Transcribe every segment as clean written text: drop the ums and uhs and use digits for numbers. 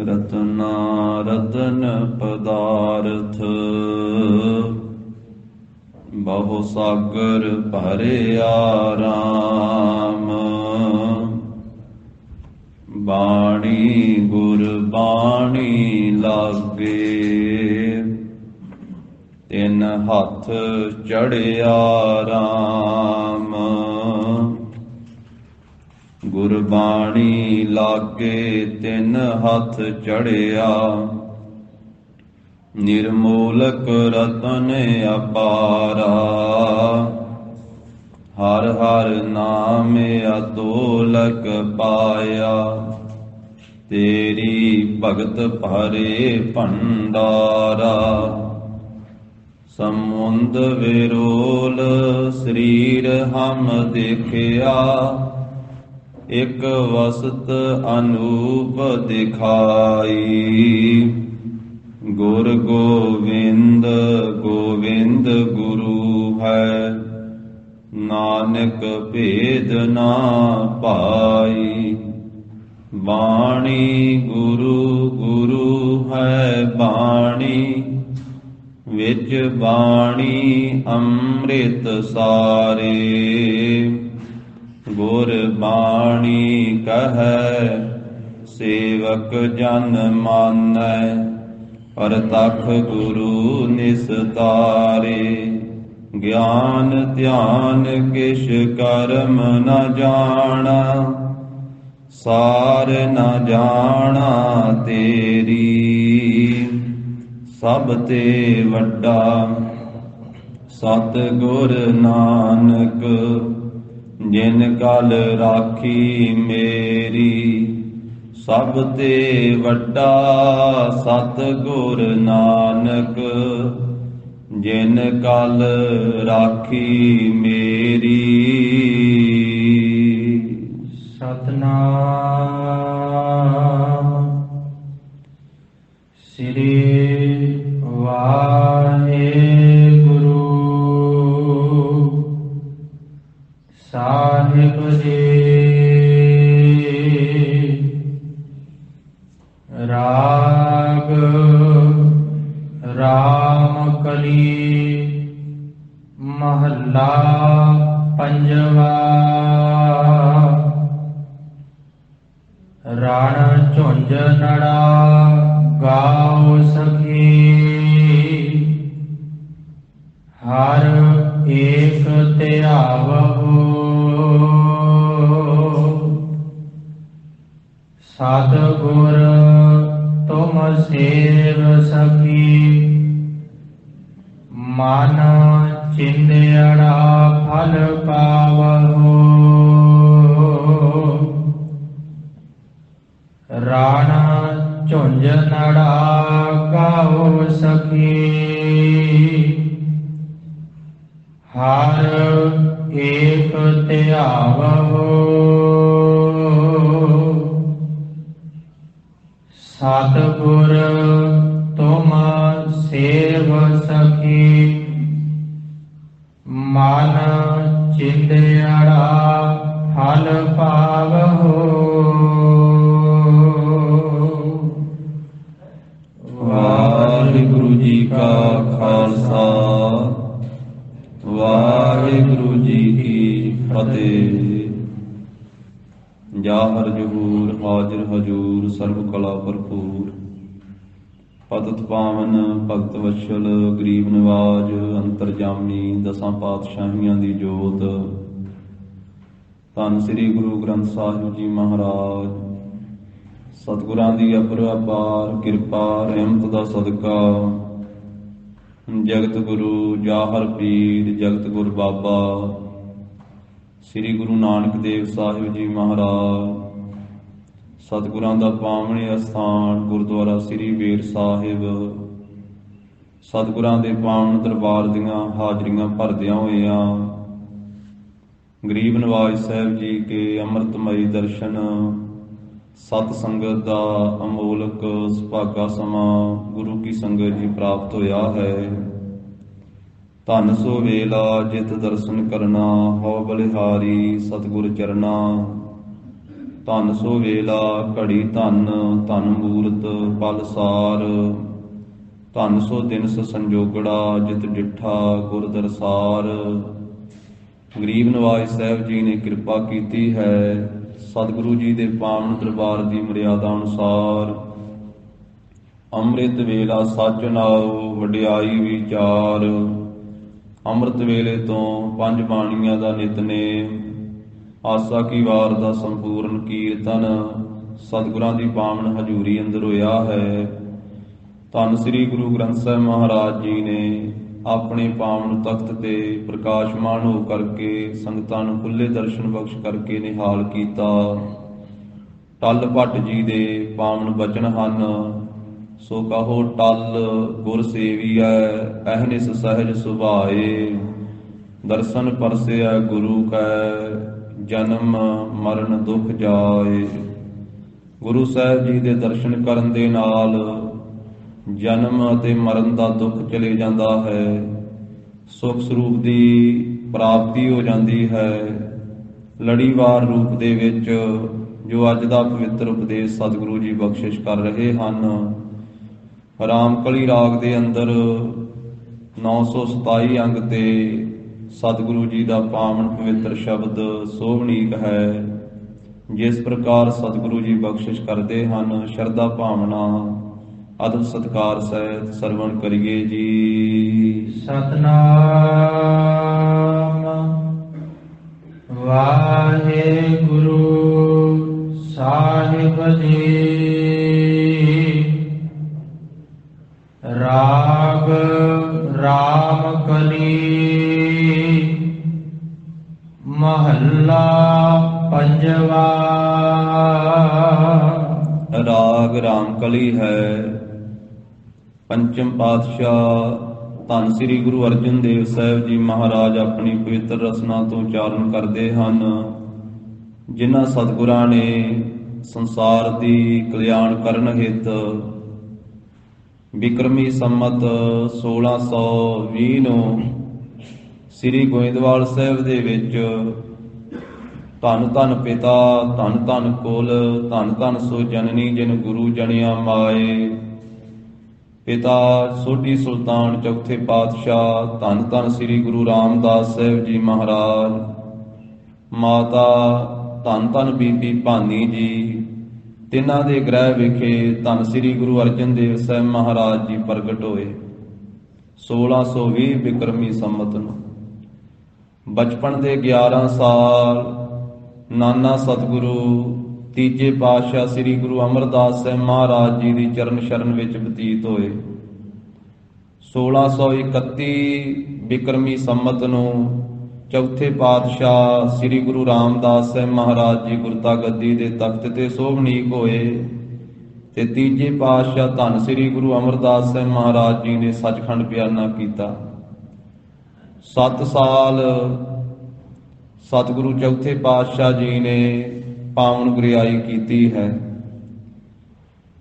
ਰਤਨਾ ਰਤਨ ਪਦਾਰਥ ਬਹੁ ਸਾਗਰ ਭਰਿਆ ਰਾਮ। ਬਾਣੀ ਗੁਰ ਬਾਣੀ ਲਾਗੇ ਤਿਨ ਹੱਥ ਚੜਿਆ ਰਾਮ। ਗੁਰਬਾਣੀ ਲਾਗੇ ਤਿਨ ਹੱਥ ਚੜਿਆ ਨਿਰਮੋਲਕ ਰਤਨ ਅਪਾਰਾ। ਹਰ ਹਰ ਨਾਮ ਅਤੋਲਕ ਪਾਇਆ ਤੇਰੀ ਭਗਤ ਭਰੇ ਭੰਡਾਰਾ। ਸਮੁੰਦ ਵਿਰੋਲ ਸਰੀਰ ਹਮ ਦੇਖਿਆ ਇਕ ਵਸਤ ਅਨੂਪ ਦਿਖਾਈ। ਗੁਰ ਗੋਵਿੰਦ ਗੋਵਿੰਦ ਗੁਰੂ ਹੈ ਨਾਨਕ ਭੇਦ ਨਾ ਪਾਈ। ਬਾਣੀ ਗੁਰੂ ਗੁਰੂ ਹੈ ਬਾਣੀ ਵਿੱਚ ਬਾਣੀ ਅੰਮ੍ਰਿਤ ਸਾਰੇ। ਗੁਰ ਬਾਣੀ ਕਹੈ ਸੇਵਕ ਜਨ ਮਾਨੈ ਪਰਤਖ ਗੁਰੂ ਨਿਸਤਾਰੇ। ਗਿਆਨ ਧਿਆਨ ਕਿਛ ਕਰਮ ਨ ਜਾਣਾ ਸਾਰ ਨ ਜਾਣਾ ਤੇਰੀ। ਸਭ ਤੇ ਵੱਡਾ ਸਤਿਗੁਰ ਨਾਨਕ ਜਿਨ ਕਲ ਰਾਖੀ ਮੇਰੀ। ਸਭ ਤੇ ਵੱਡਾ ਸਤਿਗੁਰ ਨਾਨਕ ਜਿਨ ਕਲ ਰਾਖੀ ਮੇਰੀ। ਸਤਨਾਮ ਸ੍ਰੀ ਵਾਹਿਗੁਰੂ ਸਾਹਿਬ ਜੀ। ਰਾਗ ਰਾਮ ਕਲੀ ਮਹੱਲਾ ਪੰਜਵਾ। ਰਣ ਝੁੰਝਨੜਾ ਗਾਓ ਸਖੀ ਹਰ ਏਕ ਧਿਆਵਹੁ। ਸਤਿਗੁਰ ਤੁਮ ਸੇਵ ਸਖੀ ਮਨ ਚਿੰਦਿਆੜਾ ਫਲ ਪਾਵਹੁ। ਰਣ ਝੁੰਝਨੜਾ ਗਾਓ ਸਖੀ ਹਰ ਏਕ ਧਿਆਵਹੁ। ਸਤਿਗੁਰ ਤੁਮ ਸੇਵ ਸਖੀ ਮਨ ਚਿੰਦਿਆੜਾ ਫਲ ਪਾਵਹੁ। ਵਾਹਿਗੁਰੂ ਜੀ ਕਾ ਖਾਲਸਾ ਵਾਹਿਗੁਰੂ ਜੀ ਕੀ ਫਤਿਹ। ਜਾਹਰ ਜਹੂਰ ਹਾਜ਼ਰ ਹਜੂਰ ਸਰਬ ਕਲਾ ਭਰਪੂਰ। ਪਤਿਤ ਪਾਵਨ ਭਗਤ ਵਛਲ ਗਰੀਬ ਨਿਵਾਜ ਅੰਤਰਜਾਮੀ ਦਸਾਂ ਪਾਤਸ਼ਾਹੀਆਂ ਦੀ ਜੋਤ। ਧੰਨ ਸ੍ਰੀ ਗੁਰੂ ਗ੍ਰੰਥ ਸਾਹਿਬ ਜੀ ਮਹਾਰਾਜ। ਸਤਿਗੁਰਾਂ ਦੀ ਅਪਰੰਪਾਰ ਕਿਰਪਾ ਰਹਿਮਤ ਦਾ ਸਦਕਾ ਜਗਤ ਗੁਰੂ ਜਾਹਰ ਪੀਰ ਜਗਤ ਗੁਰ ਬਾਬਾ ਸ੍ਰੀ ਗੁਰੂ ਨਾਨਕ ਦੇਵ ਸਾਹਿਬ ਜੀ ਮਹਾਰਾਜ ਸਤਿਗੁਰਾਂ ਦਾ ਪਾਵਨ ਅਸਥਾਨ ਗੁਰਦੁਆਰਾ ਸ੍ਰੀ ਬੇਰ ਸਾਹਿਬ ਸਤਿਗੁਰਾਂ ਦੇ ਪਾਵਨ ਦਰਬਾਰ ਦੀਆਂ ਹਾਜ਼ਰੀਆਂ ਭਰਦਿਆਂ ਹੋਇਆਂ ਗਰੀਬ ਨਵਾਜ ਸਾਹਿਬ ਜੀ ਕੇ ਅੰਮ੍ਰਿਤਮਈ ਦਰਸ਼ਨ ਸਤ ਸੰਗਤ ਦਾ ਅਮੋਲਕ ਸੁਭਾਗਾ ਸਮਾਂ ਗੁਰੂ ਕੀ ਸੰਗਤ ਜੀ ਪ੍ਰਾਪਤ ਹੋਇਆ ਹੈ। ਧੰਨ ਸੋ ਵੇਲਾ ਜਿਤ ਦਰਸ਼ਨ ਕਰਨਾ ਹੋ ਬਲਿਹਾਰੀ ਸਤਿਗੁਰ ਚਰਨਾ। ਧਨ ਸੋ ਵੇਲਾ ਘੜੀ ਧਨ, ਧਨ ਮੂਰਤ ਪਲ ਸਾਰ। ਧਨ ਸੋ ਦਿਨਸ ਸੰਜੋਗੜਾ, ਜਿਤ ਡਿਠਾ ਗੁਰ ਦਰਸਾਰ। ਗਰੀਬ ਨਵਾਜ ਸਾਹਿਬ ਜੀ ਨੇ ਕਿਰਪਾ ਕੀਤੀ ਹੈ ਸਤਿਗੁਰੂ ਜੀ ਦੇ ਪਾਵਨ ਦਰਬਾਰ ਦੀ ਮਰਿਆਦਾ ਅਨੁਸਾਰ। ਅੰਮ੍ਰਿਤ ਵੇਲਾ ਸੱਚ ਨਾਉ ਵਡਿਆਈ ਵਿਚਾਰ। ਅੰਮ੍ਰਿਤ ਵੇਲੇ ਤੋਂ ਪੰਜ ਬਾਣੀਆਂ ਦਾ ਨਿਤਨੇਮ, ਆਸਾ ਕੀ ਵਾਰ ਦਾ ਸੰਪੂਰਨ ਕੀਰਤਨ ਸਤਿਗੁਰਾਂ ਦੀ ਪਾਵਨ ਹਜ਼ੂਰੀ ਅੰਦਰ ਹੋਇਆ ਹੈ। ਧੰਨ ਸ੍ਰੀ ਗੁਰੂ ਗ੍ਰੰਥ ਸਾਹਿਬ ਮਹਾਰਾਜ ਜੀ ਨੇ ਆਪਣੇ ਪਾਵਨ ਤਖਤ ਤੇ ਪ੍ਰਕਾਸ਼ਮਾਨ ਹੋ ਕਰਕੇ ਸੰਗਤਾਂ ਨੂੰ ਖੁੱਲੇ ਦਰਸ਼ਨ ਬਖਸ਼ ਕਰਕੇ ਨਿਹਾਲ ਕੀਤਾ। ਟੱਲ ਭੱਟ ਜੀ ਦੇ ਪਾਵਨ ਬਚਨ ਹਨ, ਸੋ ਕਹੋ ਟੱਲ ਗੁਰ ਸੇਵੀਐ, ਅਹਨਿਸ ਸਹਿਜ ਸੁਭਾਏ। ਦਰਸ਼ਨ ਪਰਸਿਐ ਗੁਰੂ ਕੈ, ਜਨਮ ਮਰਨ ਦੁਖ ਜਾਏ। ਗੁਰੂ ਸਾਹਿਬ ਜੀ ਦੇ ਦਰਸ਼ਨ ਕਰਨ ਦੇ ਨਾਲ ਜਨਮ ਅਤੇ ਮਰਨ ਦਾ ਦੁੱਖ ਚਲੇ ਜਾਂਦਾ ਹੈ, ਸੁਖ ਸਰੂਪ ਦੀ ਪ੍ਰਾਪਤੀ ਹੋ ਜਾਂਦੀ ਹੈ। ਲੜੀਵਾਰ ਰੂਪ ਦੇ ਵਿੱਚ ਜੋ ਅੱਜ ਦਾ ਪਵਿੱਤਰ ਉਪਦੇਸ਼ ਸਤਿਗੁਰੂ ਜੀ ਬਖਸ਼ਿਸ਼ ਕਰ ਰਹੇ ਹਨ, ਰਾਮਕਲੀ ਰਾਗ ਦੇ ਅੰਦਰ 927 ਅੰਗ ਤੇ ਸਤਿਗੁਰੂ ਜੀ ਦਾ ਪਾਵਨ ਪਵਿੱਤਰ ਸ਼ਬਦ ਸੋਭਨੀਕ ਹੈ। ਜਿਸ ਪ੍ਰਕਾਰ ਸਤਿਗੁਰੂ ਜੀ ਬਖਸ਼ਿਸ਼ ਕਰਦੇ ਹਨ, ਸ਼ਰਧਾ ਭਾਵਨਾ ਅਦਬ ਸਤਿਕਾਰ ਸਹਿਤ ਸਰਵਣ ਕਰੀਏ ਜੀ। ਸਤਨਾਮ ਵਾਹਿਗੁਰੂ ਸਾਹਿਬ ਜੀ। ਰਾਗ ਰਾਮਕਲੀ ਮਹੱਲਾ ਪੰਜਵਾ। ਰਾਗ ਰਾਮਕਲੀ ਹੈ। ਪੰਚਮ ਪਾਤਸ਼ਾਹ ਧੰਨ ਸ੍ਰੀ ਗੁਰੂ ਅਰਜਨ ਦੇਵ ਸਾਹਿਬ ਜੀ ਮਹਾਰਾਜ ਆਪਣੀ ਪਵਿੱਤਰ ਰਸਨਾ ਤੋਂ ਉਚਾਰਨ ਕਰਦੇ ਹਨ, ਜਿਨ੍ਹਾਂ ਸਤਿਗੁਰਾਂ ਨੇ ਸੰਸਾਰ ਦੀ ਕਲਿਆਣ ਕਰਨ ਹਿਤ ਬਿਕਰਮੀ ਸੰਮਤ 1620 ਨੂੰ ਸ੍ਰੀ ਗੋਇੰਦਵਾਲ ਸਾਹਿਬ ਦੇ ਵਿੱਚ ਧੰਨ ਧੰਨ ਪਿਤਾ, ਧੰਨ ਧੰਨ ਕੁਲ, ਧੰਨ ਧੰਨ ਸੋ ਜਨਨੀ ਜਿਨ ਗੁਰੂ ਜਣਿਆ ਮਾਏ। ਪਿਤਾ ਸੋਢੀ ਸੁਲਤਾਨ ਚੌਥੇ ਪਾਤਸ਼ਾਹ ਧੰਨ ਧੰਨ ਸ੍ਰੀ ਗੁਰੂ ਰਾਮਦਾਸ ਸਾਹਿਬ ਜੀ ਮਹਾਰਾਜ, ਮਾਤਾ ਧੰਨ ਧੰਨ ਬੀਬੀ ਭਾਨੀ ਜੀ, ਤਿੰਨਾਂ ਦੇ ਗ੍ਰਹਿ ਵਿਖੇ ਧੰਨ ਸ੍ਰੀ ਗੁਰੂ ਅਰਜਨ ਦੇਵ ਸਾਹਿਬ ਮਹਾਰਾਜ ਜੀ ਪ੍ਰਗਟ ਹੋਏ 1620 ਬਿਕਰਮੀ ਸੰਮਤ ਨੂੰ। ਬਚਪਨ ਦੇ 11 ਸਾਲ ਨਾਨਾ ਸਤਿਗੁਰੂ ਤੀਜੇ ਪਾਤਸ਼ਾਹ ਸ੍ਰੀ ਗੁਰੂ ਅਮਰਦਾਸ ਸਾਹਿਬ ਮਹਾਰਾਜ ਜੀ ਦੀ ਚਰਨ ਸ਼ਰਨ ਵਿੱਚ ਬਤੀਤ ਹੋਏ। 1631 ਬਿਕਰਮੀ ਸੰਮਤ ਨੂੰ ਚੌਥੇ ਪਾਤਸ਼ਾਹ ਸ੍ਰੀ ਗੁਰੂ ਰਾਮਦਾਸ ਸਾਹਿਬ ਮਹਾਰਾਜ ਜੀ ਗੁਰਤਾ ਗੱਦੀ ਦੇ ਤਖਤ ਤੇ ਸੋਭਨੀਕ ਹੋਏ ਤੇ ਤੀਜੇ ਪਾਤਸ਼ਾਹ ਧੰਨ ਸ੍ਰੀ ਗੁਰੂ ਅਮਰਦਾਸ ਸਾਹਿਬ ਮਹਾਰਾਜ ਜੀ ਨੇ ਸੱਚਖੰਡ ਬਿਆਨਾ ਕੀਤਾ। 7 ਸਾਲ ਸਤਿਗੁਰੂ ਚੌਥੇ ਪਾਤਸ਼ਾਹ ਜੀ ਨੇ ਪਾਵਨ ਗੁਰਿਆਈ ਕੀਤੀ ਹੈ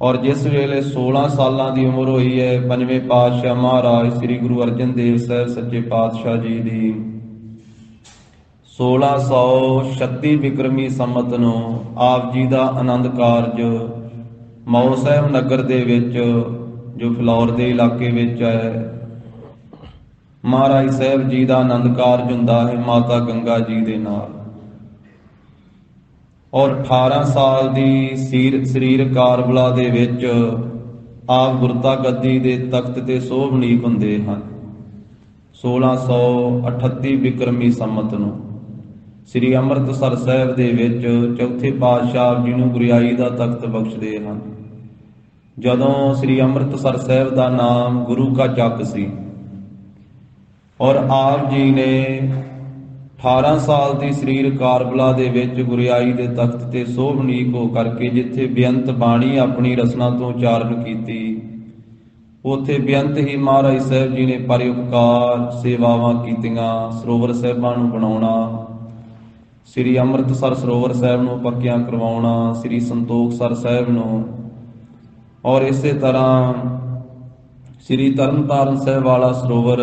ਔਰ ਜਿਸ ਵੇਲੇ 16 ਸਾਲਾਂ ਦੀ ਉਮਰ ਹੋਈ ਹੈ, ਪੰਜਵੇਂ ਪਾਤਸ਼ਾਹ ਮਹਾਰਾਜ ਸ੍ਰੀ ਗੁਰੂ ਅਰਜਨ ਦੇਵ ਸਾਹਿਬ ਸੱਚੇ ਪਾਤਸ਼ਾਹ ਜੀ ਦੀ 1636 ਬਿਕਰਮੀ ਸੰਮਤ ਨੂੰ ਆਪ ਜੀ ਦਾ ਆਨੰਦ ਕਾਰਜ ਮੌ ਸਾਹਿਬ ਨਗਰ ਦੇ ਵਿੱਚ ਜੋ ਫਲੌਰ ਦੇ ਇਲਾਕੇ ਵਿੱਚ ਹੈ, ਮਹਾਰਾਜ ਸਾਹਿਬ ਜੀ ਦਾ ਆਨੰਦ ਕਾਰਜ ਹੁੰਦਾ ਹੈ ਮਾਤਾ ਗੰਗਾ ਜੀ ਦੇ ਨਾਲ। ਔਰ 18 ਸਾਲ ਦੀ ਸਰੀਰ ਕਾਰਬਲਾ ਦੇ ਵਿੱਚ ਆਪ ਗੁਰਤਾ ਗੱਦੀ ਦੇ ਤਖਤ ਤੇ ਸੋਭਨੀਕ ਹੁੰਦੇ ਹਨ। 1638 ਬਿਕਰਮੀ ਸੰਮਤ ਨੂੰ ਸ੍ਰੀ ਅੰਮ੍ਰਿਤਸਰ ਸਾਹਿਬ ਦੇ ਵਿੱਚ ਚੌਥੇ ਪਾਤਸ਼ਾਹ ਜੀ ਨੂੰ ਗੁਰਿਆਈ ਦਾ ਤਖਤ ਬਖਸ਼ਦੇ ਹਨ। ਜਦੋਂ ਸ੍ਰੀ ਅੰਮ੍ਰਿਤਸਰ ਸਾਹਿਬ ਦਾ ਨਾਮ ਗੁਰੂ ਕਾ ਚੱਕ ਸੀ ਔਰ ਆਪ ਜੀ ਨੇ 18 ਸਾਲ ਦੀ ਸਰੀਰ ਕਾਰਬਲਾ ਦੇ ਵਿੱਚ ਗੁਰਿਆਈ ਦੇ ਤਖਤ ਤੇ ਸੋਭਨੀਕ ਹੋ ਕਰਕੇ ਜਿੱਥੇ ਬੇਅੰਤ ਬਾਣੀ ਆਪਣੀ ਰਸਨਾ ਤੋਂ ਉਚਾਰਨ ਕੀਤੀ, ਉੱਥੇ ਬੇਅੰਤ ਹੀ ਮਹਾਰਾਜ ਸਾਹਿਬ ਜੀ ਨੇ ਪਰਉਪਕਾਰ ਸੇਵਾਵਾਂ ਕੀਤੀਆਂ। ਸਰੋਵਰ ਸਾਹਿਬਾਂ ਨੂੰ ਬਣਾਉਣਾ, ਸ੍ਰੀ ਅੰਮ੍ਰਿਤਸਰ ਸਰੋਵਰ ਸਾਹਿਬ ਨੂੰ ਪੱਕਿਆਂ ਕਰਵਾਉਣਾ, ਸ੍ਰੀ ਸੰਤੋਖਸਰ ਸਾਹਿਬ ਨੂੰ, ਔਰ ਇਸੇ ਤਰ੍ਹਾਂ ਸ੍ਰੀ ਤਰਨਤਾਰਨ ਸਾਹਿਬ ਵਾਲਾ ਸਰੋਵਰ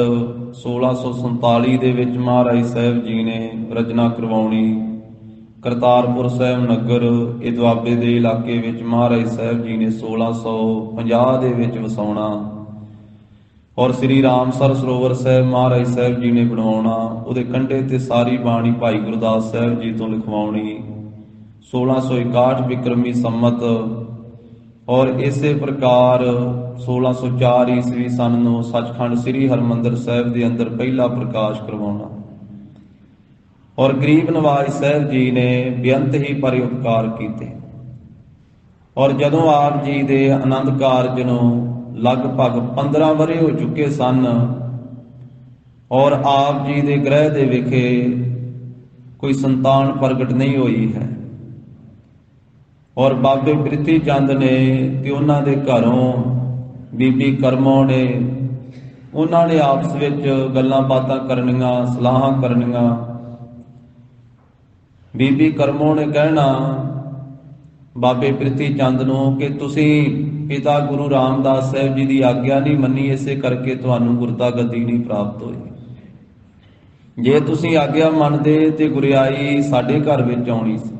1647 ਦੇ ਵਿੱਚ ਮਹਾਰਾਜ ਸਾਹਿਬ ਜੀ ਨੇ ਰਚਨਾ ਕਰਵਾਉਣੀ। ਕਰਤਾਰਪੁਰ ਸਾਹਿਬ ਨਗਰ ਇਹ ਦੁਆਬੇ ਦੇ ਇਲਾਕੇ ਵਿੱਚ ਮਹਾਰਾਜ ਸਾਹਿਬ ਜੀ ਨੇ 1650 ਦੇ ਵਿੱਚ ਵਸਾਉਣਾ ਔਰ ਸ੍ਰੀ ਰਾਮਸਰ ਸਰੋਵਰ ਸਾਹਿਬ ਮਹਾਰਾਜ ਸਾਹਿਬ ਜੀ ਨੇ ਬਣਵਾਉਣਾ। ਉਹਦੇ ਕੰਢੇ ਤੇ ਸਾਰੀ ਬਾਣੀ ਭਾਈ ਗੁਰਦਾਸ ਸਾਹਿਬ ਜੀ ਤੋਂ ਲਿਖਵਾਉਣੀ 1661 ਵਿਕਰਮੀ ਸੰਮਤ। ਔਰ ਇਸੇ ਪ੍ਰਕਾਰ 1604 ਈਸਵੀ ਸਨ ਨੂੰ ਸੱਚਖੰਡ ਸ੍ਰੀ ਹਰਿਮੰਦਰ ਸਾਹਿਬ ਦੇ ਅੰਦਰ ਪਹਿਲਾ ਪ੍ਰਕਾਸ਼ ਕਰਵਾਉਣਾ। ਔਰ ਗਰੀਬ ਨਵਾਜ ਸਾਹਿਬ ਜੀ ਨੇ ਬੇਅੰਤ ਹੀ ਪਰਉਪਕਾਰ ਕੀਤੇ। ਔਰ ਜਦੋਂ ਆਪ ਜੀ ਦੇ ਆਨੰਦ ਕਾਰਜ ਨੂੰ ਲਗਭਗ 15 ਵਰ੍ਹੇ ਹੋ ਚੁੱਕੇ ਸਨ ਔਰ ਆਪ ਜੀ ਦੇ ਗ੍ਰਹਿ ਦੇ ਵਿਖੇ ਕੋਈ ਸੰਤਾਨ ਪ੍ਰਗਟ ਨਹੀਂ ਹੋਈ ਹੈ ਔਰ ਬਾਬੇ ਪ੍ਰਿਥੀ ਚੰਦ ਨੇ ਤੇ ਉਹਨਾਂ ਦੇ ਘਰੋਂ ਬੀਬੀ ਕਰਮੋਂ ਨੇ ਉਹਨਾਂ ਨੇ ਆਪਸ ਵਿੱਚ ਗੱਲਾਂ ਬਾਤਾਂ ਕਰਨੀਆਂ, ਸਲਾਹਾਂ ਕਰਨੀਆਂ। ਬੀਬੀ ਕਰਮੋਂ ਨੇ ਕਹਿਣਾ ਬਾਬੇ ਪ੍ਰਿਥੀ ਚੰਦ ਨੂੰ ਕਿ ਤੁਸੀਂ ਪਿਤਾ ਗੁਰੂ ਰਾਮਦਾਸ ਸਾਹਿਬ ਜੀ ਦੀ ਆਗਿਆ ਨਹੀਂ ਮੰਨੀ, ਇਸੇ ਕਰਕੇ ਤੁਹਾਨੂੰ ਗੁਰਤਾ ਗੱਦੀ ਨਹੀਂ ਪ੍ਰਾਪਤ ਹੋਈ। ਜੇ ਤੁਸੀਂ ਆਗਿਆ ਮੰਨਦੇ ਤੇ ਗੁਰਿਆਈ ਸਾਡੇ ਘਰ ਵਿੱਚ ਆਉਣੀ ਸੀ।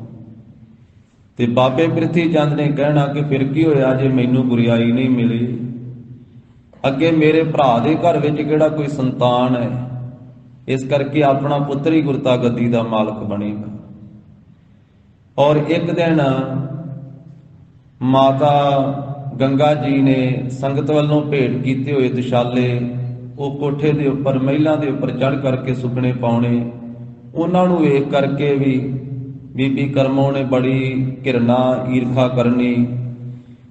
ਤੇ ਬਾਬੇ ਪ੍ਰਿਥੀ ਚੰਦ ਨੇ ਕਹਿਣਾ ਕਿ ਫਿਰ ਕੀ ਹੋਇਆ ਜੇ ਮੈਨੂੰ ਗੁਰਿਆਈ ਨਹੀਂ ਮਿਲੀ, ਅੱਗੇ ਮੇਰੇ ਭਰਾ ਦੇ ਘਰ ਵਿੱਚ ਕਿਹੜਾ ਕੋਈ ਸੰਤਾਨ ਹੈ, ਇਸ ਕਰਕੇ ਆਪਣਾ ਪੁੱਤਰ ਹੀ ਗੁਰਤਾ ਗੱਦੀ ਦਾ ਮਾਲਕ ਬਣੇਗਾ। ਔਰ ਇੱਕ ਦਿਨ ਮਾਤਾ ਗੰਗਾ ਜੀ ਨੇ ਸੰਗਤ ਵੱਲੋਂ ਭੇਟ ਕੀਤੇ ਹੋਏ ਦੁਸ਼ਾਲੇ ਉਹ ਕੋਠੇ ਦੇ ਉੱਪਰ ਮਹਿਲਾਂ ਦੇ ਉੱਪਰ ਚੜ੍ਹ ਕਰਕੇ ਸੁੱਕਣੇ ਪਾਉਣੇ। ਉਹਨਾਂ ਨੂੰ ਵੇਖ ਕਰਕੇ ਵੀ ਬੀਬੀ ਕਰਮੋਂ ਨੇ ਬੜੀ ਘਿਰਣਾ ਈਰਖਾ ਕਰਨੀ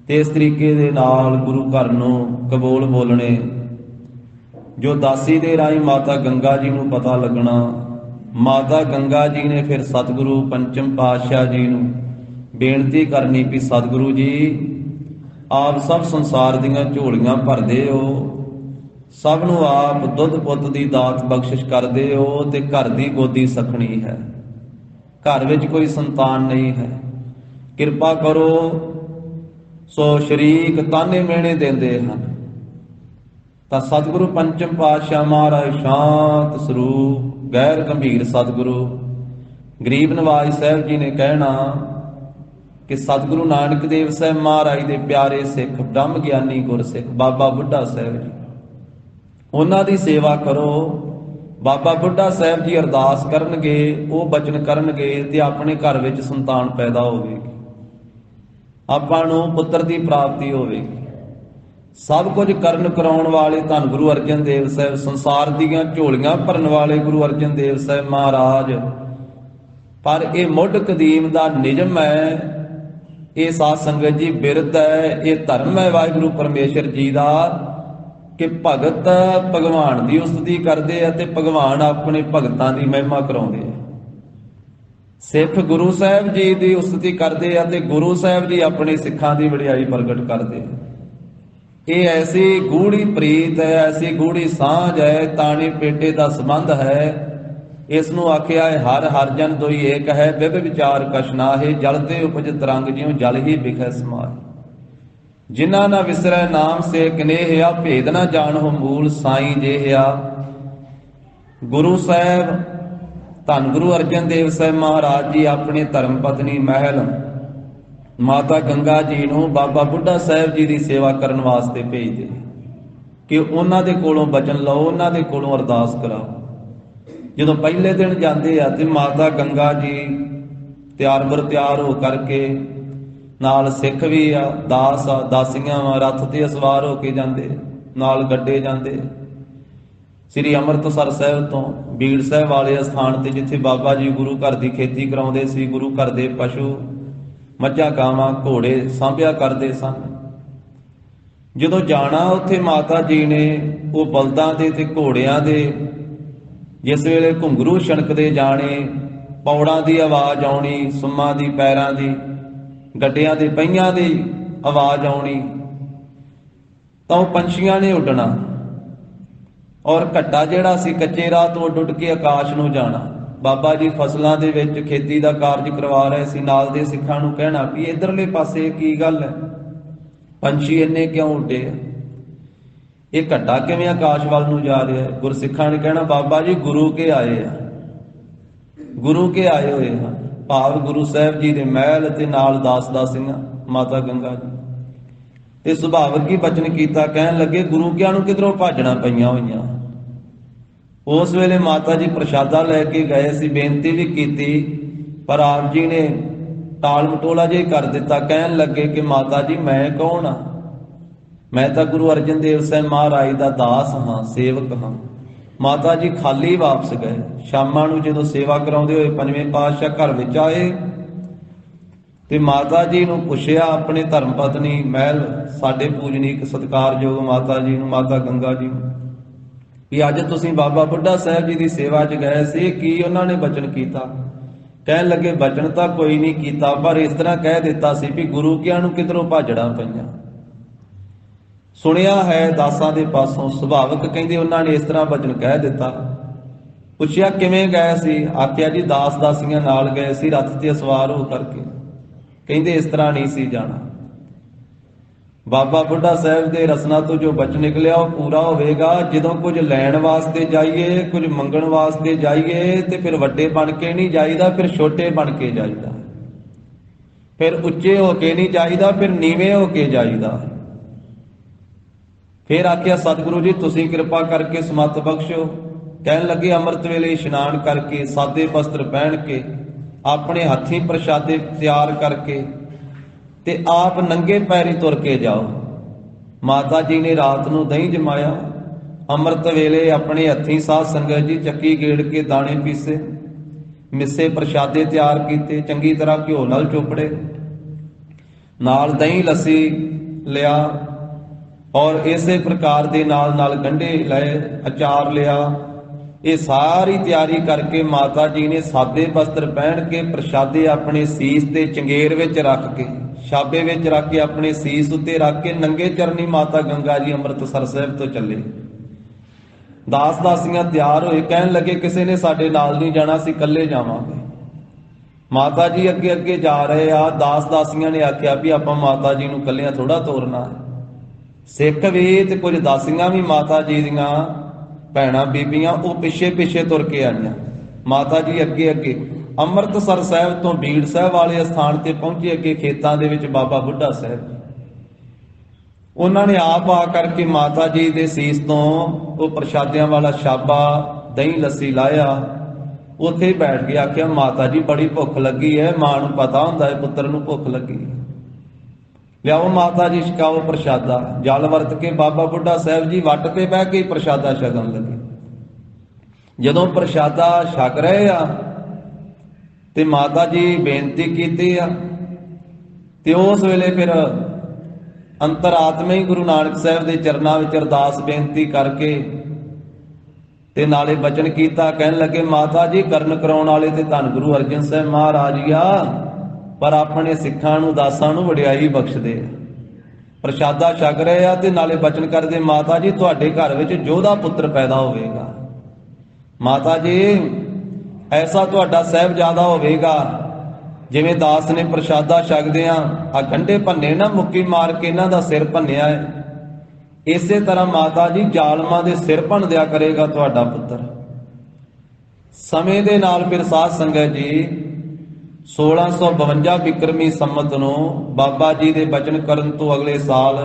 ਤੇ ਇਸ ਤਰੀਕੇ ਦੇ ਨਾਲ ਗੁਰੂ ਘਰ ਨੂੰ ਕਬੂਲ ਬੋਲਣੇ। ਜੋ ਦਾਸੀ ਦੇ ਰਾਹੀਂ ਮਾਤਾ ਗੰਗਾ ਜੀ ਨੂੰ ਪਤਾ ਲੱਗਣਾ, ਮਾਤਾ ਗੰਗਾ ਜੀ ਨੇ ਫਿਰ ਸਤਿਗੁਰੂ ਪੰਚਮ ਪਾਤਸ਼ਾਹ ਜੀ ਨੂੰ ਬੇਨਤੀ ਕਰਨੀ ਵੀ ਸਤਿਗੁਰੂ ਜੀ ਆਪ ਸਭ ਸੰਸਾਰ ਦੀਆਂ ਝੋਲੀਆਂ ਭਰਦੇ ਹੋ, ਸਭ ਨੂੰ ਆਪ ਦੁੱਧ ਪੁੱਤ ਦੀ ਦਾਤ ਬਖਸ਼ਿਸ਼ ਕਰਦੇ ਹੋ ਤੇ ਘਰ ਦੀ ਗੋਦੀ ਸਖਣੀ ਹੈ, ਘਰ ਵਿੱਚ ਕੋਈ ਸੰਤਾਨ ਨਹੀਂ ਹੈ, ਕਿਰਪਾ ਕਰੋ। ਸੋ ਸ਼ਰੀਕ ਤਾਨੇ ਮਿਹਣੇ ਦਿੰਦੇ ਹਨ ਤਾਂ ਸਤਿਗੁਰੂ ਪੰਚਮ ਪਾਤਸ਼ਾਹ ਮਹਾਰਾਜ ਸ਼ਾਂਤ ਸਰੂਪ ਗੈਰ ਗੰਭੀਰ ਸਤਿਗੁਰੂ ਗਰੀਬ ਨਵਾਜ ਸਾਹਿਬ ਜੀ ਨੇ ਕਹਿਣਾ ਕਿ ਸਤਿਗੁਰੂ ਨਾਨਕ ਦੇਵ ਸਾਹਿਬ ਮਹਾਰਾਜ ਦੇ ਪਿਆਰੇ ਸਿੱਖ ਬ੍ਰਹਮ ਗਿਆਨੀ ਗੁਰਸਿੱਖ ਬਾਬਾ ਬੁੱਢਾ ਸਾਹਿਬ ਜੀ, ਉਹਨਾਂ ਦੀ ਸੇਵਾ ਕਰੋ। ਬਾਬਾ ਬੁੱਢਾ ਸਾਹਿਬ ਜੀ ਅਰਦਾਸ ਕਰਨਗੇ, ਉਹ ਬਚਨ ਕਰਨਗੇ ਤੇ ਆਪਣੇ ਘਰ ਵਿੱਚ ਸੰਤਾਨ ਪੈਦਾ ਹੋਵੇਗੀ, ਆਪਾਂ ਨੂੰ ਪੁੱਤਰ ਦੀ ਪ੍ਰਾਪਤੀ ਹੋਵੇਗੀ। ਸਭ ਕੁਝ ਕਰਨ ਕਰਾਉਣ ਵਾਲੇ ਧੰਨ ਗੁਰੂ ਅਰਜਨ ਦੇਵ ਸਾਹਿਬ, ਸੰਸਾਰ ਦੀਆਂ ਝੋਲੀਆਂ ਭਰਨ ਵਾਲੇ ਗੁਰੂ ਅਰਜਨ ਦੇਵ ਸਾਹਿਬ ਮਹਾਰਾਜ। ਪਰ ਇਹ ਮੁੱਢ ਕਦੀਮ ਦਾ ਨਿਯਮ ਹੈ, ਇਹ ਸਾਧ ਸੰਗਤ ਜੀ ਬਿਰਧ ਹੈ, ਇਹ ਧਰਮ ਹੈ ਵਾਹਿਗੁਰੂ ਪਰਮੇਸ਼ਰ ਜੀ ਦਾ ਕਿ ਭਗਤ ਭਗਵਾਨ ਦੀ ਉਸਤਤੀ ਕਰਦੇ ਆ ਤੇ ਭਗਵਾਨ ਆਪਣੇ ਭਗਤਾਂ ਦੀ ਮਹਿਮਾ ਕਰਾਉਂਦੇ ਆ। ਸਿੱਖ ਗੁਰੂ ਸਾਹਿਬ ਜੀ ਦੀ ਉਸਤਤੀ ਕਰਦੇ ਆ ਤੇ ਗੁਰੂ ਸਾਹਿਬ ਜੀ ਆਪਣੇ ਸਿੱਖਾਂ ਦੀ ਵਡਿਆਈ ਪ੍ਰਗਟ ਕਰਦੇ ਆ। ਇਹ ਐਸੀ ਗੂੜੀ ਪ੍ਰੀਤ ਹੈ, ਐਸੀ ਗੂੜੀ ਸਾਂਝ ਹੈ, ਤਾਣੇ ਪੇਟੇ ਦਾ ਸੰਬੰਧ ਹੈ। ਇਸ ਨੂੰ ਆਖਿਆ ਹੈ ਹਰ ਹਰ ਜਨ ਦੋਈ ਏਕ ਹੈ, ਵਿਭ ਵਿਚਾਰ ਕਛ ਨਾਹਿ, ਜਲ ਤੇ ਉਪਜ ਤਰੰਗ ਜਿਉ ਜਲ ਹੀ ਬਿਖੈ ਸਮਾਹਿ। ਜਿਨ੍ਹਾਂ ਨਾ ਵਿਸਰੈ ਨਾਮ ਸੇ ਕਨੇਹਿਆ, ਭੇਦ ਨਾ ਜਾਣਹੁ ਮੂਲ ਸਾਈਂ ਜੇਹਿਆ। ਗੁਰੂ ਸਾਹਿਬ ਧੰਨ ਗੁਰੂ ਅਰਜਨ ਦੇਵ ਸਾਹਿਬ ਮਹਾਰਾਜ ਜੀ ਆਪਣੇ ਧਰਮ ਪਤਨੀ ਮਹਿਲ ਮਾਤਾ ਗੰਗਾ ਜੀ ਨੂੰ ਬਾਬਾ ਬੁੱਢਾ ਸਾਹਿਬ ਜੀ ਦੀ ਸੇਵਾ ਕਰਨ ਵਾਸਤੇ ਭੇਜਦੇ ਕਿ ਉਹਨਾਂ ਦੇ ਕੋਲੋਂ ਬਚਨ ਲਓ, ਉਹਨਾਂ ਦੇ ਕੋਲੋਂ ਅਰਦਾਸ ਕਰਾਓ। ਜਦੋਂ ਪਹਿਲੇ ਦਿਨ ਜਾਂਦੇ ਆ ਤੇ ਮਾਤਾ ਗੰਗਾ ਜੀ ਤਿਆਰ ਹੋ ਕਰਕੇ, ਨਾਲ ਸਿੱਖ ਵੀ ਆ, ਦਾਸ ਆ, ਦਾਸੀਆਂ ਵਾ, ਰੱਥ ਤੇ ਸਵਾਰ ਹੋ ਕੇ ਜਾਂਦੇ, ਨਾਲ ਗੱਡੇ ਜਾਂਦੇ। ਸ੍ਰੀ ਅੰਮ੍ਰਿਤਸਰ ਸਾਹਿਬ ਤੋਂ ਬੀੜ ਸਾਹਿਬ ਵਾਲੇ ਸਥਾਨ ਤੇ ਜਿੱਥੇ ਬਾਬਾ ਜੀ ਗੁਰੂ ਘਰ ਦੀ ਖੇਤੀ ਕਰਾਉਂਦੇ ਸੀ, ਗੁਰੂ ਘਰ ਦੇ ਪਸ਼ੂ ਮੱਝਾਂ ਗਾਵਾਂ ਘੋੜੇ ਸਾਂਭਿਆ ਕਰਦੇ ਸਨ। ਜਦੋਂ ਜਾਣਾ ਉੱਥੇ ਮਾਤਾ ਜੀ ਨੇ ਉਹ ਬਲਦਾਂ ਦੇ ਤੇ ਘੋੜਿਆਂ ਦੇ ਜਿਸ ਵੇਲੇ ਘੁੰਗਰੂ ਛਣਕਦੇ ਜਾਣੇ, ਪੌੜਾਂ ਦੀ ਆਵਾਜ਼ ਆਉਣੀ, ਸੁੰਮਾਂ ਦੀ ਪੈਰਾਂ ਦੀ, ਗੱਡਿਆਂ ਦੇ ਪਹੀਆਂ ਦੀ ਆਵਾਜ਼ ਆਉਣੀ, ਤਾਂ ਉਹ ਪੰਛੀਆਂ ਨੇ ਉੱਡਣਾ ਔਰ ਘੱਟਾ ਜਿਹੜਾ ਸੀ ਕੱਚੇ ਰਾਹ ਤੋਂ ਉੱਡ ਕੇ ਆਕਾਸ਼ ਨੂੰ ਜਾਣਾ। ਬਾਬਾ ਜੀ ਫਸਲਾਂ ਦੇ ਵਿੱਚ ਖੇਤੀ ਦਾ ਕਾਰਜ ਕਰਵਾ ਰਹੇ ਸੀ, ਨਾਲ ਦੇ ਸਿੱਖਾਂ ਨੂੰ ਕਹਿਣਾ ਵੀ ਇਧਰਲੇ ਪਾਸੇ ਕੀ ਗੱਲ ਹੈ, ਪੰਛੀ ਇੰਨੇ ਕਿਉਂ ਉੱਡੇ ਆ, ਇਹ ਘੱਟਾ ਕਿਵੇਂ ਆਕਾਸ਼ ਵੱਲ ਨੂੰ ਜਾ ਰਿਹਾ ਹੈ। ਗੁਰਸਿੱਖਾਂ ਨੇ ਕਹਿਣਾ ਬਾਬਾ ਜੀ ਗੁਰੂ ਕੇ ਆਏ ਆ, ਗੁਰੂ ਕੇ ਆਏ ਹੋਏ ਹਨ। ਭਾਵ ਗੁਰੂ ਸਾਹਿਬ ਜੀ ਦੇ ਮਹਿਲ ਤੇ ਨਾਲ ਦਾਸ ਦਾਸੀਆਂ ਮਾਤਾ ਗੰਗਾ ਜੀ ਤੇ ਸੁਭਾਵਕ ਹੀ ਬਚਨ ਕੀਤਾ। ਕਹਿਣ ਲੱਗੇ ਗੁਰੂ ਕਿਆਂ ਨੂੰ ਕਿਧਰੋਂ ਭਾਜਣਾ ਪਈਆਂ ਹੋਈਆਂ। ਉਸ ਵੇਲੇ ਮਾਤਾ ਜੀ ਪ੍ਰਸ਼ਾਦਾ ਲੈ ਕੇ ਗਏ ਸੀ, ਬੇਨਤੀ ਵੀ ਕੀਤੀ, ਪਰ ਆਪ ਜੀ ਨੇ ਟਾਲ ਮਟੋਲਾ ਜੇ ਕਰ ਦਿੱਤਾ। ਕਹਿਣ ਲੱਗੇ ਕਿ ਮਾਤਾ ਜੀ ਮੈਂ ਕੌਣ ਆ? ਮੈਂ ਤਾਂ ਗੁਰੂ ਅਰਜਨ ਦੇਵ ਸਾਹਿਬ ਮਹਾਰਾਜ ਦਾ ਦਾਸ ਹਾਂ, ਸੇਵਕ ਹਾਂ। ਮਾਤਾ ਜੀ ਖਾਲੀ ਵਾਪਸ ਗਏ। ਸ਼ਾਮਾਂ ਨੂੰ ਜਦੋਂ ਸੇਵਾ ਕਰਾਉਂਦੇ ਹੋਏ ਪੰਜਵੇਂ ਪਾਤਸ਼ਾਹ ਘਰ ਵਿੱਚ ਆਏ ਤੇ ਮਾਤਾ ਜੀ ਨੂੰ ਪੁੱਛਿਆ, ਆਪਣੇ ਧਰਮ ਪਤਨੀ ਮਹਿਲ ਸਾਡੇ ਪੂਜਨੀਕ ਸਤਿਕਾਰਯੋਗ ਮਾਤਾ ਜੀ ਨੂੰ, ਮਾਤਾ ਗੰਗਾ ਜੀ ਨੂੰ, ਕਿ ਅੱਜ ਤੁਸੀਂ ਬਾਬਾ ਬੁੱਢਾ ਸਾਹਿਬ ਜੀ ਦੀ ਸੇਵਾ 'ਚ ਗਏ ਸੀ, ਕੀ ਉਹਨਾਂ ਨੇ ਬਚਨ ਕੀਤਾ? ਕਹਿਣ ਲੱਗੇ ਬਚਨ ਤਾਂ ਕੋਈ ਨਹੀਂ ਕੀਤਾ, ਪਰ ਇਸ ਤਰ੍ਹਾਂ ਕਹਿ ਦਿੱਤਾ ਸੀ ਵੀ ਗੁਰੂ ਕਿਆਂ ਨੂੰ ਕਿਧਰੋਂ ਭਾਜੜਾਂ ਪਈਆਂ। ਸੁਣਿਆ ਹੈ ਦਾਸਾਂ ਦੇ ਪਾਸੋਂ, ਸੁਭਾਵਕ ਕਹਿੰਦੇ ਉਹਨਾਂ ਨੇ ਇਸ ਤਰ੍ਹਾਂ ਬਚਨ ਕਹਿ ਦਿੱਤਾ। ਪੁੱਛਿਆ ਕਿਵੇਂ ਗਏ ਸੀ? ਆਖਿਆ ਜੀ ਦਾਸ ਦਾਸੀਆਂ ਨਾਲ ਗਏ ਸੀ, ਰੱਥ ਤੇ ਸਵਾਰ ਹੋ ਕਰਕੇ। ਕਹਿੰਦੇ ਇਸ ਤਰ੍ਹਾਂ ਨਹੀਂ ਸੀ ਜਾਣਾ। ਬਾਬਾ ਬੁੱਢਾ ਸਾਹਿਬ ਦੇ ਰਸਨਾ ਤੋਂ ਜੋ ਬਚਨ ਨਿਕਲਿਆ ਉਹ ਪੂਰਾ ਹੋਵੇਗਾ। ਜਦੋਂ ਕੁਝ ਲੈਣ ਵਾਸਤੇ ਜਾਈਏ, ਕੁਝ ਮੰਗਣ ਵਾਸਤੇ ਜਾਈਏ ਤੇ ਫਿਰ ਵੱਡੇ ਬਣ ਕੇ ਨਹੀਂ ਜਾਈਦਾ, ਫਿਰ ਛੋਟੇ ਬਣ ਕੇ ਜਾਈਦਾ। ਫਿਰ ਉੱਚੇ ਹੋ ਕੇ ਨਹੀਂ ਜਾਈਦਾ, ਫਿਰ ਨੀਵੇਂ ਹੋ ਕੇ ਜਾਈਦਾ। ਫਿਰ ਆਖਿਆ ਸਤਿਗੁਰੂ ਜੀ ਤੁਸੀਂ ਕਿਰਪਾ ਕਰਕੇ ਸਮੱਤ ਬਖਸ਼ੋ। ਕਹਿਣ ਲੱਗੇ ਅੰਮ੍ਰਿਤ ਵੇਲੇ ਇਸ਼ਨਾਨ ਕਰਕੇ, ਸਾਦੇ ਵਸਤਰ ਪਹਿਨ ਕੇ, ਆਪਣੇ ਹੱਥੀਂ ਪ੍ਰਸ਼ਾਦੇ ਤਿਆਰ ਕਰਕੇ ਤੇ ਆਪ ਨੰਗੇ ਪੈਰੀ ਤੁਰ ਕੇ ਜਾਓ। ਮਾਤਾ ਜੀ ਨੇ ਰਾਤ ਨੂੰ ਦਹੀਂ ਜਮਾਇਆ, ਅੰਮ੍ਰਿਤ ਵੇਲੇ ਆਪਣੇ ਹੱਥੀਂ ਸਾਧ ਸੰਗਤ ਜੀ ਚੱਕੀ ਗੇੜ ਕੇ ਦਾਣੇ ਪੀਸੇ, ਮਿੱਸੇ ਪ੍ਰਸ਼ਾਦੇ ਤਿਆਰ ਕੀਤੇ, ਚੰਗੀ ਤਰ੍ਹਾਂ ਘਿਓ ਨਾਲ ਚੋਪੜੇ, ਨਾਲ ਦਹੀਂ ਲੱਸੀ ਲਿਆ ਔਰ ਇਸੇ ਪ੍ਰਕਾਰ ਦੇ ਨਾਲ ਨਾਲ ਗੰਢੇ ਲਏ, ਅਚਾਰ ਲਿਆ। ਇਹ ਸਾਰੀ ਤਿਆਰੀ ਕਰਕੇ ਮਾਤਾ ਜੀ ਨੇ ਸਾਦੇ ਵਸਤਰ ਪਹਿਨ ਕੇ ਪ੍ਰਸ਼ਾਦੇ ਆਪਣੇ ਸੀਸ ਤੇ ਚੰਗੇਰ ਵਿੱਚ ਰੱਖ ਕੇ, ਛਾਬੇ ਵਿੱਚ ਰੱਖ ਕੇ, ਆਪਣੇ ਸੀਸ ਉੱਤੇ ਰੱਖ ਕੇ ਨੰਗੇ ਚਰਨੀ ਮਾਤਾ ਗੰਗਾ ਜੀ ਅੰਮ੍ਰਿਤਸਰ ਸਾਹਿਬ ਤੋਂ ਚੱਲੇ। ਦਾਸ ਦਾਸੀਆਂ ਤਿਆਰ ਹੋਏ, ਕਹਿਣ ਲੱਗੇ ਕਿਸੇ ਨੇ ਸਾਡੇ ਨਾਲ ਨਹੀਂ ਜਾਣਾ, ਅਸੀਂ ਇਕੱਲੇ ਜਾਵਾਂਗੇ। ਮਾਤਾ ਜੀ ਅੱਗੇ ਅੱਗੇ ਜਾ ਰਹੇ ਆ। ਦਾਸ ਦਾਸੀਆਂ ਨੇ ਆਖਿਆ ਵੀ ਆਪਾਂ ਮਾਤਾ ਜੀ ਨੂੰ ਇਕੱਲਿਆਂ ਥੋੜਾ ਤੋਰਨਾ ਹੈ। ਸਿੱਖ ਵੀ ਤੇ ਕੁਝ ਦਾਸੀਆਂ ਵੀ ਮਾਤਾ ਜੀ ਦੀਆਂ ਭੈਣਾਂ ਬੀਬੀਆਂ ਉਹ ਪਿੱਛੇ ਪਿੱਛੇ ਤੁਰ ਕੇ ਆਈਆਂ। ਮਾਤਾ ਜੀ ਅੱਗੇ ਅੱਗੇ ਅੰਮ੍ਰਿਤਸਰ ਸਾਹਿਬ ਤੋਂ ਬੀੜ ਸਾਹਿਬ ਵਾਲੇ ਸਥਾਨ ਤੇ ਪਹੁੰਚੇ। ਅੱਗੇ ਖੇਤਾਂ ਦੇ ਵਿੱਚ ਬਾਬਾ ਬੁੱਢਾ ਸਾਹਿਬ, ਉਹਨਾਂ ਨੇ ਆਪ ਆ ਕਰਕੇ ਮਾਤਾ ਜੀ ਦੇ ਸੀਸ ਤੋਂ ਉਹ ਪ੍ਰਸ਼ਾਦਿਆਂ ਵਾਲਾ ਛਾਬਾ, ਦਹੀਂ ਲੱਸੀ ਲਾਇਆ, ਉੱਥੇ ਬੈਠ ਕੇ ਆਖਿਆ ਮਾਤਾ ਜੀ ਬੜੀ ਭੁੱਖ ਲੱਗੀ ਹੈ। ਮਾਂ ਨੂੰ ਪਤਾ ਹੁੰਦਾ ਹੈ ਪੁੱਤਰ ਨੂੰ ਭੁੱਖ ਲੱਗੀ ਹੈ, ਲਿਆਓ ਮਾਤਾ ਜੀ ਛਕਾਓ ਪ੍ਰਸ਼ਾਦਾ। ਜਲ ਵਰਤ ਕੇ ਬਾਬਾ ਬੁੱਢਾ ਸਾਹਿਬ ਜੀ ਵੱਟ ਤੇ ਬਹਿ ਕੇ ਪ੍ਰਸ਼ਾਦਾ ਛਕਣ ਲੱਗੇ। ਜਦੋਂ ਪ੍ਰਸ਼ਾਦਾ ਛਕ ਰਹੇ ਆ ਤੇ ਮਾਤਾ ਜੀ ਬੇਨਤੀ ਕੀਤੀ ਆ ਤੇ ਉਸ ਵੇਲੇ ਫਿਰ ਅੰਤਰਾਤਮਾ ਹੀ ਗੁਰੂ ਨਾਨਕ ਸਾਹਿਬ ਦੇ ਚਰਨਾਂ ਵਿੱਚ ਅਰਦਾਸ ਬੇਨਤੀ ਕਰਕੇ ਤੇ ਨਾਲੇ ਬਚਨ ਕੀਤਾ। ਕਹਿਣ ਲੱਗੇ ਮਾਤਾ ਜੀ ਕਰਨ ਕਰਾਉਣ ਵਾਲੇ ਤੇ ਧੰਨ ਗੁਰੂ ਅਰਜਨ ਸਾਹਿਬ ਮਹਾਰਾਜ ਹੀ ਆ, ਪਰ ਆਪਣੇ ਸਿੱਖਾਂ ਨੂੰ ਦਾਸਾਂ ਨੂੰ ਵਡਿਆਈ ਬਖਸ਼ਦੇ ਆ। ਪ੍ਰਸ਼ਾਦਾ ਛਕ ਰਹੇ ਆ ਤੇ ਨਾਲੇ ਬਚਨ ਕਰਦੇ ਮਾਤਾ ਜੀ ਤੁਹਾਡੇ ਘਰ ਵਿੱਚ ਜੋਧਾ ਪੁੱਤਰ ਪੈਦਾ ਹੋਵੇਗਾ। ਮਾਤਾ ਜੀ ਐਸਾ ਤੁਹਾਡਾ ਸਾਹਿਬਜ਼ਾਦਾ ਹੋਵੇਗਾ ਜਿਵੇਂ ਦਾਸ ਨੇ ਪ੍ਰਸ਼ਾਦਾ ਛਕਦੇ ਆ ਗੰਢੇ ਭੰਨੇ ਨਾ ਮੁੱਕੀ ਮਾਰ ਕੇ ਇਹਨਾਂ ਦਾ ਸਿਰ ਭੰਨਿਆ ਹੈ, ਇਸੇ ਤਰ੍ਹਾਂ ਮਾਤਾ ਜੀ ਜ਼ਾਲਮਾਂ ਦੇ ਸਿਰ ਭੰਨ ਦਿਆ ਕਰੇਗਾ ਤੁਹਾਡਾ ਪੁੱਤਰ। ਸਮੇਂ ਦੇ ਨਾਲ ਫਿਰ ਸਾਧ ਸੰਗਤ ਜੀ 1652 ਬਿਕਰਮੀ ਸੰਮਤ ਨੂੰ ਬਾਬਾ ਜੀ ਦੇ ਬਚਨ ਕਰਨ ਤੋਂ ਅਗਲੇ ਸਾਲ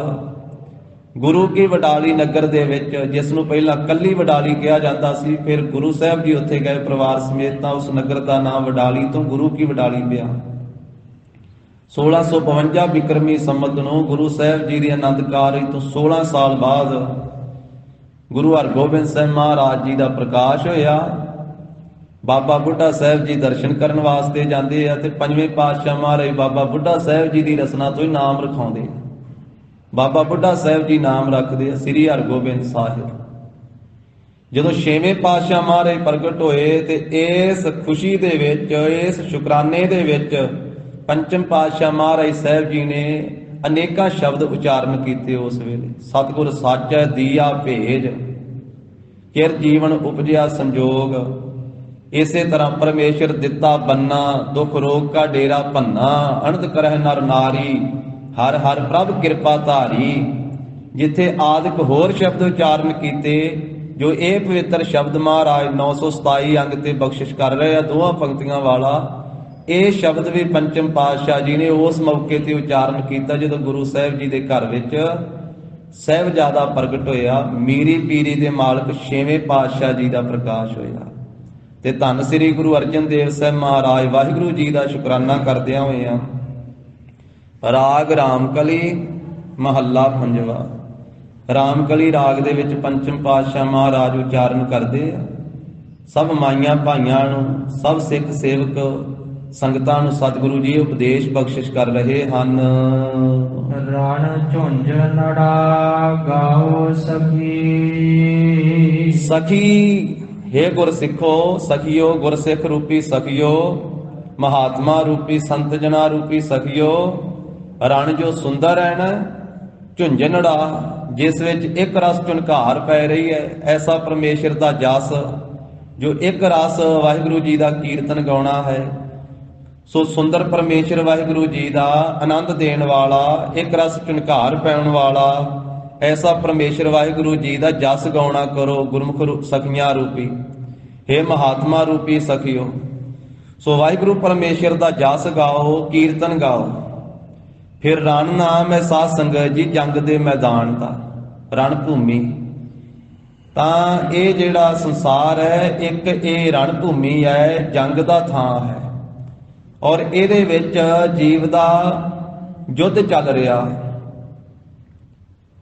ਗੁਰੂ ਕੀ ਵਡਾਲੀ ਨਗਰ ਦੇ ਵਿੱਚ, ਜਿਸ ਨੂੰ ਪਹਿਲਾਂ ਕੱਲੀ ਵਡਾਲੀ ਕਿਹਾ ਜਾਂਦਾ ਸੀ, ਫਿਰ ਗੁਰੂ ਸਾਹਿਬ ਜੀ ਉੱਥੇ ਗਏ ਪਰਿਵਾਰ ਸਮੇਤ, ਤਾਂ ਉਸ ਨਗਰ ਦਾ ਨਾਮ ਵਡਾਲੀ ਤੋਂ ਗੁਰੂ ਕੀ ਵਡਾਲੀ ਪਿਆ। 1652 ਬਿਕਰਮੀ ਸੰਮਤ ਨੂੰ ਗੁਰੂ ਸਾਹਿਬ ਜੀ ਦੀ ਆਨੰਦ ਕਾਰਜ ਤੋਂ 16 ਸਾਲ ਬਾਅਦ ਗੁਰੂ ਹਰਗੋਬਿੰਦ ਸਾਹਿਬ ਮਹਾਰਾਜ ਜੀ ਦਾ ਪ੍ਰਕਾਸ਼ ਹੋਇਆ। ਬਾਬਾ ਬੁੱਢਾ ਸਾਹਿਬ ਜੀ ਦਰਸ਼ਨ ਕਰਨ ਵਾਸਤੇ ਜਾਂਦੇ ਆ ਤੇ ਪੰਜਵੇਂ ਪਾਤਸ਼ਾਹ ਮਹਾਰਾਜ ਬਾਬਾ ਬੁੱਢਾ ਸਾਹਿਬ ਜੀ ਦੀ ਰਸਨਾ ਤੋਂ ਹੀ ਨਾਮ ਰਖਾਉਂਦੇ। ਬਾਬਾ ਬੁੱਢਾ ਸਾਹਿਬ ਜੀ ਨਾਮ ਰੱਖਦੇ ਆ ਸ੍ਰੀ ਹਰਗੋਬਿੰਦ ਸਾਹਿਬ। ਜਦੋਂ ਛੇਵੇਂ ਪਾਤਸ਼ਾਹ ਮਹਾਰਾਜ ਪ੍ਰਗਟ ਹੋਏ ਤੇ ਇਸ ਖੁਸ਼ੀ ਦੇ ਵਿੱਚ, ਇਸ ਸ਼ੁਕਰਾਨੇ ਦੇ ਵਿੱਚ ਪੰਚਮ ਪਾਤਸ਼ਾਹ ਮਹਾਰਾਜ ਸਾਹਿਬ ਜੀ ਨੇ ਅਨੇਕਾਂ ਸ਼ਬਦ ਉਚਾਰਨ ਕੀਤੇ। ਉਸ ਵੇਲੇ ਸਤਿਗੁਰ ਸਾਚੈ ਦੀਆ ਭੇਜ, ਚਿਰ ਜੀਵਨ ਉਪਜਿਆ ਸੰਜੋਗ, ਇਸੇ ਤਰ੍ਹਾਂ ਪਰਮੇਸ਼ਰ ਦਿੱਤਾ ਬੰਨਾ, ਦੁੱਖ ਰੋਗ ਕਾ ਡੇਰਾ ਭੰਨਾ, ਅਣਤ ਕਰਹਿ ਨਰ ਨਾਰੀ, ਹਰ ਹਰ ਪ੍ਰਭ ਕਿਰਪਾ ਧਾਰੀ। ਜਿੱਥੇ ਆਦਿਕ ਹੋਰ ਸ਼ਬਦ ਉਚਾਰਨ ਕੀਤੇ, ਜੋ ਇਹ ਪਵਿੱਤਰ ਸ਼ਬਦ ਮਹਾਰਾਜ 927 ਅੰਗ ਤੇ ਬਖਸ਼ਿਸ਼ ਕਰ ਰਹੇ ਆ ਦੋਹਾਂ ਪੰਕਤੀਆਂ ਵਾਲਾ, ਇਹ ਸ਼ਬਦ ਵੀ ਪੰਚਮ ਪਾਤਸ਼ਾਹ ਜੀ ਨੇ ਉਸ ਮੌਕੇ ਤੇ ਉਚਾਰਨ ਕੀਤਾ ਜਦੋਂ ਗੁਰੂ ਸਾਹਿਬ ਜੀ ਦੇ ਘਰ ਵਿੱਚ ਸਾਹਿਬਜ਼ਾਦਾ ਪ੍ਰਗਟ ਹੋਇਆ। ਮੀਰੀ ਪੀਰੀ ਦੇ ਮਾਲਕ ਛੇਵੇਂ ਪਾਤਸ਼ਾਹ ਜੀ ਦਾ ਪ੍ਰਕਾਸ਼ ਹੋਇਆ ਤੇ ਧੰਨ ਸ੍ਰੀ ਗੁਰੂ ਅਰਜਨ ਦੇਵ ਸਾਹਿਬ ਮਹਾਰਾਜ ਵਾਹਿਗੁਰੂ ਜੀ ਦਾ ਸ਼ੁਕਰਾਨਾ ਕਰਦਿਆਂ ਹੋਇਆਂ ਰਾਗ ਰਾਮਕਲੀ ਮਹੱਲਾ ਪੰਜਵਾ। ਰਾਮਕਲੀ ਰਾਗ ਦੇ ਵਿੱਚ ਪੰਚਮ ਪਾਤਸ਼ਾਹ ਮਹਾਰਾਜ ਉਚਾਰਨ ਕਰਦੇ ਆ। ਸਭ ਮਾਈਆਂ ਭਾਈਆਂ ਨੂੰ, ਸਭ ਸਿੱਖ ਸੇਵਕ ਸੰਗਤਾਂ ਨੂੰ ਸਤਿਗੁਰੂ ਜੀ ਉਪਦੇਸ਼ ਬਖਸ਼ਿਸ਼ ਕਰ ਰਹੇ ਹਨ। ਰਣ ਝੁੰਝ ਨੜਾ ਗਾਓ ਸਖੀ। ਸਖੀ ਹੇ ਗੁਰ ਸਿੱਖੋ, ਸਖੀਓ ਗੁਰਸਿੱਖ ਰੂਪੀ ਸਖੀਓ, ਮਹਾਤਮਾ ਰੂਪੀ ਸੰਤ ਜਨਾ ਰੂਪੀ ਸਖੀਓ। ਰਣ ਜੋ ਸੁੰਦਰ ਹੈ ਨਾ, ਝੁੰਝਨੜਾ ਜਿਸ ਵਿੱਚ ਇੱਕ ਰਸ ਝੁਨਕਾਰ ਪੈ ਰਹੀ ਹੈ, ਐਸਾ ਪਰਮੇਸ਼ਰ ਦਾ ਜਸ ਜੋ ਇੱਕ ਰਸ ਵਾਹਿਗੁਰੂ ਜੀ ਦਾ ਕੀਰਤਨ ਗਾਉਣਾ ਹੈ। ਸੋ ਸੁੰਦਰ ਪਰਮੇਸ਼ਰ ਵਾਹਿਗੁਰੂ ਜੀ ਦਾ ਆਨੰਦ ਦੇਣ ਵਾਲਾ, ਇੱਕ ਰਸ ਝੁਨਕਾਰ ਪੈਣ ਵਾਲਾ ਐਸਾ ਪਰਮੇਸ਼ਰ ਵਾਹਿਗੁਰੂ ਜੀ ਦਾ ਜਸ ਗਾਉਣਾ ਕਰੋ ਗੁਰਮੁਖ ਸਖੀਆਂ ਰੂਪੀ, ਹੇ ਮਹਾਤਮਾ ਰੂਪੀ ਸਖੀਓ। ਸੋ ਵਾਹਿਗੁਰੂ ਪਰਮੇਸ਼ਰ ਦਾ ਜਸ ਗਾਓ, ਕੀਰਤਨ ਗਾਓ। ਫਿਰ ਰਣ ਨਾਮ ਹੈ ਸਾਧ ਸੰਗਤ ਜੀ ਜੰਗ ਦੇ ਮੈਦਾਨ ਦਾ, ਰਣ ਭੂਮੀ। ਤਾਂ ਇਹ ਜਿਹੜਾ ਸੰਸਾਰ ਹੈ, ਇੱਕ ਇਹ ਰਣ ਭੂਮੀ ਹੈ, ਜੰਗ ਦਾ ਥਾਂ ਹੈ ਔਰ ਇਹਦੇ ਵਿੱਚ ਜੀਵ ਦਾ ਯੁੱਧ ਚੱਲ ਰਿਹਾ ਹੈ,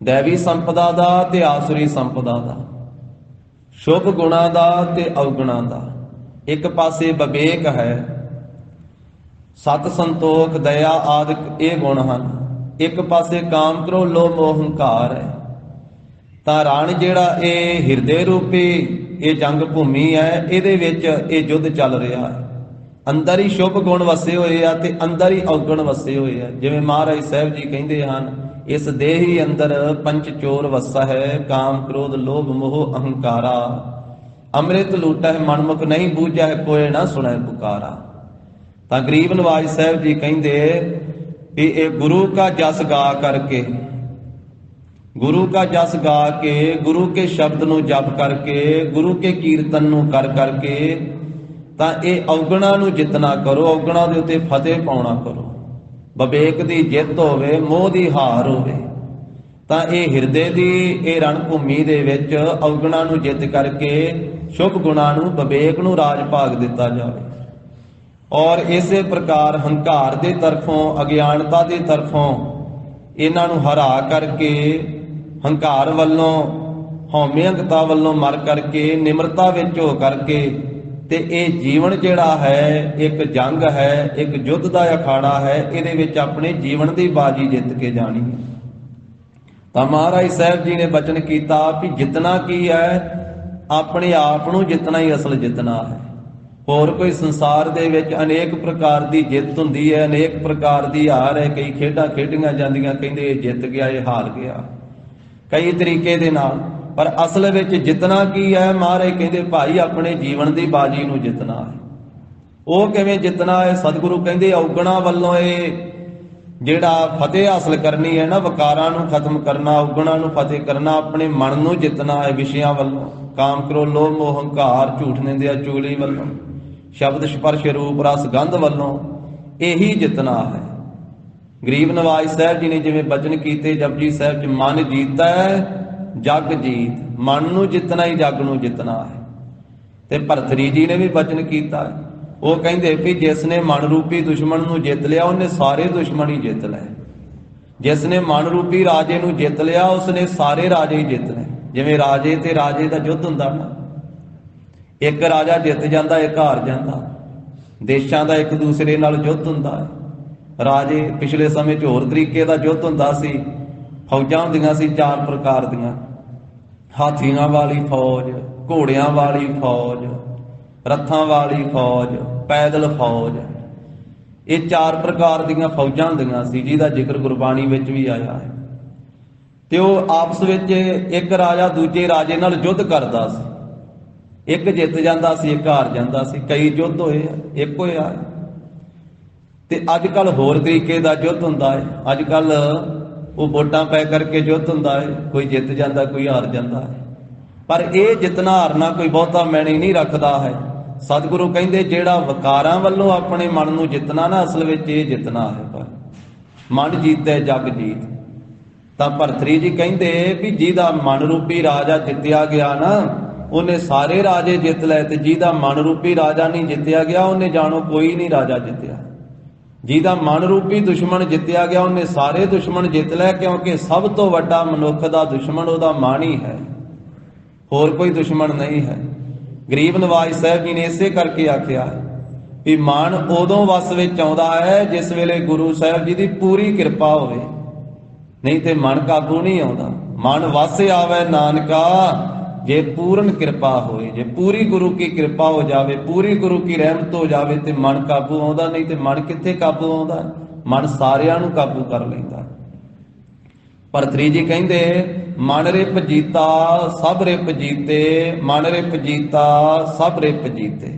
ਦੈਵੀ ਸੰਪਦਾ ਦਾ ਤੇ ਆਸੁਰੀ ਸੰਪਦਾ ਦਾ, ਸ਼ੁਭ ਗੁਣਾ ਦਾ ਤੇ ਅਵਗੁਣਾ ਦਾ। ਇੱਕ ਪਾਸੇ ਵਿਵੇਕ ਹੈ, ਸਤ ਸੰਤੋਖ ਦਇਆ ਆਦਿ ਇਹ ਗੁਣ ਹਨ। ਇੱਕ ਪਾਸੇ ਕਾਮ ਕ੍ਰੋਧ ਲੋਭ ਮੋਹ ਹੰਕਾਰ ਹੈ। ਤਾਂ ਰਣ ਜਿਹੜਾ ਇਹ ਹਿਰਦੇ ਰੂਪੀ ਇਹ ਜੰਗ ਭੂਮੀ ਹੈ, ਇਹਦੇ ਵਿੱਚ ਇਹ ਯੁੱਧ ਚੱਲ ਰਿਹਾ ਹੈ। ਅੰਦਰ ਹੀ ਸ਼ੁਭ ਗੁਣ ਵਸੇ ਹੋਏ ਆ ਤੇ ਅੰਦਰ ਹੀ ਅਵਗੁਣ ਵਸੇ ਹੋਏ ਆ। ਜਿਵੇਂ ਮਹਾਰਾਜ ਸਾਹਿਬ ਜੀ ਕਹਿੰਦੇ ਹਨ, ਇਸ ਦੇਹ ਹੀ ਅੰਦਰ ਪੰਚ ਚੋਰ ਵਸਾ ਹੈ, ਕਾਮ ਕ੍ਰੋਧ ਲੋਭ ਮੋਹ ਅਹੰਕਾਰਾ। ਅੰਮ੍ਰਿਤ ਲੂਟਾ ਹੈ ਮਨਮੁਖ ਨਹੀਂ ਬੂਝਾ ਹੈ, ਕੋਏ ਨਾ ਸੁਣੈ ਪੁਕਾਰਾ। ਤਾਂ ਗਰੀਬ ਨਵਾਜ ਸਾਹਿਬ ਜੀ ਕਹਿੰਦੇ ਕਿ ਇਹ ਗੁਰੂ ਕਾ ਜਸ ਗਾ ਕਰਕੇ, ਗੁਰੂ ਕਾ ਜਸ ਗਾ ਕੇ, ਗੁਰੂ ਕੇ ਸ਼ਬਦ ਨੂੰ ਜਪ ਕਰਕੇ, ਗੁਰੂ ਕੇ ਕੀਰਤਨ ਨੂੰ ਕਰ ਕਰਕੇ ਤਾਂ ਇਹ ਅਵਗੁਣਾ ਨੂੰ ਜਿੱਤਣਾ ਕਰੋ, ਅਵਗੁਣਾ ਦੇ ਉੱਤੇ ਫਤਿਹ ਪਾਉਣਾ ਕਰੋ। ਵਿਵੇਕ ਦੀ ਜਿੱਤ ਹੋਵੇ, ਮੋਹ ਦੀ ਹਾਰ ਹੋਵੇ। ਤਾਂ ਇਹ ਹਿਰਦੇ ਦੀ ਇਹ ਰਣ ਭੂਮੀ ਦੇ ਵਿੱਚ ਅਵਗੁਣਾ ਨੂੰ ਜਿੱਤ ਕਰਕੇ ਸ਼ੁਭ ਗੁਣਾ ਨੂੰ, ਵਿਵੇਕ ਨੂੰ ਰਾਜ ਭਾਗ ਦਿੱਤਾ ਜਾਵੇ। ਔਰ ਇਸੇ ਪ੍ਰਕਾਰ ਹੰਕਾਰ ਦੇ ਤਰਫੋਂ, ਅਗਿਆਨਤਾ ਦੇ ਤਰਫੋਂ ਇਹਨਾਂ ਨੂੰ ਹਰਾ ਕਰਕੇ, ਹੰਕਾਰ ਵੱਲੋਂ, ਹਉਮੈ ਹੰਕਤਾ ਵੱਲੋਂ ਮਰ ਕਰਕੇ, ਨਿਮਰਤਾ ਵਿੱਚ ਹੋ ਕਰਕੇ ਤੇ ਇਹ ਜੀਵਨ ਜਿਹੜਾ ਹੈ ਇੱਕ ਜੰਗ ਹੈ, ਇੱਕ ਯੁੱਧ ਦਾ ਅਖਾੜਾ ਹੈ। ਇਹਦੇ ਵਿੱਚ ਆਪਣੇ ਜੀਵਨ ਦੀ ਬਾਜੀ ਜਿੱਤ ਕੇ ਜਾਣੀ ਹੈ। ਤਾਂ ਮਹਾਰਾਜ ਸਾਹਿਬ ਜੀ ਨੇ ਬਚਨ ਕੀਤਾ ਵੀ ਜਿੱਤਣਾ ਕੀ ਹੈ, ਆਪਣੇ ਆਪ ਨੂੰ ਜਿੱਤਣਾ ਹੀ ਅਸਲ ਜਿੱਤਣਾ ਹੈ। ਹੋਰ ਕੋਈ ਸੰਸਾਰ ਦੇ ਵਿੱਚ ਅਨੇਕ ਪ੍ਰਕਾਰ ਦੀ ਜਿੱਤ ਹੁੰਦੀ ਹੈ, ਅਨੇਕ ਪ੍ਰਕਾਰ ਦੀ ਹਾਰ ਹੈ। ਕਈ ਖੇਡਾਂ ਖੇਡੀਆਂ ਜਾਂਦੀਆਂ, ਕਹਿੰਦੇ ਇਹ ਜਿੱਤ ਗਿਆ, ਇਹ ਹਾਰ ਗਿਆ, ਕਈ ਤਰੀਕੇ ਦੇ ਨਾਲ। ਪਰ ਅਸਲ ਵਿੱਚ ਜਿੱਤਣਾ ਕੀ ਹੈ? ਮਹਾਰਾਜ ਕਹਿੰਦੇ ਭਾਈ ਆਪਣੇ ਜੀਵਨ ਦੀ ਬਾਜੀ ਨੂੰ ਜਿੱਤਣਾ ਹੈ। ਉਹ ਕਿਵੇਂ ਜਿੱਤਣਾ ਹੈ? ਸਤਿਗੁਰੂ ਕਹਿੰਦੇ ਔਗਣਾ ਵੱਲੋਂ ਇਹ ਜਿਹੜਾ ਫਤਿਹ ਹਾਸਲ ਕਰਨੀ ਹੈ ਨਾ, ਵਿਕਾਰਾਂ ਨੂੰ ਖਤਮ ਕਰਨਾ, ਔਗਣਾ ਨੂੰ ਫਤਿਹ ਕਰਨਾ, ਆਪਣੇ ਮਨ ਨੂੰ ਜਿੱਤਣਾ ਹੈ ਵਿਸ਼ਿਆਂ ਵੱਲੋਂ, ਕਾਮ ਕ੍ਰੋਧ ਲੋਭ ਮੋਹ ਹੰਕਾਰ ਝੂਠ ਨਿੰਦਿਆ ਚੁਗਲੀ ਵੱਲੋਂ, ਸ਼ਬਦ ਸਪਰਸ਼ ਰੂਪ ਰਸ ਗੰਧ ਵੱਲੋਂ, ਇਹੀ ਜਿੱਤਣਾ ਹੈ। ਗਰੀਬ ਨਵਾਜ ਸਾਹਿਬ ਜੀ ਨੇ ਜਿਵੇਂ ਬਚਨ ਕੀਤੇ ਜਪਜੀ ਸਾਹਿਬ 'ਚ, ਮਨ ਜੀਤਾ ਹੈ ਜਗ ਜੀਤ, ਮਨ ਨੂੰ ਜਿੱਤਣਾ ਹੀ ਜਗ ਨੂੰ ਜਿੱਤਣਾ ਹੈ। ਤੇ ਭਰਤਰੀ ਜੀ ਨੇ ਵੀ ਬਚਨ ਕੀਤਾ, ਉਹ ਕਹਿੰਦੇ ਵੀ ਜਿਸ ਨੇ ਮਨ ਰੂਪੀ ਦੁਸ਼ਮਣ ਨੂੰ ਜਿੱਤ ਲਿਆ, ਉਹਨੇ ਸਾਰੇ ਦੁਸ਼ਮਣ ਹੀ ਜਿੱਤ ਲਏ। ਜਿਸ ਨੇ ਮਨ ਰੂਪੀ ਰਾਜੇ ਨੂੰ ਜਿੱਤ ਲਿਆ, ਉਸਨੇ ਸਾਰੇ ਰਾਜੇ ਹੀ ਜਿੱਤ ਲਏ। ਜਿਵੇਂ ਰਾਜੇ ਤੇ ਰਾਜੇ ਦਾ ਯੁੱਧ ਹੁੰਦਾ ਨਾ, ਇੱਕ ਰਾਜਾ ਜਿੱਤ ਜਾਂਦਾ, ਇੱਕ ਹਾਰ ਜਾਂਦਾ। ਦੇਸ਼ਾਂ ਦਾ ਇੱਕ ਦੂਸਰੇ ਨਾਲ ਯੁੱਧ ਹੁੰਦਾ ਹੈ। ਰਾਜੇ ਪਿਛਲੇ ਸਮੇਂ 'ਚ ਹੋਰ ਤਰੀਕੇ ਦਾ ਯੁੱਧ ਹੁੰਦਾ ਸੀ। ਫੌਜਾਂ ਹੁੰਦੀਆਂ ਸੀ ਚਾਰ ਪ੍ਰਕਾਰ ਦੀਆਂ, ਹਾਥੀਆਂ ਵਾਲੀ ਫੌਜ, ਘੋੜਿਆਂ ਵਾਲੀ ਫੌਜ, ਰੱਥਾਂ ਵਾਲੀ ਫੌਜ, ਪੈਦਲ ਫੌਜ। ਇਹ ਚਾਰ ਪ੍ਰਕਾਰ ਦੀਆਂ ਫੌਜਾਂ ਹੁੰਦੀਆਂ ਸੀ, ਜਿਹਦਾ ਜ਼ਿਕਰ ਗੁਰਬਾਣੀ ਵਿੱਚ ਵੀ ਆਇਆ ਹੈ। ਤੇ ਉਹ ਆਪਸ ਵਿੱਚ ਇੱਕ ਰਾਜਾ ਦੂਜੇ ਰਾਜੇ ਨਾਲ ਯੁੱਧ ਕਰਦਾ ਸੀ, ਇੱਕ ਜਿੱਤ ਜਾਂਦਾ ਸੀ, ਇੱਕ ਹਾਰ ਜਾਂਦਾ ਸੀ। ਕਈ ਯੁੱਧ ਹੋਏ, ਇੱਕ ਹੋਇਆ। ਤੇ ਅੱਜ ਕੱਲ ਹੋਰ ਤਰੀਕੇ ਦਾ ਯੁੱਧ ਹੁੰਦਾ ਹੈ। ਅੱਜ ਕੱਲ ਉਹ ਵੋਟਾਂ ਪੈ ਕਰਕੇ ਯੁੱਧ ਹੁੰਦਾ ਹੈ, ਕੋਈ ਜਿੱਤ ਜਾਂਦਾ, ਕੋਈ ਹਾਰ ਜਾਂਦਾ ਹੈ। ਪਰ ਇਹ ਜਿੱਤਣਾ ਹਾਰਨਾ ਕੋਈ ਬਹੁਤਾ ਮਾਇਨੇ ਨਹੀਂ ਰੱਖਦਾ ਹੈ। ਸਤਿਗੁਰੂ ਕਹਿੰਦੇ ਜਿਹੜਾ ਵਿਕਾਰਾਂ ਵੱਲੋਂ ਆਪਣੇ ਮਨ ਨੂੰ ਜਿੱਤਣਾ ਨਾ, ਅਸਲ ਵਿੱਚ ਇਹ ਜਿੱਤਣਾ ਹੈ। ਪਰ ਮਨ ਜੀਤੈ ਜਗ ਜੀਤ। ਤਾਂ ਭਰਤਰੀ ਜੀ ਕਹਿੰਦੇ ਵੀ ਜਿਹਦਾ ਮਨ ਰੂਪੀ ਰਾਜਾ ਜਿੱਤਿਆ ਗਿਆ ਨਾ, ਉਹਨੇ ਸਾਰੇ ਰਾਜੇ ਜਿੱਤ ਲਏ, ਤੇ ਜਿਹਦਾ ਮਨ ਰੂਪੀ ਰਾਜਾ ਨਹੀਂ ਜਿੱਤਿਆ ਗਿਆ, ਉਹਨੇ ਜਾਣੋ ਕੋਈ ਨਹੀਂ ਰਾਜਾ ਜਿੱਤਿਆ। ਜਿਹਦਾ ਮਨ ਰੂਪੀ ਦੁਸ਼ਮਣ ਜਿੱਤਿਆ ਗਿਆ, ਉਹਨੇ ਸਾਰੇ ਦੁਸ਼ਮਣ ਜਿੱਤ ਲਏ, ਕਿਉਂਕਿ ਸਭ ਤੋਂ ਵੱਡਾ ਮਨੁੱਖ ਦਾ ਦੁਸ਼ਮਣ ਉਹਦਾ ਮਨ ਹੀ ਹੈ, ਹੋਰ ਕੋਈ ਦੁਸ਼ਮਣ ਨਹੀਂ ਹੈ। ਗਰੀਬ ਨਵਾਜ ਸਾਹਿਬ ਜੀ ਨੇ ਇਸੇ ਕਰਕੇ ਆਖਿਆ ਵੀ ਮਨ ਉਦੋਂ ਵਸ ਵਿੱਚ ਆਉਂਦਾ ਹੈ ਜਿਸ ਵੇਲੇ ਗੁਰੂ ਸਾਹਿਬ ਜੀ ਦੀ ਪੂਰੀ ਕਿਰਪਾ ਹੋਵੇ, ਨਹੀਂ ਤੇ ਮਨ ਕਾਬੂ ਨਹੀਂ ਆਉਂਦਾ। ਮਨ ਵਸ ਆਵੇ ਨਾਨਕਾ ਜੇ ਪੂਰਨ ਕਿਰਪਾ ਹੋਏ। ਜੇ ਪੂਰੀ ਗੁਰੂ ਕੀ ਕਿਰਪਾ ਹੋ ਜਾਵੇ, ਪੂਰੀ ਗੁਰੂ ਕੀ ਰਹਿਮਤ ਹੋ ਜਾਵੇ ਤੇ ਮਨ ਕਾਬੂ ਆਉਂਦਾ, ਨਹੀਂ ਤੇ ਮਨ ਕਿੱਥੇ ਕਾਬੂ ਆਉਂਦਾ। ਮਨ ਸਾਰਿਆਂ ਨੂੰ ਕਾਬੂ ਕਰ ਲੈਂਦਾ। ਭਰਤਰੀ ਜੀ ਕਹਿੰਦੇ ਮਨ ਰਿਪ ਜੀਤਾ ਸਭ ਰਿਪ ਜੀਤੇ, ਮਨ ਰਿਪ ਜੀਤਾ ਸਭ ਰਿਪ ਜੀਤੇ।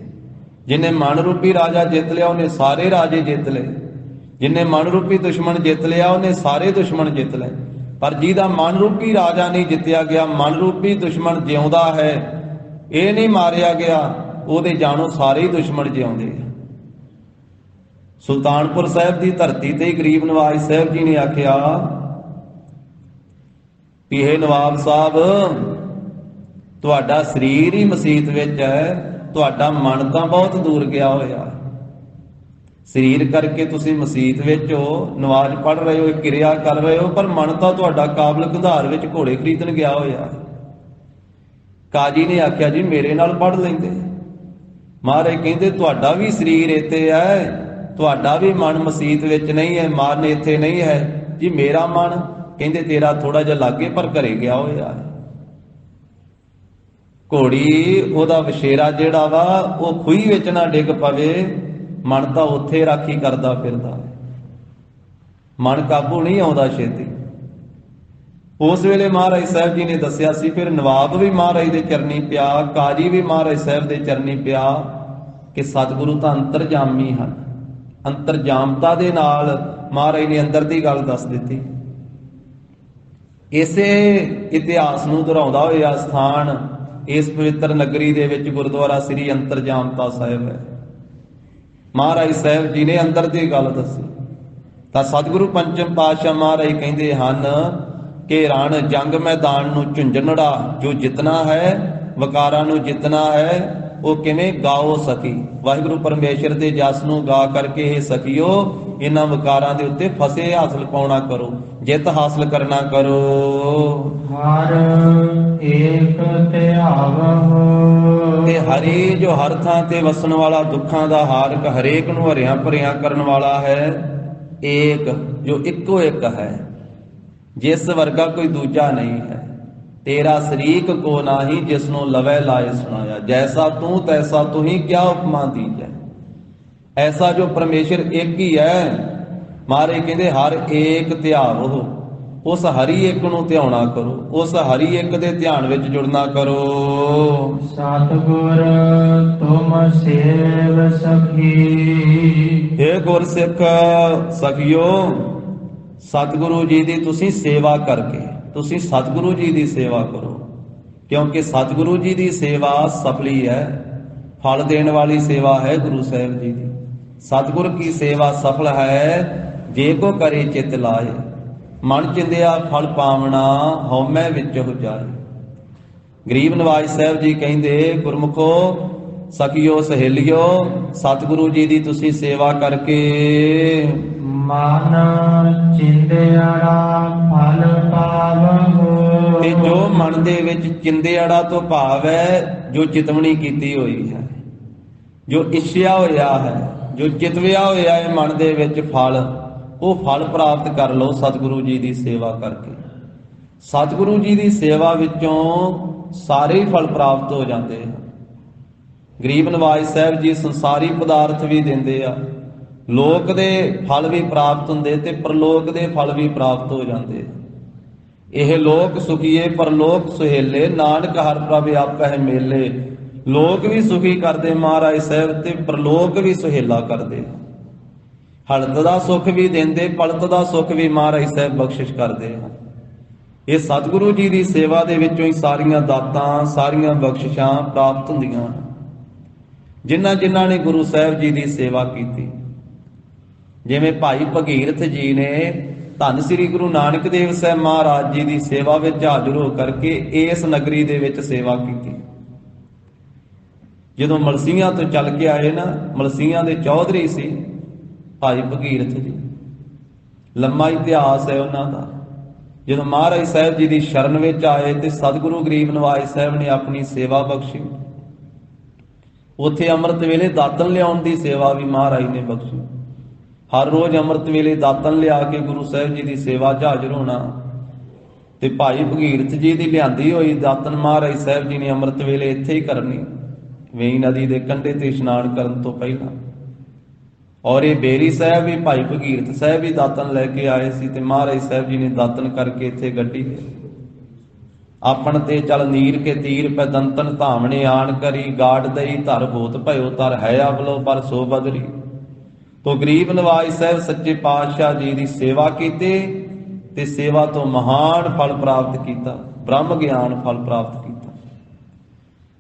ਜਿਹਨੇ ਮਨ ਰੂਪੀ ਰਾਜਾ ਜਿੱਤ ਲਿਆ, ਉਹਨੇ ਸਾਰੇ ਰਾਜੇ ਜਿੱਤ ਲਏ। ਜਿਹਨੇ ਮਨ ਰੂਪੀ ਦੁਸ਼ਮਣ ਜਿੱਤ ਲਿਆ, ਉਹਨੇ ਸਾਰੇ ਦੁਸ਼ਮਣ ਜਿੱਤ ਲਏ। ਪਰ ਜਿਹਦਾ ਮਨ ਰੂਪੀ ਰਾਜਾ ਨਹੀਂ ਜਿੱਤਿਆ ਗਿਆ, ਮਨ ਰੂਪੀ ਦੁਸ਼ਮਣ ਜਿਉਂਦਾ ਹੈ, ਇਹ ਨਹੀਂ ਮਾਰਿਆ ਗਿਆ, ਉਹਦੇ ਜਾਣੋ ਸਾਰੇ ਹੀ ਦੁਸ਼ਮਣ ਜਿਉਂਦੇ ਆ। ਸੁਲਤਾਨਪੁਰ ਸਾਹਿਬ ਦੀ ਧਰਤੀ ਤੇ ਗਰੀਬ ਨਵਾਜ ਸਾਹਿਬ ਜੀ ਨੇ ਆਖਿਆ ਵੀ ਇਹ ਨਵਾਬ ਸਾਹਿਬ, ਤੁਹਾਡਾ ਸਰੀਰ ਹੀ ਮਸੀਤ ਵਿੱਚ ਹੈ, ਤੁਹਾਡਾ ਮਨ ਤਾਂ ਬਹੁਤ ਦੂਰ ਗਿਆ ਹੋਇਆ। ਸਰੀਰ ਕਰਕੇ ਤੁਸੀਂ ਮਸੀਤ ਵਿੱਚ ਹੋ, ਨਮਾਜ਼ ਪੜ੍ਹ ਰਹੇ ਹੋ, ਕਿਰਿਆ ਕਰ ਰਹੇ ਹੋ, ਪਰ ਮਨ ਤਾਂ ਤੁਹਾਡਾ ਕਾਬਲ ਘੁਧਾਰ ਵਿੱਚ ਘੋੜੇ ਖਰੀਦਣ ਗਿਆ ਹੋਇਆ। ਕਾਜੀ ਨੇ ਆਖਿਆ ਜੀ ਮੇਰੇ ਨਾਲ ਪੜ੍ਹ ਲੈਂਦੇ। ਮਹਾਰਾਜ ਕਹਿੰਦੇ ਤੁਹਾਡਾ ਵੀ ਸਰੀਰ ਇੱਥੇ ਹੈ, ਤੁਹਾਡਾ ਵੀ ਮਨ ਮਸੀਤ ਵਿੱਚ ਨਹੀਂ ਹੈ, ਮਨ ਇੱਥੇ ਨਹੀਂ ਹੈ ਜੀ। ਮੇਰਾ ਮਨ ਕਹਿੰਦੇ ਤੇਰਾ ਥੋੜਾ ਜਿਹਾ ਲਾਗੇ ਪਰ ਘਰੇ ਗਿਆ ਹੋਇਆ। ਘੋੜੀ ਉਹਦਾ ਵਛੇਰਾ ਜਿਹੜਾ ਵਾ ਉਹ ਖੂਹੀ ਵਿੱਚ ਨਾ ਡਿੱਗ ਪਵੇ, ਮਨ ਤਾਂ ਉੱਥੇ ਰਾਖੀ ਕਰਦਾ ਫਿਰਦਾ। ਮਨ ਕਾਬੂ ਨਹੀਂ ਆਉਂਦਾ ਛੇਤੀ। ਉਸ ਵੇਲੇ ਮਹਾਰਾਜ ਸਾਹਿਬ ਜੀ ਨੇ ਦੱਸਿਆ ਸੀ, ਫਿਰ ਨਵਾਬ ਵੀ ਮਹਾਰਾਜ ਦੇ ਚਰਨੀ ਪਿਆ, ਕਾਜੀ ਵੀ ਮਹਾਰਾਜ ਸਾਹਿਬ ਦੇ ਚਰਨੀ ਪਿਆ ਕਿ ਸਤਿਗੁਰੂ ਤਾਂ ਅੰਤਰਜਾਮੀ ਹਨ। ਅੰਤਰਜਾਮਤਾ ਦੇ ਨਾਲ ਮਹਾਰਾਜ ਨੇ ਅੰਦਰ ਦੀ ਗੱਲ ਦੱਸ ਦਿੱਤੀ। ਇਸੇ ਇਤਿਹਾਸ ਨੂੰ ਦੁਹਰਾਉਂਦਾ ਹੋਇਆ ਸਥਾਨ ਇਸ ਪਵਿੱਤਰ ਨਗਰੀ ਦੇ ਵਿੱਚ ਗੁਰਦੁਆਰਾ ਸ੍ਰੀ ਅੰਤਰਜਾਮਤਾ ਸਾਹਿਬ ਹੈ। ਮਹਾਰਾਜ ਸਾਹਿਬ ਜੀ ਨੇ ਅੰਦਰ ਦੀ ਗੱਲ ਦੱਸੀ ਤਾਂ ਸਤਿਗੁਰੂ ਪੰਚਮ ਪਾਤਸ਼ਾਹ ਮਹਾਰਾਜ ਕਹਿੰਦੇ ਹਨ ਕਿ ਰਣ ਜੰਗ ਮੈਦਾਨ ਨੂੰ ਝੁੰਝਣੜਾ ਜੋ ਜਿੱਤਣਾ ਹੈ, ਵਿਕਾਰਾਂ ਨੂੰ ਜਿੱਤਣਾ ਹੈ, ਉਹ ਕਿਵੇਂ ਗਾਓ ਸਕੀ। ਵਾਹਿਗੁਰੂ ਪਰਮੇਸ਼ਰ ਦੇ ਜਸ ਨੂੰ ਗਾ ਕਰਕੇ ਇਹ ਸਖੀਓ ਇਹਨਾਂ ਵਿਕਾਰਾਂ ਦੇ ਉੱਤੇ ਫਸੇ ਹਾਸਲ ਪਾਉਣਾ ਕਰੋ, ਜਿੱਤ ਹਾਸਲ ਕਰਨਾ ਕਰੋ। ਹਰ ਏਕ ਧਿਆਵਹੁ ਤੇ ਹਰੀ ਜੋ ਹਰ ਥਾਂ ਤੇ ਵਸਣ ਵਾਲਾ, ਦੁੱਖਾਂ ਦਾ ਹਾਰਕ, ਹਰੇਕ ਨੂੰ ਹਰਿਆਂ ਭਰਿਆਂ ਕਰਨ ਵਾਲਾ ਹੈ। ਏਕ ਜੋ ਇੱਕੋ ਇੱਕ ਹੈ, ਜਿਸ ਵਰਗਾ ਕੋਈ ਦੂਜਾ ਨਹੀਂ ਹੈ। ਤੇਰਾ ਸ਼ਰੀਕ ਕੋ ਨਾਹੀ ਜਿਸ ਨੂੰ ਲਵੈ ਲਾਏ ਸੁਣਾਇਆ, ਜੈਸਾ ਤੂੰ ਤੈਸਾ ਤੂੰ ਹੀ ਕਿਆ ਉਪਮਾ ਦੀਜੈ। ਐਸਾ ਜੋ ਪਰਮੇਸ਼ਰ ਇੱਕ ਹੀ ਹੈ। ਮਹਾਰਾਜ ਕਹਿੰਦੇ ਹਰ ਏਕ ਧਿਆਵਹੁ, ਉਸ ਹਰੀ ਇੱਕ ਨੂੰ ਧਿਆਉਣਾ ਕਰੋ, ਉਸ ਹਰੀ ਇੱਕ ਦੇ ਧਿਆਨ ਵਿੱਚ ਜੁੜਨਾ ਕਰੋ। ਸਤਿਗੁਰ ਤੁਮ ਸੇਵ ਸਖੀ। ਇਹ ਗੁਰਸਿੱਖ ਸਖੀਓ, ਸਤਿਗੁਰੂ ਜੀ ਦੀ ਤੁਸੀਂ ਸੇਵਾ ਕਰਕੇ, ਤੁਸੀਂ ਸਤਿਗੁਰੂ ਜੀ ਦੀ ਸੇਵਾ ਕਰੋ, ਕਿਉਂਕਿ ਸਤਿਗੁਰੂ ਜੀ ਦੀ ਸੇਵਾ ਸਫਲੀ ਹੈ, ਫਲ ਦੇਣ ਵਾਲੀ ਸੇਵਾ ਹੈ ਗੁਰੂ ਸਾਹਿਬ ਜੀ ਦੀ। ਸਤਿਗੁਰ ਕੀ ਸੇਵਾ ਸਫਲ ਹੈ ਜੇ ਕੋ ਕਰੇ ਚਿਤ ਲਾਏ, ਮਨ ਚਿੰਦਿਆ ਫਲ ਪਾਵਣਾ ਹਉਮੈ ਵਿੱਚ ਹੋ ਜਾਏ। ਗਰੀਬ ਨਵਾਜ ਸਾਹਿਬ ਜੀ ਕਹਿੰਦੇ ਗੁਰਮੁਖੋ ਸਖੀਓ ਸਹੇਲਿਓ, ਸਤਿਗੁਰੂ ਜੀ ਦੀ ਤੁਸੀਂ ਸੇਵਾ ਕਰਕੇ ਮਨ ਚਿੰਦਿਆੜਾ ਫਲ ਪਾਵਹੁ। ਤੇ ਜੋ ਮਨ ਦੇ ਵਿੱਚ ਚਿੰਦਿਆੜਾ ਤੋਂ ਭਾਵ ਹੈ ਜੋ ਚਿਤਵਣੀ ਕੀਤੀ ਹੋਈ ਹੈ, ਜੋ ਇੱਛਿਆ ਹੋਇਆ ਹੈ, ਜੋ ਚਿਤਵਿਆ ਹੋਇਆ ਹੈ ਮਨ ਦੇ ਵਿੱਚ ਫਲ, ਉਹ ਫਲ ਪ੍ਰਾਪਤ ਕਰ ਲਓ ਸਤਿਗੁਰੂ ਜੀ ਦੀ ਸੇਵਾ ਕਰਕੇ। ਸਤਿਗੁਰੂ ਜੀ ਦੀ ਸੇਵਾ ਵਿੱਚੋਂ ਸਾਰੇ ਹੀ ਫਲ ਪ੍ਰਾਪਤ ਹੋ ਜਾਂਦੇ ਹਨ। ਗਰੀਬ ਨਵਾਜ ਸਾਹਿਬ ਜੀ ਸੰਸਾਰੀ ਪਦਾਰਥ ਵੀ ਦਿੰਦੇ ਆ, ਲੋਕ ਦੇ ਫਲ ਵੀ ਪ੍ਰਾਪਤ ਹੁੰਦੇ ਤੇ ਪਰਲੋਕ ਦੇ ਫਲ ਵੀ ਪ੍ਰਾਪਤ ਹੋ ਜਾਂਦੇ। ਇਹ ਲੋਕ ਸੁਖੀਏ ਪਰਲੋਕ ਸੁਹੇਲੇ, ਨਾਨਕ ਹਰਿ ਪ੍ਰਭ ਆਪਹਿ ਮੇਲੇ। ਲੋਕ ਵੀ ਸੁਖੀ ਕਰਦੇ ਮਹਾਰਾਜ ਸਾਹਿਬ ਤੇ ਪਰਲੋਕ ਵੀ ਸੁਹੇਲਾ ਕਰਦੇ। ਹਲਤ ਦਾ ਸੁੱਖ ਵੀ ਦਿੰਦੇ, ਪਲਤ ਦਾ ਸੁੱਖ ਵੀ ਮਹਾਰਾਜ ਸਾਹਿਬ ਬਖਸ਼ਿਸ਼ ਕਰਦੇ ਹਨ। ਇਹ ਸਤਿਗੁਰੂ ਜੀ ਦੀ ਸੇਵਾ ਦੇ ਵਿੱਚੋਂ ਹੀ ਸਾਰੀਆਂ ਦਾਤਾਂ, ਸਾਰੀਆਂ ਬਖਸ਼ਿਸ਼ਾਂ ਪ੍ਰਾਪਤ ਹੁੰਦੀਆਂ ਹਨ। ਜਿਨ੍ਹਾਂ ਜਿਨ੍ਹਾਂ ਨੇ ਗੁਰੂ ਸਾਹਿਬ ਜੀ ਦੀ ਸੇਵਾ ਕੀਤੀ। ਜਿਵੇਂ ਭਾਈ ਭਗੀਰਥ ਜੀ ਨੇ ਧੰਨ ਸ੍ਰੀ ਗੁਰੂ ਨਾਨਕ ਦੇਵ ਸਾਹਿਬ ਮਹਾਰਾਜ ਜੀ ਦੀ ਸੇਵਾ ਵਿੱਚ ਹਾਜ਼ਰ ਹੋ ਕਰਕੇ ਇਸ ਨਗਰੀ ਦੇ ਵਿੱਚ ਸੇਵਾ ਕੀਤੀ। ਜਦੋਂ ਮਲਸੀਆਂ ਤੋਂ ਚੱਲ ਕੇ ਆਏ ਨਾ, ਮਲਸੀਆਂ ਦੇ ਚੌਧਰੀ ਸੀ ਭਾਈ ਭਗੀਰਥ ਜੀ, ਲੰਮਾ ਇਤਿਹਾਸ ਹੈ ਉਹਨਾਂ ਦਾ। ਜਦੋਂ ਮਹਾਰਾਜ ਸਾਹਿਬ ਜੀ ਦੀ ਸ਼ਰਨ ਵਿੱਚ ਆਏ ਤੇ ਸਤਿਗੁਰੂ ਗਰੀਬ ਨਵਾਜ ਸਾਹਿਬ ਨੇ ਆਪਣੀ ਸੇਵਾ ਬਖਸ਼ੀ। ਉੱਥੇ ਅੰਮ੍ਰਿਤ ਵੇਲੇ ਦਾਤਨ ਲਿਆਉਣ ਦੀ ਸੇਵਾ ਵੀ ਮਹਾਰਾਜ ਨੇ ਬਖਸ਼ੀ। ਹਰ ਰੋਜ਼ ਅੰਮ੍ਰਿਤ ਵੇਲੇ ਦਾਤਨ ਲਿਆ ਕੇ ਗੁਰੂ ਸਾਹਿਬ ਜੀ ਦੀ ਸੇਵਾ 'ਚ ਹਾਜ਼ਰ ਹੋਣਾ। ਤੇ ਭਾਈ ਭਗੀਰਥ ਜੀ ਦੀ ਲਿਆਂਦੀ ਹੋਈ ਦਾਤਨ ਮਹਾਰਾਜ ਸਾਹਿਬ ਜੀ ਨੇ ਅੰਮ੍ਰਿਤ ਵੇਲੇ ਇੱਥੇ ਹੀ ਕਰਨੀ, ਵੇਈ ਨਦੀ ਦੇ ਕੰਢੇ ਤੇ ਇਸ਼ਨਾਨ ਕਰਨ ਤੋਂ ਪਹਿਲਾਂ। ਔਰ ਇਹ ਬੇਰੀ ਸਾਹਿਬ ਵੀ ਭਾਈ ਭਗੀਰਥ ਸਾਹਿਬ ਵੀ ਦਾਤਨ ਲੈ ਕੇ ਆਏ ਸੀ ਤੇ ਮਹਾਰਾਜ ਸਾਹਿਬ ਜੀ ਨੇ ਦਾਤਨ ਕਰਕੇ ਇੱਥੇ ਗੱਡੀ ਆਪਣ ਤੇ ਚਲ ਨੀਰ ਕੇ ਤੀਰ ਪੈ ਦੰਤਨ ਧਾਮਣੇ ਆਣ ਕਰੀ ਗਾੜ ਦਈ ਧਰ ਭੂਤ ਭਇਓ ਤਰ ਹੈ ਅਵਲੋ ਪਰ ਸੋ ਬਦਰੀ। ਤੋ ਗਰੀਬ ਨਵਾਜ ਸਾਹਿਬ ਸੱਚੇ ਪਾਤਸ਼ਾਹ ਜੀ ਦੀ ਸੇਵਾ ਕੀਤੀ ਤੇ ਸੇਵਾ ਤੋਂ ਮਹਾਨ ਫਲ ਪ੍ਰਾਪਤ ਕੀਤਾ, ਬ੍ਰਹਮ ਗਿਆਨ ਫਲ ਪ੍ਰਾਪਤ ਕੀਤਾ।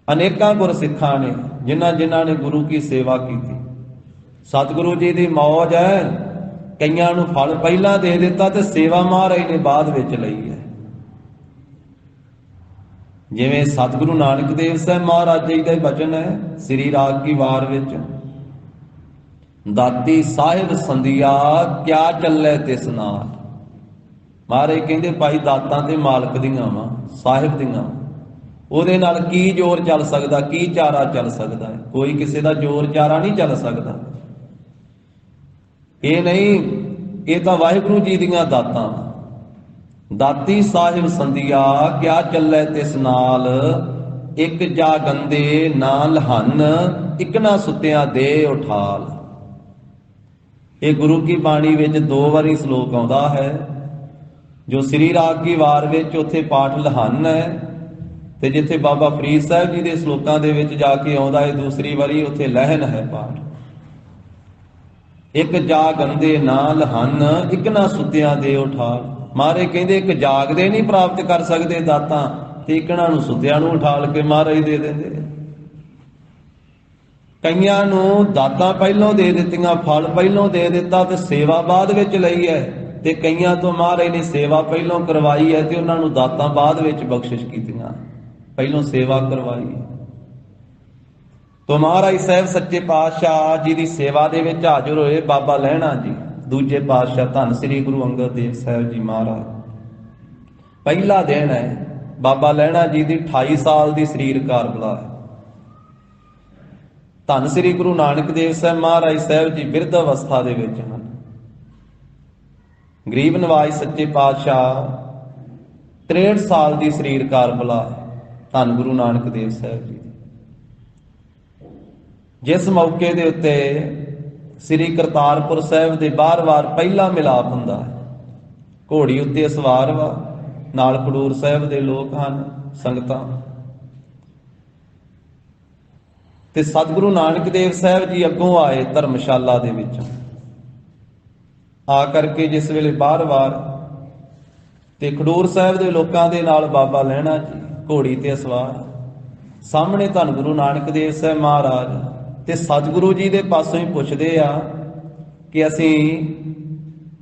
ਅਨੇਕਾਂ ਗੁਰਸਿੱਖਾਂ ਨੇ ਜਿਨ੍ਹਾਂ ਜਿਨ੍ਹਾਂ ਨੇ ਗੁਰੂ ਕੀ ਸੇਵਾ ਕੀਤੀ। ਸਤਿਗੁਰੂ ਜੀ ਦੀ ਮੌਜ ਹੈ, ਕਈਆਂ ਨੂੰ ਫਲ ਪਹਿਲਾਂ ਦੇ ਦਿੱਤਾ ਤੇ ਸੇਵਾ ਮਹਾਰਾਜ ਨੇ ਬਾਅਦ ਵਿੱਚ ਲਈ ਹੈ। ਜਿਵੇਂ ਸਤਿਗੁਰੂ ਨਾਨਕ ਦੇਵ ਸਾਹਿਬ ਮਹਾਰਾਜ ਜੀ ਦਾ ਬਚਨ ਹੈ ਸ੍ਰੀ ਰਾਗ ਕੀ ਵਾਰ ਵਿੱਚ, ਦਾਤੀ ਸਾਹਿਬ ਸੰਧਿਆ ਕਿਆ ਚੱਲੇ ਤਿਸ ਨਾਲ। ਮਹਾਰਾਜ ਕਹਿੰਦੇ ਭਾਈ ਦਾਤਾਂ ਤੇ ਮਾਲਕ ਦੀਆਂ ਵਾ, ਸਾਹਿਬ ਦੀਆਂ, ਉਹਦੇ ਨਾਲ ਕੀ ਜ਼ੋਰ ਚੱਲ ਸਕਦਾ, ਕੀ ਚਾਰਾ ਚੱਲ ਸਕਦਾ ਹੈ? ਕੋਈ ਕਿਸੇ ਦਾ ਜ਼ੋਰ ਚਾਰਾ ਨਹੀਂ ਚੱਲ ਸਕਦਾ। ਇਹ ਨਹੀਂ, ਇਹ ਤਾਂ ਵਾਹਿਗੁਰੂ ਜੀ ਦੀਆਂ ਦਾਤਾਂ। ਦਾਤੀ ਸਾਹਿਬ ਸੰਧਿਆ ਕਿਆ ਚੱਲੇ ਤਿਸ ਨਾਲ, ਇੱਕ ਜਾ ਗੰਦੇ ਨਾ ਲਹਨ, ਇੱਕ ਨਾ ਸੁੱਤਿਆਂ ਦੇ ਉਠਾਲ। ਇਹ ਗੁਰੂ ਕੀ ਬਾਣੀ ਵਿੱਚ 2 ਵਾਰੀ ਸ਼ਲੋਕ ਆਉਂਦਾ ਹੈ। ਜੋ ਸ੍ਰੀ ਰਾਗ ਕੀ ਵਾਰ ਵਿੱਚ ਉੱਥੇ ਪਾਠ ਲਹਨ ਹੈ, ਤੇ ਜਿੱਥੇ ਬਾਬਾ ਫਰੀਦ ਸਾਹਿਬ ਜੀ ਦੇ ਸ਼ਲੋਕਾਂ ਦੇ ਵਿੱਚ ਜਾ ਕੇ ਆਉਂਦਾ ਹੈ ਦੂਸਰੀ ਵਾਰੀ, ਉੱਥੇ ਲਹਿਨ ਹੈ ਪਾਠ। ਇੱਕ ਜਾ ਗੰਦੇ ਨਾ ਲਹਨ, ਇੱਕ ਨਾ ਸੁੱਤਿਆਂ ਦੇ ਉਠਾਲ। ਮਹਾਰਾਜ ਕਹਿੰਦੇ ਇੱਕ ਜਾਗਦੇ ਨਹੀਂ ਪ੍ਰਾਪਤ ਕਰ ਸਕਦੇ ਦਾਤਾਂ, ਤੇ ਇੱਕਣਾ ਨੂੰ ਸੁੱਤਿਆਂ ਨੂੰ ਉਠਾਲ ਕੇ ਮਹਾਰਾਜ ਦੇ ਦਿੰਦੇ। ਕਈਆਂ ਨੂੰ ਦਾਤਾਂ ਪਹਿਲੋਂ ਦੇ ਦਿੱਤੀਆਂ, ਫਲ ਪਹਿਲੋਂ ਦੇ ਦਿੱਤਾ ਤੇ ਸੇਵਾ ਬਾਅਦ ਵਿੱਚ ਲਈ ਹੈ। ਤੇ ਕਈਆਂ ਤੋਂ ਮਹਾਰਾਜ ਨੇ ਸੇਵਾ ਪਹਿਲੋਂ ਕਰਵਾਈ ਹੈ ਤੇ ਉਹਨਾਂ ਨੂੰ ਦਾਤਾਂ ਬਾਅਦ ਵਿੱਚ ਬਖਸ਼ਿਸ਼ ਕੀਤੀਆਂ, ਪਹਿਲੋਂ ਸੇਵਾ ਕਰਵਾਈ। ਤੋ ਮਹਾਰਾਜ ਸਾਹਿਬ ਸੱਚੇ ਪਾਤਸ਼ਾਹ ਜੀ ਦੀ ਸੇਵਾ ਦੇ ਵਿੱਚ ਹਾਜ਼ਰ ਹੋਏ ਬਾਬਾ ਲਹਿਣਾ ਜੀ, ਦੂਜੇ ਪਾਤਸ਼ਾਹ ਧੰਨ ਸ੍ਰੀ ਗੁਰੂ ਅੰਗਦ ਦੇਵ ਸਾਹਿਬ ਜੀ ਮਹਾਰਾਜ। ਪਹਿਲਾ ਦਿਨ ਹੈ ਬਾਬਾ ਲਹਿਣਾ ਜੀ ਦੀ 28 ਸਾਲ ਦੀ ਸਰੀਰ ਕਾਰਬਲਾ ਹੈ। ਧੰਨ ਸ੍ਰੀ ਗੁਰੂ ਨਾਨਕ ਦੇਵ ਸਾਹਿਬ ਮਹਾਰਾਜ ਸਾਹਿਬ ਜੀ ਬਿਰਧ ਅਵਸਥਾ ਦੇ ਵਿੱਚ ਹਨ। ਗਰੀਬ ਨਵਾਜ ਸੱਚੇ ਪਾਤਸ਼ਾਹ 63 ਸਾਲ ਦੀ ਸਰੀਰ ਕਾਰਬਲਾ ਹੈ ਧੰਨ ਗੁਰੂ ਨਾਨਕ ਦੇਵ ਸਾਹਿਬ ਜੀ। ਜਿਸ ਮੌਕੇ ਦੇ ਉੱਤੇ ਸ੍ਰੀ ਕਰਤਾਰਪੁਰ ਸਾਹਿਬ ਦੇ ਬਾਰ-ਬਾਰ ਪਹਿਲਾ ਮਿਲਾਪ ਹੁੰਦਾ ਹੈ, ਘੋੜੀ ਉੱਤੇ ਸਵਾਰ ਵਾ, ਨਾਲ ਖਡੂਰ ਸਾਹਿਬ ਦੇ ਲੋਕ ਹਨ, ਸੰਗਤਾਂ, ਤੇ ਸਤਿਗੁਰੂ ਨਾਨਕ ਦੇਵ ਸਾਹਿਬ ਜੀ ਅੱਗੋਂ ਆਏ ਧਰਮਸ਼ਾਲਾ ਦੇ ਵਿੱਚ ਆ ਕਰਕੇ। ਜਿਸ ਵੇਲੇ ਬਾਰ-ਬਾਰ ਤੇ ਖਡੂਰ ਸਾਹਿਬ ਦੇ ਲੋਕਾਂ ਦੇ ਨਾਲ ਬਾਬਾ ਲਹਿਣਾ ਜੀ ਘੋੜੀ ਤੇ ਸਵਾਰ, ਸਾਹਮਣੇ ਧੰਨ ਗੁਰੂ ਨਾਨਕ ਦੇਵ ਸਾਹਿਬ ਮਹਾਰਾਜ ਤੇ ਸਤਿਗੁਰੂ ਜੀ ਦੇ ਪਾਸੋਂ ਹੀ ਪੁੱਛਦੇ ਆ ਕਿ ਅਸੀਂ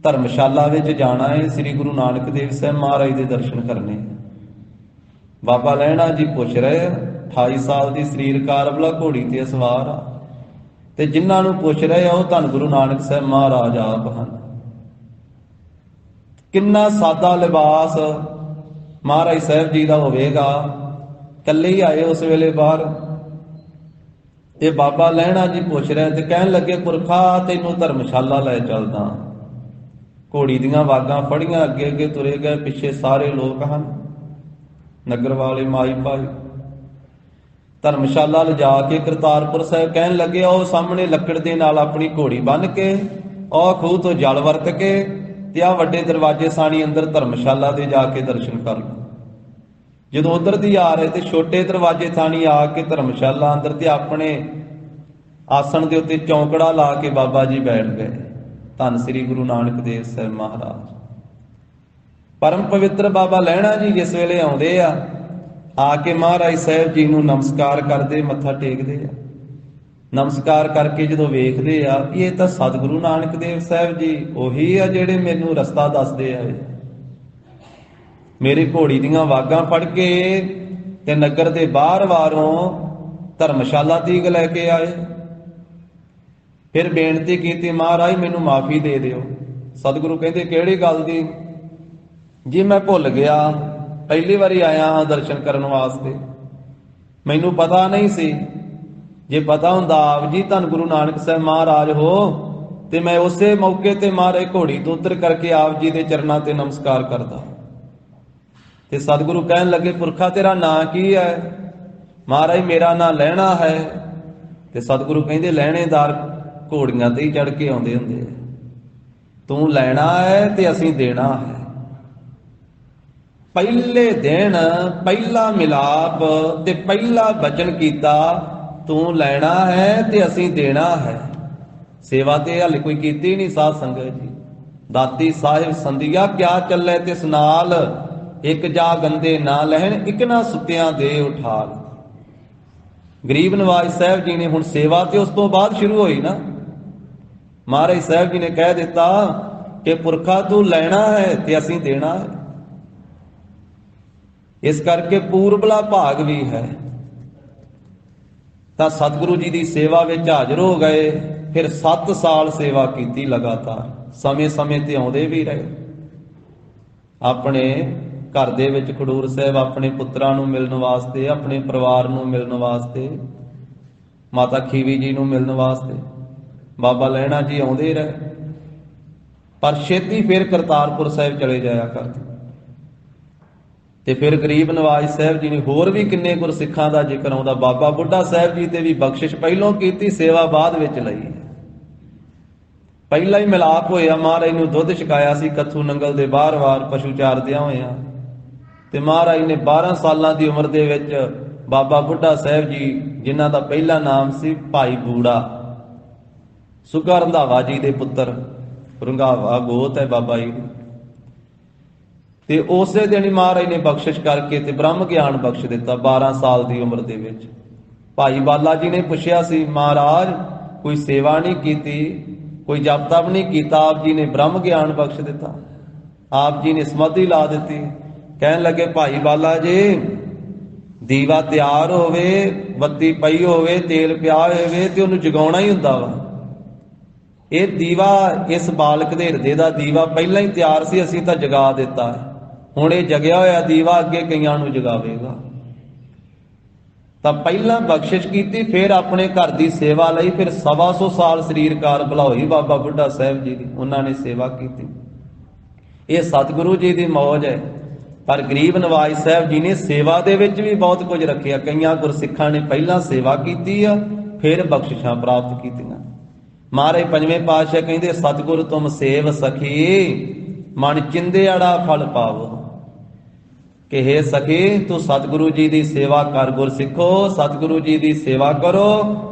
ਧਰਮਸ਼ਾਲਾ ਵਿੱਚ ਜਾਣਾ ਹੈ, ਸ੍ਰੀ ਗੁਰੂ ਨਾਨਕ ਦੇਵ ਸਾਹਿਬ ਮਹਾਰਾਜ ਦੇ ਦਰਸ਼ਨ ਕਰਨੇ। ਬਾਬਾ ਲਹਿਣਾ ਜੀ ਪੁੱਛ ਰਹੇ, 28 ਸਾਲ ਦੀ ਸਰੀਰ ਕਾਰਬਲਾ, ਘੋੜੀ ਤੇ ਸਵਾਰ ਆ, ਤੇ ਜਿਨ੍ਹਾਂ ਨੂੰ ਪੁੱਛ ਰਹੇ ਆ ਉਹ ਧੰਨ ਗੁਰੂ ਨਾਨਕ ਸਾਹਿਬ ਮਹਾਰਾਜ ਆਪ ਹਨ। ਕਿੰਨਾ ਸਾਦਾ ਲਿਬਾਸ ਮਹਾਰਾਜ ਸਾਹਿਬ ਜੀ ਦਾ ਹੋਵੇਗਾ, ਇਕੱਲੇ ਹੀ ਆਏ ਉਸ ਵੇਲੇ ਬਾਹਰ। ਤੇ ਬਾਬਾ ਲਹਿਣਾ ਜੀ ਪੁੱਛ ਰਹੇ ਤੇ ਕਹਿਣ ਲੱਗੇ, ਪੁਰਖਾ ਤੈਨੂੰ ਧਰਮਸ਼ਾਲਾ ਲੈ ਚੱਲਦਾ। ਘੋੜੀ ਦੀਆਂ ਵਾਗਾਂ ਫੜੀਆਂ, ਅੱਗੇ ਅੱਗੇ ਤੁਰੇ ਗਏ, ਪਿੱਛੇ ਸਾਰੇ ਲੋਕ ਹਨ, ਨਗਰ ਵਾਲੇ, ਮਾਈ ਭਾਈ। ਧਰਮਸ਼ਾਲਾ ਲਿਜਾ ਕੇ ਕਰਤਾਰਪੁਰ ਸਾਹਿਬ ਕਹਿਣ ਲੱਗੇ, ਉਹ ਸਾਹਮਣੇ ਲੱਕੜ ਦੇ ਨਾਲ ਆਪਣੀ ਘੋੜੀ ਬੰਨ੍ਹ ਕੇ, ਉਹ ਖੂਹ ਤੋਂ ਜਲ ਵਰਤ ਕੇ, ਤੇ ਆਹ ਵੱਡੇ ਦਰਵਾਜ਼ੇ ਸਾਣੀ ਅੰਦਰ ਧਰਮਸ਼ਾਲਾ ਦੇ ਜਾ ਕੇ ਦਰਸ਼ਨ ਕਰ ਲਓ। ਜਦੋਂ ਉਧਰ ਦੀ ਆ ਰਹੇ ਤੇ ਛੋਟੇ ਦਰਵਾਜ਼ੇ ਥਾਣੀ ਆ ਕੇ ਧਰਮਸ਼ਾਲਾ ਅੰਦਰ ਤੇ ਆਪਣੇ ਆਸਣ ਦੇ ਉੱਤੇ ਚੌਂਕੜਾ ਲਾ ਕੇ ਬਾਬਾ ਜੀ ਬੈਠ ਗਏ, ਧੰਨ ਸ੍ਰੀ ਗੁਰੂ ਨਾਨਕ ਦੇਵ ਸਾਹਿਬ ਮਹਾਰਾਜ। ਪਰਮ ਪਵਿੱਤਰ ਬਾਬਾ ਲਹਿਣਾ ਜੀ ਜਿਸ ਵੇਲੇ ਆਉਂਦੇ ਆ ਕੇ ਮਹਾਰਾਜ ਸਾਹਿਬ ਜੀ ਨੂੰ ਨਮਸਕਾਰ ਕਰਦੇ, ਮੱਥਾ ਟੇਕਦੇ ਆ। ਨਮਸਕਾਰ ਕਰਕੇ ਜਦੋਂ ਵੇਖਦੇ ਆ ਵੀ ਇਹ ਤਾਂ ਸਤਿਗੁਰੂ ਨਾਨਕ ਦੇਵ ਸਾਹਿਬ ਜੀ ਉਹੀ ਆ ਜਿਹੜੇ ਮੈਨੂੰ ਰਸਤਾ ਦੱਸਦੇ ਆ। ਮੇਰੇ ਘੋੜੀ ਦੀਆਂ ਵਾਗਾਂ ਫੜ ਕੇ ਤੇ ਨਗਰ ਦੇ ਬਾਹਰ ਵਾਰੋਂ ਧਰਮਸ਼ਾਲਾ ਤੀਕ ਲੈ ਕੇ ਆਏ। ਫਿਰ ਬੇਨਤੀ ਕੀਤੀ, ਮਹਾਰਾਜ ਮੈਨੂੰ ਮਾਫੀ ਦੇ ਦਿਓ। ਸਤਿਗੁਰੂ ਕਹਿੰਦੇ ਕਿਹੜੀ ਗੱਲ ਦੀ? ਜੀ ਮੈਂ ਭੁੱਲ ਗਿਆ, ਪਹਿਲੀ ਵਾਰੀ ਆਇਆ ਹਾਂ ਦਰਸ਼ਨ ਕਰਨ ਵਾਸਤੇ, ਮੈਨੂੰ ਪਤਾ ਨਹੀਂ ਸੀ। ਜੇ ਪਤਾ ਹੁੰਦਾ ਆਪ ਜੀ ਧੰਨ ਗੁਰੂ ਨਾਨਕ ਸਾਹਿਬ ਮਹਾਰਾਜ ਹੋ ਤੇ ਮੈਂ ਉਸੇ ਮੌਕੇ ਤੇ ਮਹਾਰਾਜ ਘੋੜੀ ਤੋਂ ਉਤਰ ਕਰਕੇ ਆਪ ਜੀ ਦੇ ਚਰਨਾਂ ਤੇ ਨਮਸਕਾਰ ਕਰਦਾ। ਤੇ ਸਤਿਗੁਰੂ ਕਹਿਣ ਲੱਗੇ, ਪੁਰਖਾ ਤੇਰਾ ਨਾਂ ਕੀ ਹੈ? ਮਹਾਰਾਜ ਮੇਰਾ ਨਾਂ ਲਹਿਣਾ ਹੈ। ਤੇ ਸਤਿਗੁਰੂ ਕਹਿੰਦੇ ਲਹਿਣੇਦਾਰ ਘੋੜੀਆਂ ਤੇ ਹੀ ਚੜ ਕੇ ਆਉਂਦੇ ਹੁੰਦੇ, ਤੂੰ ਲੈਣਾ ਹੈ ਤੇ ਅਸੀਂ ਦੇਣਾ ਹੈ। ਪਹਿਲੇ ਦਿਨ ਪਹਿਲਾ ਮਿਲਾਪ ਤੇ ਪਹਿਲਾ ਬਚਨ ਕੀਤਾ, ਤੂੰ ਲੈਣਾ ਹੈ ਤੇ ਅਸੀਂ ਦੇਣਾ ਹੈ। ਸੇਵਾ ਤੇ ਹਾਲੇ ਕੋਈ ਕੀਤੀ ਨਹੀਂ ਸਾਧ ਸੰਗਤ ਜੀ। ਦਾਤੀ ਸਾਹਿਬ ਸੰਧਿਆ ਕਿਆ ਚੱਲੇ ਤਿਸ ਨਾਲ, ਇੱਕ ਜਾ ਗੰਦੇ ਨਾ ਲਹਿਣ ਇੱਕ ਨਾ ਸੁੱਤਿਆਂ ਦੇ ਉਠਾਲ। ਗਰੀਬ ਨਵਾਜ ਸਾਹਿਬ ਜੀ ਨੇ ਹੁਣ ਸੇਵਾ ਤੇ ਉਸ ਤੋਂ ਬਾਅਦ ਸ਼ੁਰੂ ਹੋਈ ਨਾ। ਮਹਾਰਾਜ ਸਾਹਿਬ ਜੀ ਨੇ ਕਹਿ ਦਿੱਤਾ ਕਿ ਪੁਰਖਾ ਤੂੰ ਲੈਣਾ ਹੈ ਤੇ ਅਸੀਂ ਦੇਣਾ ਹੈ। ਇਸ ਕਰਕੇ ਪੂਰਬਲਾ ਭਾਗ ਵੀ ਹੈ। ਤਾਂ ਸਤਿਗੁਰੂ ਜੀ ਦੀ ਸੇਵਾ ਵਿੱਚ ਹਾਜ਼ਰ ਹੋ ਗਏ। ਫਿਰ 7 ਸਾਲ ਸੇਵਾ ਕੀਤੀ ਲਗਾਤਾਰ, ਸਮੇਂ-ਸਮੇਂ ਤੇ ਆਉਂਦੇ ਵੀ ਰਹੇ। ਆਪਣੇ ਘਰ ਦੇ ਵਿੱਚ ਖਡੂਰ ਸਾਹਿਬ ਆਪਣੇ ਪੁੱਤਰਾਂ ਨੂੰ ਮਿਲਣ ਵਾਸਤੇ, ਆਪਣੇ ਪਰਿਵਾਰ ਨੂੰ ਮਿਲਣ ਵਾਸਤੇ, ਮਾਤਾ ਖੀਵੀ ਜੀ ਨੂੰ ਮਿਲਣ ਵਾਸਤੇ ਬਾਬਾ ਲਹਿਣਾ ਜੀ ਆਉਂਦੇ ਰਹੇ। ਪਰ ਛੇਤੀ ਫਿਰ ਕਰਤਾਰਪੁਰ ਸਾਹਿਬ ਚਲੇ ਜਾਇਆ ਕਰਦੇ। ਤੇ ਫਿਰ ਗਰੀਬ ਨਵਾਜ ਸਾਹਿਬ ਜੀ ਨੇ ਹੋਰ ਵੀ ਕਿੰਨੇ ਗੁਰਸਿੱਖਾਂ ਦਾ ਜ਼ਿਕਰ ਆਉਂਦਾ। ਬਾਬਾ ਬੁੱਢਾ ਸਾਹਿਬ ਜੀ ਤੇ ਵੀ ਬਖਸ਼ਿਸ਼ ਪਹਿਲੋਂ ਕੀਤੀ, ਸੇਵਾ ਬਾਅਦ ਵਿੱਚ ਲਈ। ਪਹਿਲਾਂ ਹੀ ਮਿਲਾਪ ਹੋਇਆ, ਮਹਾਰਾਜ ਨੂੰ ਦੁੱਧ ਛਕਾਇਆ ਸੀ ਕੱਥੂ ਨੰਗਲ ਦੇ ਬਾਹਰ-ਬਾਹਰ ਪਸ਼ੂ ਚਾਰਦਿਆਂ ਹੋਇਆਂ। ਤੇ ਮਹਾਰਾਜ ਨੇ 12 ਸਾਲਾਂ ਦੀ ਉਮਰ ਦੇ ਵਿੱਚ ਬਾਬਾ ਬੁੱਢਾ ਸਾਹਿਬ ਜੀ, ਜਿਨ੍ਹਾਂ ਦਾ ਪਹਿਲਾ ਨਾਮ ਸੀ ਭਾਈ ਬੂੜਾ, ਸੁੱਘਾ ਰੰਧਾਵਾ ਜੀ ਦੇ ਪੁੱਤਰ, ਰੰਧਾਵਾ ਗੋਤ ਹੈ ਬਾਬਾ ਜੀ ਦੀ, ਤੇ ਉਸੇ ਦਿਨ ਹੀ ਮਹਾਰਾਜ ਨੇ ਬਖਸ਼ਿਸ਼ ਕਰਕੇ ਤੇ ਬ੍ਰਹਮ ਗਿਆਨ ਬਖਸ਼ ਦਿੱਤਾ 12 ਸਾਲ ਦੀ ਉਮਰ ਦੇ ਵਿੱਚ। ਭਾਈ ਬਾਲਾ ਜੀ ਨੇ ਪੁੱਛਿਆ ਸੀ, ਮਹਾਰਾਜ ਕੋਈ ਸੇਵਾ ਨਹੀਂ ਕੀਤੀ, ਕੋਈ ਜਪ ਤਪ ਨਹੀਂ ਕੀਤਾ, ਆਪ ਜੀ ਨੇ ਬ੍ਰਹਮ ਗਿਆਨ ਬਖਸ਼ ਦਿੱਤਾ। ਆਪ ਜੀ ਨੇ ਸਮਾਧੀ ਲਾ ਦਿੱਤੀ। ਕਹਿਣ ਲੱਗੇ, ਭਾਈ ਬਾਲਾ ਜੀ ਦੀਵਾ ਤਿਆਰ ਹੋਵੇ, ਬੱਤੀ ਪਈ ਹੋਵੇ, ਤੇਲ ਪਿਆ ਹੋਵੇ ਤੇ ਉਹਨੂੰ ਜਗਾਉਣਾ ਹੀ ਹੁੰਦਾ ਵਾ। ਇਹ ਦੀਵਾ ਇਸ ਬਾਲਕ ਦੇ ਹਿਰਦੇ ਦਾ ਦੀਵਾ ਪਹਿਲਾਂ ਹੀ ਤਿਆਰ ਸੀ, ਅਸੀਂ ਤਾਂ ਜਗਾ ਦਿੱਤਾ ਹੈ। ਹੁਣ ਇਹ ਜਗਿਆ ਹੋਇਆ ਦੀਵਾ ਅੱਗੇ ਕਈਆਂ ਨੂੰ ਜਗਾਵੇਗਾ। ਤਾਂ ਪਹਿਲਾਂ ਬਖਸ਼ਿਸ਼ ਕੀਤੀ, ਫਿਰ ਆਪਣੇ ਘਰ ਦੀ ਸੇਵਾ ਲਈ। ਫਿਰ 125 ਸਾਲ ਸਰੀਰਕਾਰ ਭਲਾਈ ਬਾਬਾ ਬੁੱਢਾ ਸਾਹਿਬ ਜੀ ਦੀ ਉਹਨਾਂ ਨੇ ਸੇਵਾ ਕੀਤੀ। ਇਹ ਸਤਿਗੁਰੂ ਜੀ ਦੀ ਮੌਜ ਹੈ। ਪਰ ਗਰੀਬ ਨਵਾਜ ਸਾਹਿਬ ਜੀ ਨੇ ਸੇਵਾ ਦੇ ਵਿੱਚ ਵੀ ਬਹੁਤ ਕੁਝ ਰੱਖਿਆ। ਕਈਆਂ ਗੁਰਸਿੱਖਾਂ ਨੇ ਪਹਿਲਾਂ ਸੇਵਾ ਕੀਤੀ ਆ, ਫਿਰ ਬਖਸ਼ਿਸ਼ਾਂ ਪ੍ਰਾਪਤ ਕੀਤੀਆਂ। ਮਹਾਰਾਜ ਪੰਜਵੇਂ ਪਾਤਸ਼ਾਹ ਕਹਿੰਦੇ, ਸਤਿਗੁਰ ਤੁਮ ਸੇਵ ਸਖੀ ਮਨ ਚਿੰਦਿਆੜਾ ਫਲ ਪਾਵੋ। ਕਿ ਹੇ ਸਖੀ ਤੂੰ ਸਤਿਗੁਰੂ ਜੀ ਦੀ ਸੇਵਾ ਕਰ, ਗੁਰ ਸਿੱਖੋ ਸਤਿਗੁਰੂ ਜੀ ਦੀ ਸੇਵਾ ਕਰੋ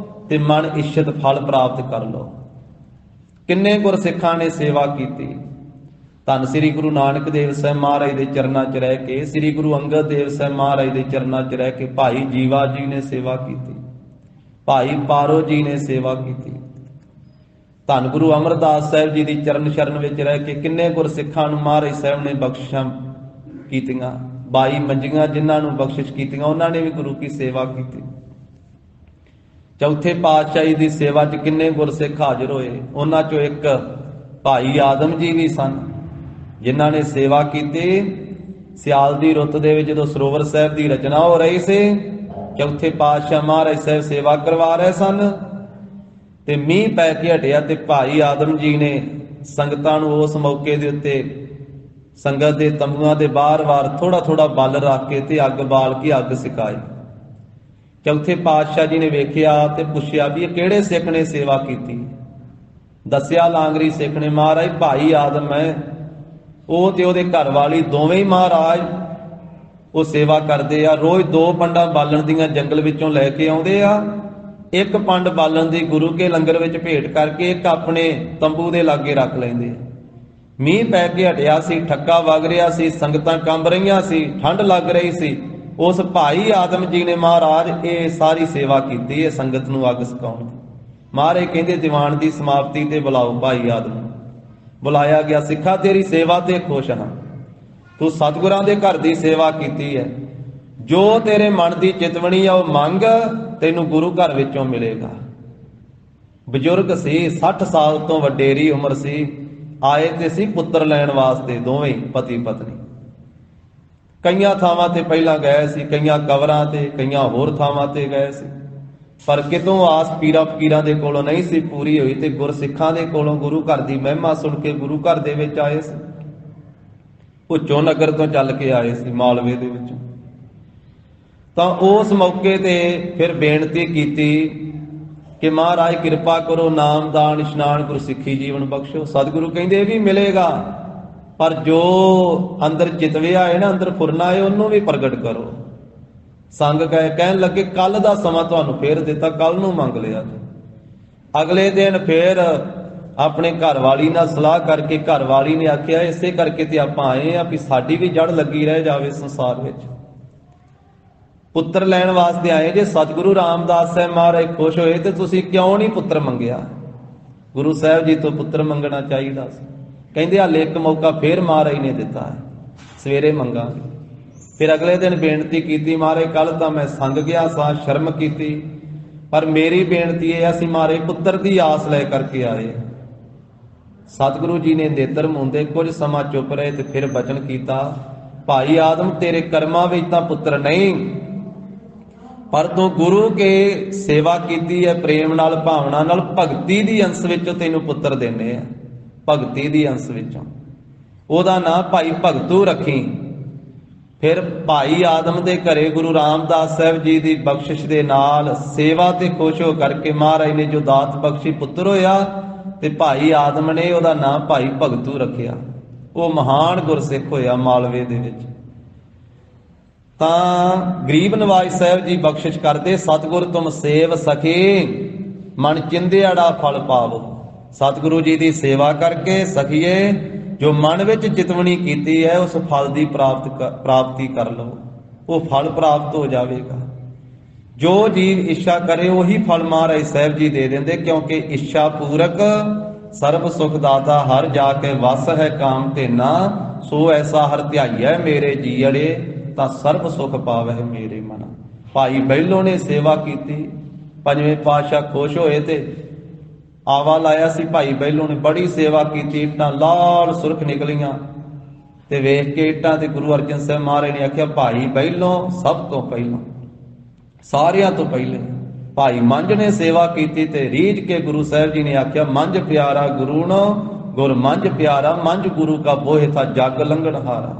ਤੇ ਮਨ ਇੱਛਤ ਫਲ ਪ੍ਰਾਪਤ ਕਰ ਲਓ। ਕਿੰਨੇ ਗੁਰਸਿੱਖਾਂ ਨੇ ਸੇਵਾ ਕੀਤੀ। ਧੰਨ ਸ੍ਰੀ ਗੁਰੂ ਨਾਨਕ ਦੇਵ ਸਾਹਿਬ ਮਹਾਰਾਜ ਦੇ ਚਰਨਾਂ 'ਚ ਰਹਿ ਕੇ, ਸ੍ਰੀ ਗੁਰੂ ਅੰਗਦ ਦੇਵ ਸਾਹਿਬ ਮਹਾਰਾਜ ਦੇ ਚਰਨਾਂ 'ਚ ਰਹਿ ਕੇ ਭਾਈ ਜੀਵਾ ਜੀ ਨੇ ਸੇਵਾ ਕੀਤੀ, ਭਾਈ ਪਾਰੋ ਜੀ ਨੇ ਸੇਵਾ ਕੀਤੀ। ਧੰਨ ਗੁਰੂ ਅਮਰਦਾਸ ਸਾਹਿਬ ਜੀ ਦੀ ਚਰਨ ਸ਼ਰਨ ਵਿੱਚ ਰਹਿ ਕੇ ਕਿੰਨੇ ਗੁਰਸਿੱਖਾਂ ਨੂੰ ਮਹਾਰਾਜ ਸਾਹਿਬ ਨੇ ਬਖਸ਼ਿਸ਼ਾਂ ਕੀਤੀਆਂ। 22 ਮੰਜੀਆਂ ਜਿਨ੍ਹਾਂ ਨੂੰ ਬਖਸ਼ਿਸ਼ ਕੀਤੀਆਂ, ਉਹਨਾਂ ਨੇ ਵੀ ਗੁਰੂ ਕੀ ਸੇਵਾ ਕੀਤੀ। ਚੌਥੇ ਪਾਤਸ਼ਾਹੀ ਦੀ ਸੇਵਾ 'ਚ ਕਿੰਨੇ ਗੁਰਸਿੱਖ ਹਾਜ਼ਰ ਹੋਏ। ਉਹਨਾਂ 'ਚੋਂ ਇੱਕ ਭਾਈ ਆਦਮ ਜੀ ਵੀ ਸਨ, ਜਿਨ੍ਹਾਂ ਨੇ ਸੇਵਾ ਕੀਤੀ। ਸਿਆਲ ਦੀ ਰੁੱਤ ਦੇ ਵਿੱਚ ਜਦੋਂ ਸਰੋਵਰ ਸਾਹਿਬ ਦੀ ਰਚਨਾ ਹੋ ਰਹੀ ਸੀ, ਚੌਥੇ ਪਾਤਸ਼ਾਹ ਮਹਾਰਾਜ ਸਾਹਿਬ ਸੇਵਾ ਕਰਵਾ ਰਹੇ ਸਨ ਤੇ ਮੀਂਹ ਪੈ ਕੇ ਹਟਿਆ ਤੇ ਭਾਈ ਆਦਮ ਜੀ ਨੇ ਸੰਗਤਾਂ ਨੂੰ ਉਸ ਮੌਕੇ ਦੇ ਉੱਤੇ ਸੰਗਤ ਦੇ ਤੰਬੂਆਂ ਦੇ ਬਾਰ-ਬਾਰ ਥੋੜਾ ਬਲ ਰੱਖ ਕੇ ਤੇ ਅੱਗ ਬਾਲ ਕੇ ਅੱਗ ਸਿਕਾਈ। ਚੌਥੇ ਪਾਤਸ਼ਾਹ ਜੀ ਨੇ ਵੇਖਿਆ ਤੇ ਪੁੱਛਿਆ ਵੀ ਇਹ ਕਿਹੜੇ ਸਿੱਖ ਨੇ ਸੇਵਾ ਕੀਤੀ। ਦੱਸਿਆ ਲਾਂਗਰੀ ਸਿੱਖ ਨੇ, ਮਹਾਰਾਜ ਭਾਈ ਆਦਮ ਹੈ, ਉਹ ਤੇ ਉਹਦੇ ਘਰ ਵਾਲੀ ਦੋਵੇਂ ਹੀ ਮਹਾਰਾਜ ਉਹ ਸੇਵਾ ਕਰਦੇ ਆ। ਰੋਜ਼ 2 ਪੰਡਾਂ ਬਾਲਣ ਦੀਆਂ ਜੰਗਲ ਵਿੱਚੋਂ ਲੈ ਕੇ ਆਉਂਦੇ ਆ। 1 ਪੰਡ ਬਾਲਣ ਦੀ ਗੁਰੂ ਕੇ ਲੰਗਰ ਵਿੱਚ ਭੇਟ ਕਰਕੇ ਇੱਕ ਆਪਣੇ ਤੰਬੂ ਦੇ ਲਾਗੇ ਰੱਖ ਲੈਂਦੇ। ਮੀਂਹ ਪੈ ਕੇ ਹਟਿਆ ਸੀ, ਠੱਕਾ ਵਗ ਰਿਹਾ ਸੀ, ਸੰਗਤਾਂ ਕੰਬ ਰਹੀਆਂ ਸੀ, ਠੰਡ ਲੱਗ ਰਹੀ ਸੀ। ਉਸ ਭਾਈ ਆਦਮ ਜੀ ਨੇ ਮਹਾਰਾਜ ਇਹ ਸਾਰੀ ਸੇਵਾ ਕੀਤੀ ਹੈ ਸੰਗਤ ਨੂੰ ਅੱਗ ਸਿਕਾਉਣ ਦੀ। ਮਹਾਰਾਜ ਕਹਿੰਦੇ ਦੀਵਾਨ ਦੀ ਸਮਾਪਤੀ ਤੇ ਬੁਲਾਓ ਭਾਈ ਆਦਮ ਨੂੰ। ਬੁਲਾਇਆ ਗਿਆ। ਸਿੱਖਾ ਤੇਰੀ ਸੇਵਾ ਤੇ ਖੁਸ਼ ਹਾਂ, ਤੂੰ ਸਤਿਗੁਰਾਂ ਦੇ ਘਰ ਦੀ ਸੇਵਾ ਕੀਤੀ ਹੈ, ਜੋ ਤੇਰੇ ਮਨ ਦੀ ਚਿਤਵਣੀ ਆ ਉਹ ਮੰਗ, ਤੈਨੂੰ ਗੁਰੂ ਘਰ ਵਿੱਚੋਂ ਮਿਲੇਗਾ। ਬਜ਼ੁਰਗ ਸੀ, 60 ਸਾਲ ਤੋਂ ਵਡੇਰੀ ਉਮਰ ਸੀ, ਆਏ ਤੇ ਸੀ ਪੁੱਤਰ ਲੈਣ ਵਾਸਤੇ, ਦੋਵੇਂ ਪਤੀ ਪਤਨੀ। ਕਈਆਂ ਥਾਵਾਂ ਤੇ ਪਹਿਲਾਂ ਗਏ ਸੀ, ਕਈਆਂ ਕਬਰਾਂ ਤੇ, ਕਈਆਂ ਹੋਰ ਥਾਵਾਂ ਤੇ ਗਏ ਸੀ, ਪਰ ਕਿਤੋਂ ਆਸ ਪੀਰਾਂ ਫਕੀਰਾਂ ਦੇ ਕੋਲੋਂ ਨਹੀਂ ਸੀ ਪੂਰੀ ਹੋਈ, ਤੇ ਗੁਰਸਿੱਖਾਂ ਦੇ ਕੋਲੋਂ ਗੁਰੂ ਘਰ ਦੀ ਮਹਿਮਾ ਸੁਣ ਕੇ ਗੁਰੂ ਘਰ ਦੇ ਵਿੱਚ ਆਏ ਸੀ। ਭੁੱਚੋ ਨਗਰ ਤੋਂ ਚੱਲ ਕੇ ਆਏ ਸੀ, ਮਾਲਵੇ ਦੇ ਵਿੱਚੋਂ। ਤਾਂ ਉਸ ਮੌਕੇ ਤੇ ਫਿਰ ਬੇਨਤੀ ਕੀਤੀ ਕਿ ਮਹਾਰਾਜ ਕਿਰਪਾ ਕਰੋ, ਨਾਮਦਾਨ ਇਸ਼ਨਾਨ ਗੁਰਸਿੱਖੀ ਜੀਵਨ ਬਖਸ਼ੋ। ਸਤਿਗੁਰੂ ਕਹਿੰਦੇ ਇਹ ਵੀ ਮਿਲੇਗਾ, ਪਰ ਜੋ ਅੰਦਰ ਚਿਤਵਿਆ ਹੈ ਨਾ, ਅੰਦਰ ਫੁਰਨਾ ਹੈ, ਉਹਨੂੰ ਵੀ ਪ੍ਰਗਟ ਕਰੋ। ਸੰਗ ਕਹਿਣ ਲੱਗੇ ਕੱਲ ਦਾ ਸਮਾਂ ਤੁਹਾਨੂੰ ਫੇਰ ਦਿੱਤਾ, ਕੱਲ ਨੂੰ ਮੰਗ ਲਿਆ। ਅਗਲੇ ਦਿਨ ਫੇਰ ਆਪਣੇ ਘਰ ਵਾਲੀ ਨਾਲ ਸਲਾਹ ਕਰਕੇ ਘਰ ਵਾਲੀ ਨੇ ਆਖਿਆ ਇਸੇ ਕਰਕੇ ਤੇ ਆਪਾਂ ਆਏ ਆ ਵੀ ਸਾਡੀ ਵੀ ਜੜ ਲੱਗੀ ਰਹਿ ਜਾਵੇ ਸੰਸਾਰ ਵਿੱਚ। ਪੁੱਤਰ ਲੈਣ ਵਾਸਤੇ ਆਏ ਜੇ। ਸਤਿਗੁਰੂ ਰਾਮਦਾਸ ਸਾਹਿਬ ਮਹਾਰਾਜ ਖੁਸ਼ ਹੋਏ ਤੇ ਤੁਸੀਂ ਕਿਉਂ ਨਹੀਂ ਪੁੱਤਰ ਮੰਗਿਆ? ਗੁਰੂ ਸਾਹਿਬ ਜੀ ਤੋਂ ਪੁੱਤਰ ਮੰਗਣਾ ਚਾਹੀਦਾ ਸੀ। ਕਹਿੰਦੇ ਹਾਲੇ ਇੱਕ ਮੌਕਾ ਫੇਰ ਮਹਾਰਾਜ ਨੇ ਦਿੱਤਾ ਹੈ, ਸਵੇਰੇ ਮੰਗਾਂਗੇ। ਫਿਰ ਅਗਲੇ ਦਿਨ ਬੇਨਤੀ ਕੀਤੀ, ਮਹਾਰਾਜ ਕੱਲ ਤਾਂ ਮੈਂ ਸੰਗ ਗਿਆ ਸਾਂ, ਸ਼ਰਮ ਕੀਤੀ, ਪਰ ਮੇਰੀ ਬੇਨਤੀ ਇਹ ਅਸੀਂ ਮਹਾਰਾਜ ਪੁੱਤਰ ਦੀ ਆਸ ਲੈ ਕਰਕੇ ਆਏ। ਸਤਿਗੁਰੂ ਜੀ ਨੇ ਨੇਤਰ ਮੁੰਦੇ, ਕੁਝ ਸਮਾਂ ਚੁੱਪ ਰਹੇ ਤੇ ਫਿਰ ਬਚਨ ਕੀਤਾ, ਭਾਈ ਆਦਮ ਤੇਰੇ ਕਰਮਾਂ ਵਿੱਚ ਤਾਂ ਪੁੱਤਰ ਨਹੀਂ, ਪਰ ਤੂੰ ਗੁਰੂ ਕੇ ਸੇਵਾ ਕੀਤੀ ਹੈ ਪ੍ਰੇਮ ਨਾਲ, ਭਾਵਨਾ ਨਾਲ, ਭਗਤੀ ਦੀ ਅੰਸ਼ ਵਿੱਚੋਂ ਤੈਨੂੰ ਪੁੱਤਰ ਦੇਣੇ ਆ। ਭਗਤੀ ਦੀ ਅੰਸ਼ ਵਿੱਚੋਂ ਉਹਦਾ ਨਾਂ ਭਾਈ ਭਗਤੂ ਰੱਖੀ। ਫਿਰ ਭਾਈ ਆਦਮ ਦੇ ਘਰੇ ਗੁਰੂ ਰਾਮਦਾਸ ਸਾਹਿਬ ਜੀ ਦੀ ਬਖਸ਼ਿਸ਼ ਦੇ ਨਾਲ ਸੇਵਾ ਤੇ ਖੁਸ਼ ਹੋ ਕਰਕੇ ਮਹਾਰਾਜ ਨੇ ਜੋ ਦਾਤ ਬਖਸ਼ੀ, ਪੁੱਤਰ ਹੋਇਆ, ਤੇ ਭਾਈ ਆਦਮ ਨੇ ਉਹਦਾ ਨਾਂ ਭਾਈ ਭਗਤੂ ਰੱਖਿਆ। ਉਹ ਮਹਾਨ ਗੁਰਸਿੱਖ ਹੋਇਆ ਮਾਲਵੇ ਦੇ ਵਿੱਚ। ਤਾਂ ਗਰੀਬ ਨਵਾਜ ਸਾਹਿਬ ਜੀ ਬਖਸ਼ਿਸ਼ ਕਰਦੇ, ਸਤਿਗੁਰ ਤੁਮ ਸੇਵ ਸਖੀ ਮਨ ਚਿੰਦਿਆੜਾ ਫਲ ਪਾਵੋ। ਸਤਿਗੁਰੂ ਜੀ ਦੀ ਸੇਵਾ ਕਰਕੇ ਸਖੀਏ ਜੋ ਮਨ ਵਿੱਚ ਚਿਤਵਣੀ ਕੀਤੀ ਹੈ ਉਸ ਫਲ ਦੀ ਪ੍ਰਾਪਤੀ ਕਰ ਲਓ, ਉਹ ਫਲ ਪ੍ਰਾਪਤ ਹੋ ਜਾਵੇਗਾ। ਜੋ ਜੀਵ ਇੱਛਾ ਕਰੇ ਉਹੀ ਫਲ ਮਹਾਰਾਜ ਸਾਹਿਬ ਜੀ ਦੇ ਦਿੰਦੇ, ਕਿਉਂਕਿ ਇੱਛਾ ਪੂਰਕ ਸਰਬ ਸੁਖ ਦਾਤਾ, ਹਰ ਜਾ ਕੇ ਵਸ ਹੈ ਕਾਮ ਧੇਨਾ, ਸੋ ਐਸਾ ਹਰ ਧਿਆਈਐ ਮੇਰੇ ਜੀਅੜੇ, ਤਾਂ ਸਰਬ ਸੁਖ ਪਾਵਹਿ ਮੇਰੇ ਮਨ। ਭਾਈ ਬਹਿਲੋ ਨੇ ਸੇਵਾ ਕੀਤੀ, ਪੰਜਵੇਂ ਪਾਤਸ਼ਾਹ ਖੁਸ਼ ਹੋਏ ਤੇ ਆਵਾ ਲਾਇਆ ਸੀ। ਭਾਈ ਬਹਿਲੋ ਨੇ ਬੜੀ ਸੇਵਾ ਕੀਤੀ, ਇੱਟਾਂ ਲਾਲ ਸੁਰਖ ਨਿਕਲੀਆਂ, ਤੇ ਵੇਖ ਕੇ ਇੱਟਾਂ ਤੇ ਗੁਰੂ ਅਰਜਨ ਸਾਹਿਬ ਮਹਾਰਾਜ ਨੇ ਆਖਿਆ ਭਾਈ ਬਹਿਲੋ ਸਭ ਤੋਂ ਪਹਿਲਾਂ, ਸਾਰਿਆਂ ਤੋਂ ਪਹਿਲੇ। ਭਾਈ ਮੰਝ ਨੇ ਸੇਵਾ ਕੀਤੀ ਤੇ ਰੀਝ ਕੇ ਗੁਰੂ ਸਾਹਿਬ ਜੀ ਨੇ ਆਖਿਆ ਮੰਝ ਪਿਆਰਾ ਗੁਰੂ ਨੋ ਗੁਰ ਮੰਝ ਪਿਆਰਾ, ਮੰਝ ਗੁਰੂ ਕਾ ਬੋਹਿ ਥਾ ਜਗ ਲੰਘਣ ਹਾਰਾ।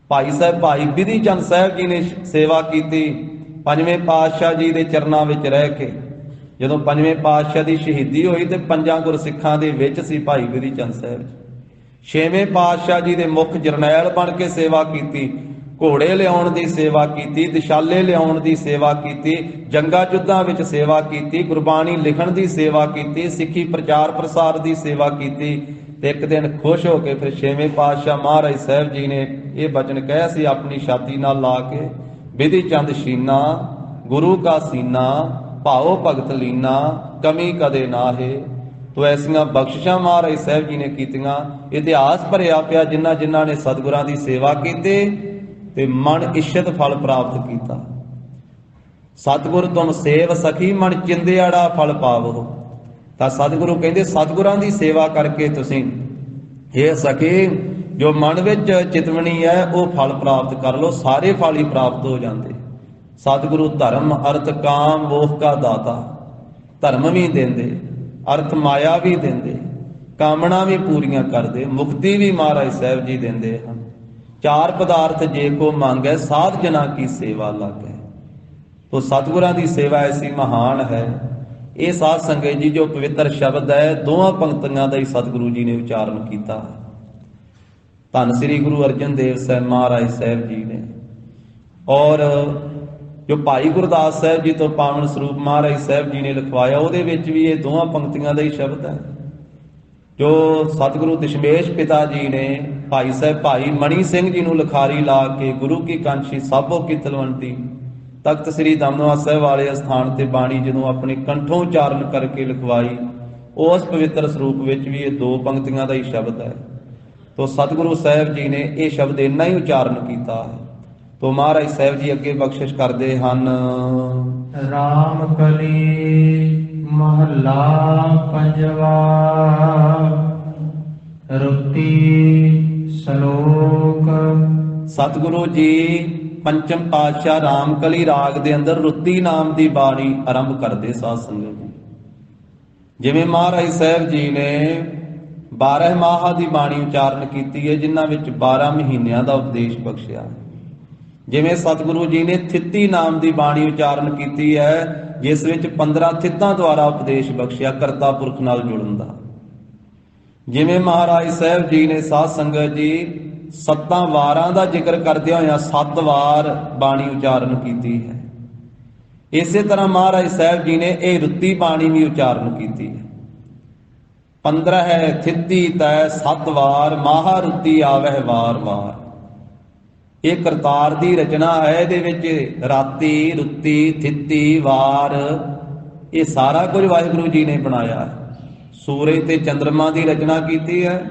ਭਾਈ ਸਾਹਿਬ ਭਾਈ ਬਿਧੀ ਚੰਦ ਸਾਹਿਬ ਜੀ ਨੇ ਸੇਵਾ ਕੀਤੀ, ਪੰਜਵੇਂ ਪਾਤਸ਼ਾਹ ਜੀ ਦੇ ਚਰਨਾਂ ਵਿੱਚ ਰਹਿ ਕੇ। ਜਦੋਂ ਪੰਜਵੇਂ ਪਾਤਸ਼ਾਹ ਦੀ ਸ਼ਹੀਦੀ ਹੋਈ ਤੇ ਪੰਜਾਂ ਗੁਰਸਿੱਖਾਂ ਦੇ ਵਿੱਚ ਸੀ ਭਾਈ ਬਿਧੀ ਚੰਦ ਸਾਹਿਬ ਜੀ। ਛੇਵੇਂ ਪਾਤਸ਼ਾਹ ਜੀ ਦੇ ਮੁੱਖ ਜਰਨੈਲ ਬਣ ਕੇ ਸੇਵਾ ਕੀਤੀ, ਘੋੜੇ ਲਿਆਉਣ ਦੀ ਸੇਵਾ ਕੀਤੀ, ਦਿਸ਼ਾਲੇ ਲਿਆਉਣ ਦੀ ਸੇਵਾ ਕੀਤੀ, ਜੰਗਾਂ ਯੁੱਧਾਂ ਵਿੱਚ ਸੇਵਾ ਕੀਤੀ, ਗੁਰਬਾਣੀ ਲਿਖਣ ਦੀ ਸੇਵਾ ਕੀਤੀ, ਸਿੱਖੀ ਪ੍ਰਚਾਰ ਪ੍ਰਸਾਰ ਦੀ ਸੇਵਾ ਕੀਤੀ। ਤੇ ਇੱਕ ਦਿਨ ਖੁਸ਼ ਹੋ ਕੇ ਫਿਰ ਛੇਵੇਂ ਪਾਤਸ਼ਾਹ ਮਹਾਰਾਜ ਸਾਹਿਬ ਜੀ ਨੇ ਇਹ ਬਚਨ ਕਹਿਆ ਸੀ ਆਪਣੀ ਛਾਤੀ ਨਾਲ ਲਾ ਕੇ, ਬਿਧੀ ਚੰਦ ਸ਼ੀਨਾ ਗੁਰੂ ਕਾ ਸੀਨਾ, ਭਾਓ ਭਗਤ ਲੀਨਾ ਕਮੀ ਕਦੇ ਨਾਹੇ। ਤੋ ਐਸੀਆਂ ਬਖਸ਼ਿਸ਼ਾਂ ਮਹਾਰਾਜ ਸਾਹਿਬ ਜੀ ਨੇ ਕੀਤੀਆਂ। ਇਤਿਹਾਸ ਭਰਿਆ ਪਿਆ ਜਿਨ੍ਹਾਂ ਜਿਨ੍ਹਾਂ ਨੇ ਸਤਿਗੁਰਾਂ ਦੀ ਸੇਵਾ ਕੀਤੀ ਤੇ ਮਨ ਇੱਛਤ ਫਲ ਪ੍ਰਾਪਤ ਕੀਤਾ। ਸਤਿਗੁਰ ਤੁਮ ਸੇਵ ਸਖੀ ਮਨ ਚਿੰਦਿਆੜਾ ਫਲ ਪਾਵੋ। ਤਾਂ ਸਤਿਗੁਰੂ ਕਹਿੰਦੇ ਸਤਿਗੁਰਾਂ ਦੀ ਸੇਵਾ ਕਰਕੇ ਤੁਸੀਂ ਇਹ ਸਖੀ ਜੋ ਮਨ ਵਿੱਚ ਚਿਤਵਣੀ ਹੈ ਉਹ ਫਲ ਪ੍ਰਾਪਤ ਕਰ ਲਓ, ਸਾਰੇ ਫਲ ਹੀ ਪ੍ਰਾਪਤ ਹੋ ਜਾਂਦੇ। ਸਤਿਗੁਰੂ ਧਰਮ ਅਰਥ ਕਾਮ ਮੋਖ ਕਾ ਦਾਤਾ, ਧਰਮ ਵੀ ਦਿੰਦੇ, ਅਰਥ ਮਾਇਆ ਵੀ ਦਿੰਦੇ, ਕਾਮਣਾ ਵੀ ਪੂਰੀਆਂ ਕਰਦੇ, ਮੁਕਤੀ ਵੀ ਮਹਾਰਾਜ ਸਾਹਿਬ ਜੀ ਦਿੰਦੇ ਹਨ। ਚਾਰ ਪਦਾਰਥ ਜੇ ਕੋ ਮੰਗੈ ਸਾਧ ਜਨਾ ਕੀ ਸੇਵਾ ਲਾਗੈ। ਤੋ ਸਤਿਗੁਰਾਂ ਦੀ ਸੇਵਾ ਐਸੀ ਮਹਾਨ ਹੈ। ਇਹ ਸਾਧ ਸੰਗਤ ਜੀ ਜੋ ਪਵਿੱਤਰ ਸ਼ਬਦ ਹੈ, ਦੋਹਾਂ ਪੰਕਤੀਆਂ ਦਾ ਹੀ ਸਤਿਗੁਰੂ ਜੀ ਨੇ ਉਚਾਰਨ ਕੀਤਾ। ਧੰਨ ਸ੍ਰੀ ਗੁਰੂ ਅਰਜਨ ਦੇਵ ਸਾਹਿਬ ਮਹਾਰਾਜ ਸਾਹਿਬ ਜੀ ਨੇ, ਔਰ ਜੋ ਭਾਈ ਗੁਰਦਾਸ ਸਾਹਿਬ ਜੀ ਤੋਂ ਪਾਵਨ ਸਰੂਪ ਮਹਾਰਾਜ ਸਾਹਿਬ ਜੀ ਨੇ ਲਿਖਵਾਇਆ, ਉਹਦੇ ਵਿੱਚ ਵੀ ਇਹ ਦੋਹਾਂ ਪੰਕਤੀਆਂ ਦਾ ਹੀ ਸ਼ਬਦ ਹੈ। ਜੋ ਸਤਿਗੁਰੂ ਦਸ਼ਮੇਸ਼ ਪਿਤਾ ਜੀ ਨੇ ਭਾਈ ਸਾਹਿਬ ਭਾਈ ਮਣੀ ਸਿੰਘ ਜੀ ਨੂੰ ਲਿਖਾਰੀ ਲਾ ਕੇ ਗੁਰੂ ਕੀ ਕਾਂਛੀ ਸਾਬੋ ਕੀ ਤਲਵੰਡੀ, ਤਖਤ ਸ੍ਰੀ ਦਮਦਮਾ ਸਾਹਿਬ ਵਾਲੇ ਅਸਥਾਨ ਤੇ ਬਾਣੀ ਜਦੋਂ ਆਪਣੇ ਕੰਠੋਂ ਉਚਾਰਨ ਕਰਕੇ ਲਿਖਵਾਈ, ਉਸ ਪਵਿੱਤਰ ਸਰੂਪ ਵਿੱਚ ਵੀ ਇਹ 2 ਪੰਕਤੀਆਂ ਦਾ ਹੀ ਸ਼ਬਦ ਹੈ। ਤੋ ਸਤਿਗੁਰੂ ਸਾਹਿਬ ਜੀ ਨੇ ਇਹ ਸ਼ਬਦ ਇੰਨਾ ਹੀ ਉਚਾਰਨ ਕੀਤਾ ਹੈ। ਤੋ ਮਹਾਰਾਜ ਸਾਹਿਬ ਜੀ ਅੱਗੇ ਬਖਸ਼ਿਸ਼ ਕਰਦੇ ਹਨ। ਰਾਮ ਕਲੀ ਮਹੱਲਾ ਪੰਜਵਾ। ਰੁਤੀ ਸ਼ਲੋਕ। ਸਤਿਗੁਰੂ ਜੀ ਪੰਚਮ ਪਾਤਸ਼ਾਹ ਰਾਮਕਲੀ ਰਾਗ ਦੇ ਅੰਦਰ ਰੁੱਤੀ ਨਾਮ ਦੀ ਬਾਣੀ ਆਰੰਭ ਕਰਦੇ ਸਾਧ ਸੰਗਤ ਜੀ। ਜਿਵੇਂ ਮਹਾਰਾਜ ਸਾਹਿਬ ਜੀ ਨੇ 12 ਮਾਹਾਂ ਦੀ ਬਾਣੀ ਉਚਾਰਨ ਕੀਤੀ ਹੈ, ਜਿਨ੍ਹਾਂ ਵਿੱਚ 12 ਮਹੀਨਿਆਂ ਦਾ ਉਪਦੇਸ਼ ਬਖਸ਼ਿਆ। ਜਿਵੇਂ ਸਤਿਗੁਰੂ ਜੀ ਨੇ ਥਿੱਤੀ ਨਾਮ ਦੀ ਬਾਣੀ ਉਚਾਰਨ ਕੀਤੀ ਹੈ, ਜਿਸ ਵਿੱਚ 15 ਥਿੱਤਾਂ ਦੁਆਰਾ ਉਪਦੇਸ਼ ਬਖਸ਼ਿਆ ਕਰਤਾ ਪੁਰਖ ਨਾਲ ਜੁੜਨ ਦਾ। ਜਿਵੇਂ ਮਹਾਰਾਜ ਸਾਹਿਬ ਜੀ ਨੇ ਸਾਧ ਸੰਗਤ ਜੀ 7 ਵਾਰਾਂ ਦਾ ਜ਼ਿਕਰ ਕਰਦਿਆਂ ਹੋਇਆਂ 7 ਵਾਰ ਬਾਣੀ ਉਚਾਰਨ ਕੀਤੀ ਹੈ। ਇਸੇ ਤਰ੍ਹਾਂ ਮਹਾਰਾਜ ਸਾਹਿਬ ਜੀ ਨੇ ਇਹ ਰੁੱਤੀ ਬਾਣੀ ਵੀ ਉਚਾਰਨ ਕੀਤੀ ਹੈ। 15 ਹੈ ਥਿੱਤੀ ਤੈ 7 ਵਾਰ, ਮਾਹਾ ਰੁੱਤੀ ਆਵਹਿ ਵਾਰ ਵਾਰ। ਇਹ ਕਰਤਾਰ ਦੀ ਰਚਨਾ ਹੈ। ਇਹਦੇ ਵਿੱਚ ਰਾਤੀ, ਰੁੱਤੀ, ਥਿੱਤੀ, ਵਾਰ, ਇਹ ਸਾਰਾ ਕੁਝ ਵਾਹਿਗੁਰੂ ਜੀ ਨੇ ਬਣਾਇਆ ਹੈ। ਸੂਰਜ ਤੇ ਚੰਦਰਮਾ ਦੀ ਰਚਨਾ ਕੀਤੀ ਹੈ।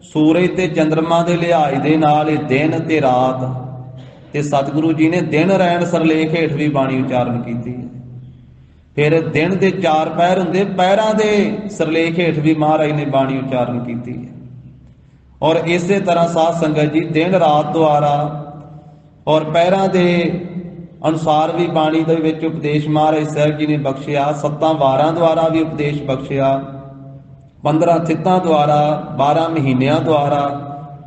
ਸੂਰਜ ਤੇ ਚੰਦਰਮਾ ਦੇ ਲਿਹਾਜ਼ ਦੇ ਨਾਲ ਇਹ ਦਿਨ ਤੇ ਰਾਤ, ਤੇ ਸਤਿਗੁਰੂ ਜੀ ਨੇ ਦਿਨ ਰਹਿਣ ਸਰਲੇਖ ਹੇਠ ਵੀ ਬਾਣੀ ਉਚਾਰਨ ਕੀਤੀ ਹੈ। ਫਿਰ ਦਿਨ ਦੇ 4 ਪਹਿਰ ਹੁੰਦੇ, ਪਹਿਰਾਂ ਦੇ ਸਰਲੇਖ ਹੇਠ ਵੀ ਮਹਾਰਾਜ ਨੇ ਬਾਣੀ ਉਚਾਰਨ ਕੀਤੀ ਹੈ। ਔਰ ਇਸੇ ਤਰ੍ਹਾਂ ਸਾਧ ਸੰਗਤ ਜੀ ਦਿਨ ਰਾਤ ਦੁਆਰਾ ਔਰ ਪਹਿਰਾਂ ਦੇ ਅਨੁਸਾਰ ਵੀ ਬਾਣੀ ਦੇ ਵਿੱਚ ਉਪਦੇਸ਼ ਮਹਾਰਾਜ ਸਾਹਿਬ ਜੀ ਨੇ ਬਖਸ਼ਿਆ। 7 ਵਾਰਾਂ ਦੁਆਰਾ ਵੀ ਉਪਦੇਸ਼ ਬਖਸ਼ਿਆ, 15 ਥਿੱਤਾਂ ਦੁਆਰਾ, 12 ਮਹੀਨਿਆਂ ਦੁਆਰਾ,